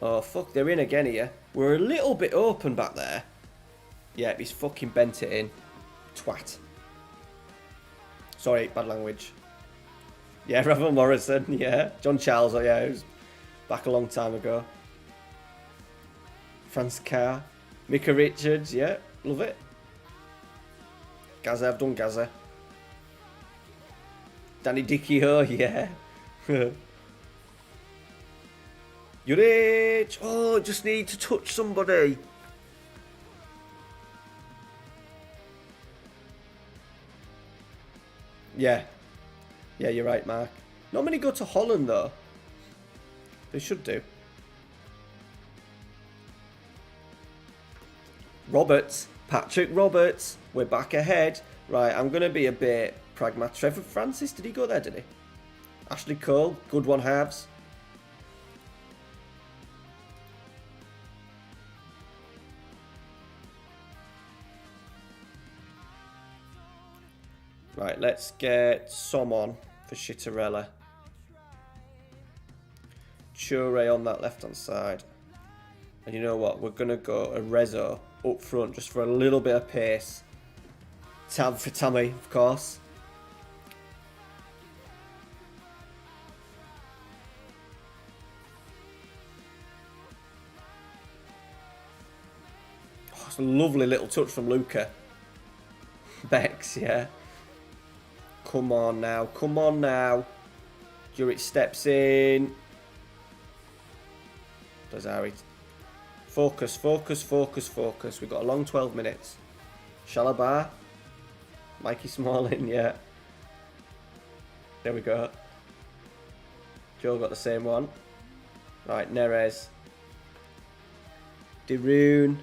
Oh, fuck, they're in again here. We're a little bit open back there. Yeah, he's fucking bent it in. Twat. Sorry, bad language. Yeah, Ravel Morrison, yeah. John Charles, oh yeah, it was back a long time ago. Franz Carr. Mika Richards, yeah, love it. Gaza, I've done Gaza. Danny Dickey-Ho, yeah. Juric! Oh, just need to touch somebody. Yeah. Yeah, you're right, Mark. Not many go to Holland, though. They should do. Roberts. Patrick Roberts. We're back ahead. Right, I'm going to be a bit pragmatic. Trevor Francis, did he go there, did he? Ashley Cole, good one halves. Right, let's get Som on for Chittarella. Chure on that left-hand side. And you know what? We're going to go a Rezo up front just for a little bit of pace. Tab for Tammy, of course. Oh, it's a lovely little touch from Luca. Bex, yeah. Come on now, come on now. Juric steps in. Lazari. Focus, focus, focus, focus. We've got a long 12 minutes. Shalabar. Mikey Smalling, yeah. There we go. Joe got the same one. Right, Neres. Darun.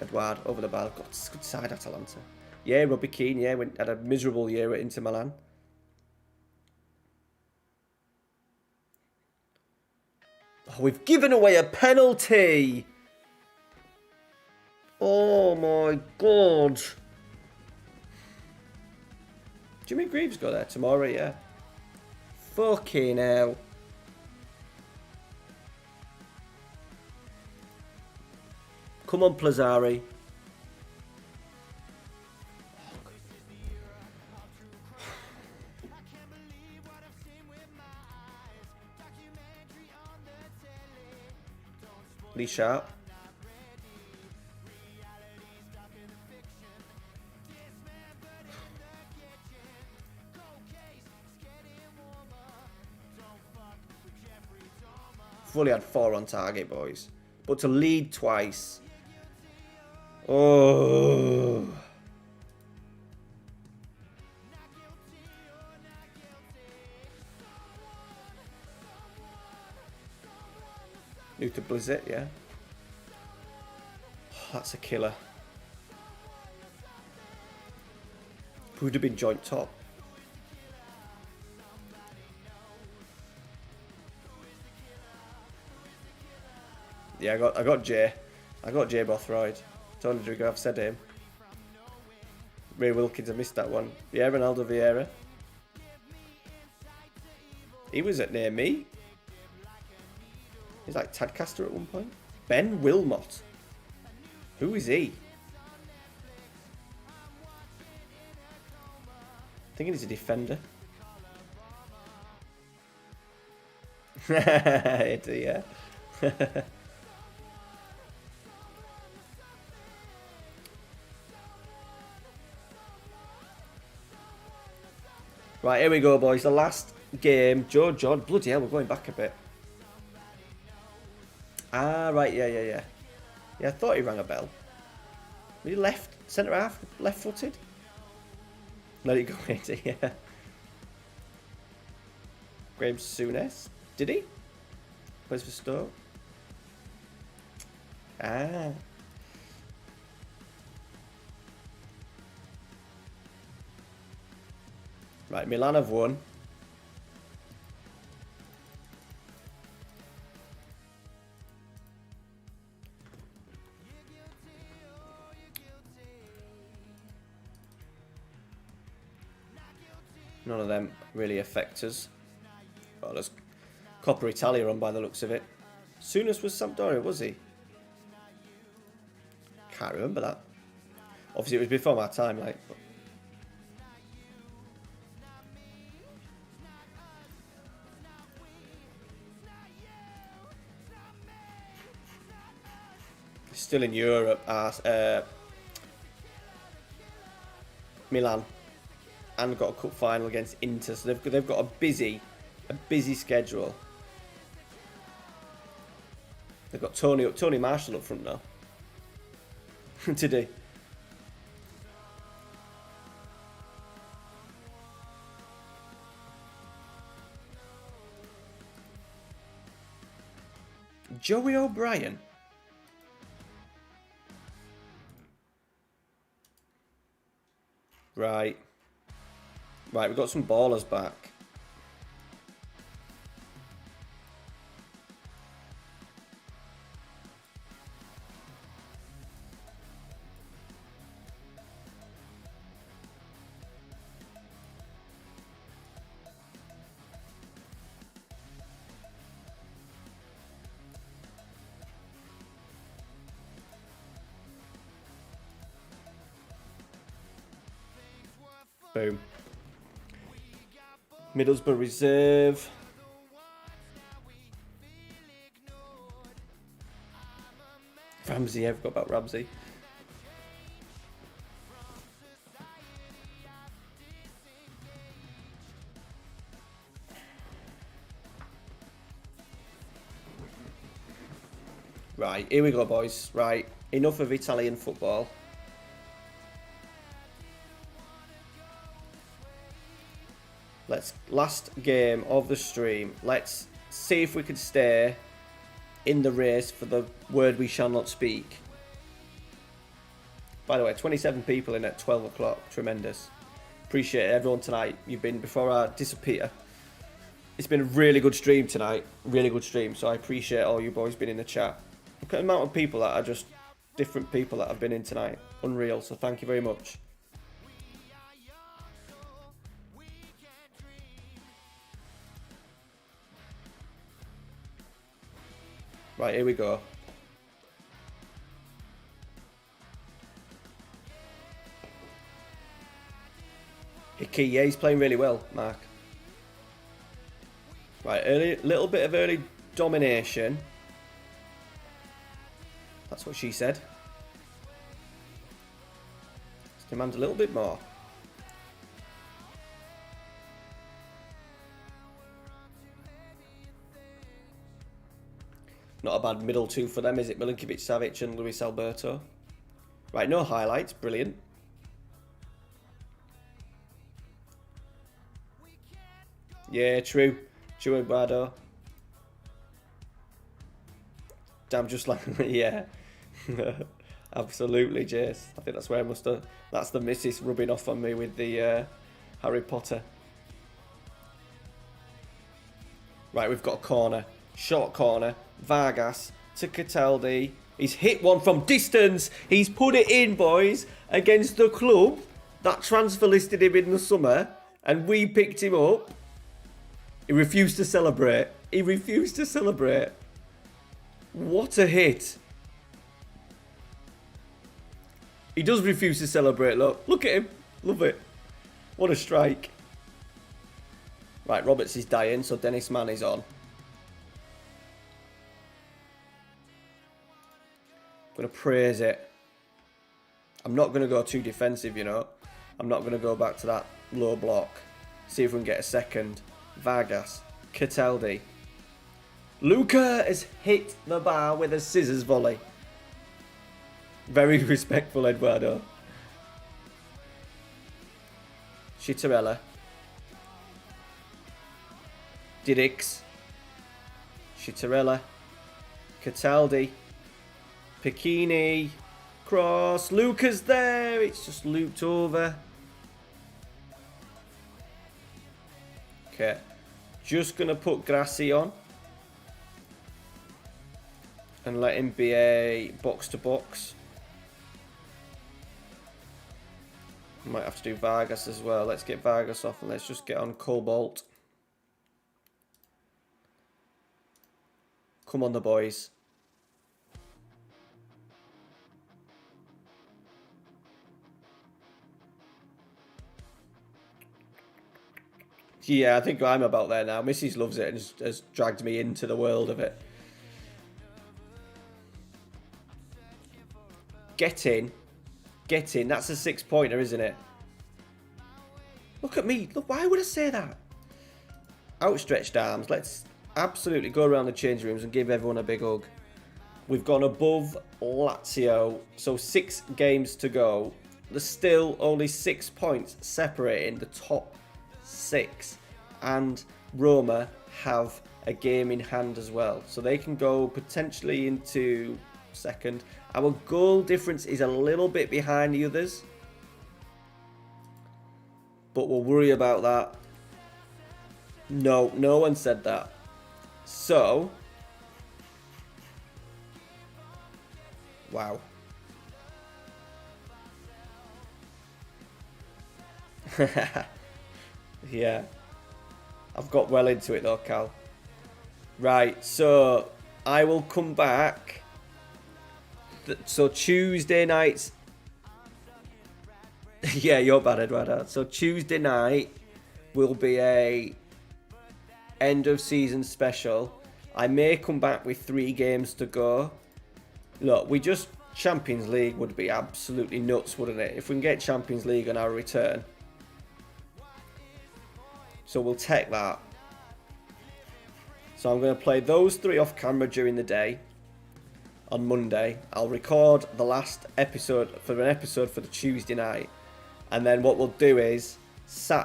Edouard over the bar. Got good side Atalanta. Yeah, Robbie Keane, yeah, had a miserable year at Inter Milan. Oh, we've given away a penalty. Oh my god. Jimmy Greaves got there tomorrow, yeah. Fucking hell. Come on, Plazzari. Lee Sharp. Fully had 4 on target, boys. But to lead twice. Oh. New to Blizzard, yeah. Oh, that's a killer. Would have been joint top. Yeah, I got Jay. I got Jay Bothroyd. Tony Drigo, I've said him. Ray Wilkins, I missed that one. Yeah, Ronaldo Vieira. He was at near me. He's like Tadcaster at one point. Ben Wilmot. Who is he? Thinking he's a defender. Yeah. Right, here we go, boys. The last game. Joe John. Bloody hell, we're going back a bit. Ah, right. Yeah. Yeah, I thought he rang a bell. Were you left? Centre half? Left-footed? Let it go into, yeah. Graham Souness. Did he? Plays for Stoke. Ah. Right, Milan have won. None of them really affect us. Oh, there's Coppa Italia on by the looks of it. Souness was Sampdoria, was he? Can't remember that. Obviously, it was before my time, like. But... Still in Europe, Milan, and got a cup final against Inter, so they've got a busy schedule. They've got Tony Marshall up front now. Today. Joey O'Brien. Right, we've got some ballers back. Boom. Middlesbrough reserve. Ramsey, I forgot about Ramsey. Right, here we go, boys. Right, enough of Italian football. Last game of the stream. Let's see if we can stay in the race for the word we shall not speak. By the way, 27 people in at 12 o'clock. Tremendous. Appreciate everyone tonight. You've been, before I disappear, it's been a really good stream tonight. Really good stream. So I appreciate all you boys being in the chat. Look at the amount of people that are just different people that have been in tonight. Unreal. So thank you very much. Right, here we go. Hickey, yeah, he's playing really well, Mark. Right, little bit of early domination. That's what she said. Let's demand a little bit more. Not a bad middle two for them, is it? Milinkovic-Savic and Luis Alberto. Right, no highlights. Brilliant. Yeah, true. True, Eduardo. Damn, just like... yeah. Absolutely, Jace. I think that's where I must have... That's the missus rubbing off on me with the Harry Potter. Right, we've got a corner. Short corner. Vargas to Cataldi. He's hit one from distance. He's put it in, boys, against the club that transfer listed him in the summer, and we picked him up. He refused to celebrate. He refused to celebrate. What a hit. He does refuse to celebrate, look. Look at him. Love it. What a strike. Right, Roberts is dying, so Dennis Mann is on. I'm going to praise it. I'm not going to go too defensive, you know. I'm not going to go back to that low block. See if we can get a second. Vargas. Cataldi. Luca has hit the bar with a scissors volley. Very respectful, Eduardo. Chitarella. Didix. Chitarella. Cataldi. Picchini. Cross. Luca's there. It's just looped over. Okay. Just going to put Grassi on. And let him be a box-to-box. Might have to do Vargas as well. Let's get Vargas off and let's just get on Cobalt. Come on, the boys. Yeah, I think I'm about there now. Mrs. loves it and has dragged me into the world of it. Get in. Get in. That's a 6-pointer, isn't it? Look at me. Look, why would I say that? Outstretched arms. Let's absolutely go around the change rooms and give everyone a big hug. We've gone above Lazio. So 6 games to go. There's still only 6 points separating the top 6. And Roma have a game in hand as well. So they can go potentially into second. Our goal difference is a little bit behind the others. But we'll worry about that. No, no one said that. So. Wow. Yeah. I've got well into it though, Cal. Right, so I will come back. So Tuesday nights. Yeah, you're bad, Eduardo. So Tuesday night will be a end of season special. I may come back with 3 games to go. Look, Champions League would be absolutely nuts, wouldn't it? If we can get Champions League on our return. So we'll take that. So I'm going to play those 3 off camera during the day. On Monday, I'll record the last episode for the Tuesday night. And then what we'll do is,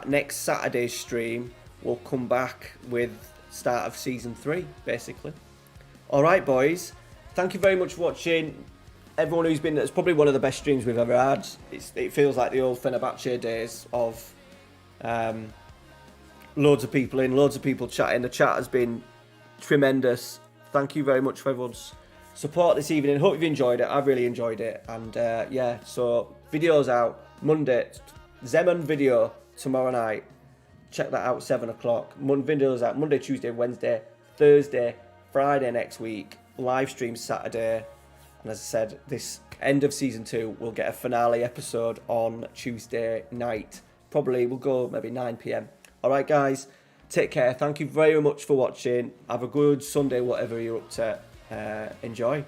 next Saturday's stream, we'll come back with start of season 3, basically. Alright, boys. Thank you very much for watching. Everyone who's been, it's probably one of the best streams we've ever had. It feels like the old Fenerbahce days of loads of people in, loads of people chatting. The chat has been tremendous. Thank you very much for everyone's support this evening. Hope you've enjoyed it. I've really enjoyed it. And yeah, so videos out Monday. Zeman video tomorrow night. Check that out, 7 o'clock. Videos out Monday, Tuesday, Wednesday, Thursday, Friday next week. Live stream Saturday. And as I said, this end of season 2, we'll get a finale episode on Tuesday night. Probably we'll go maybe 9 PM. Alright guys, take care. Thank you very much for watching. Have a good Sunday, whatever you're up to. Enjoy.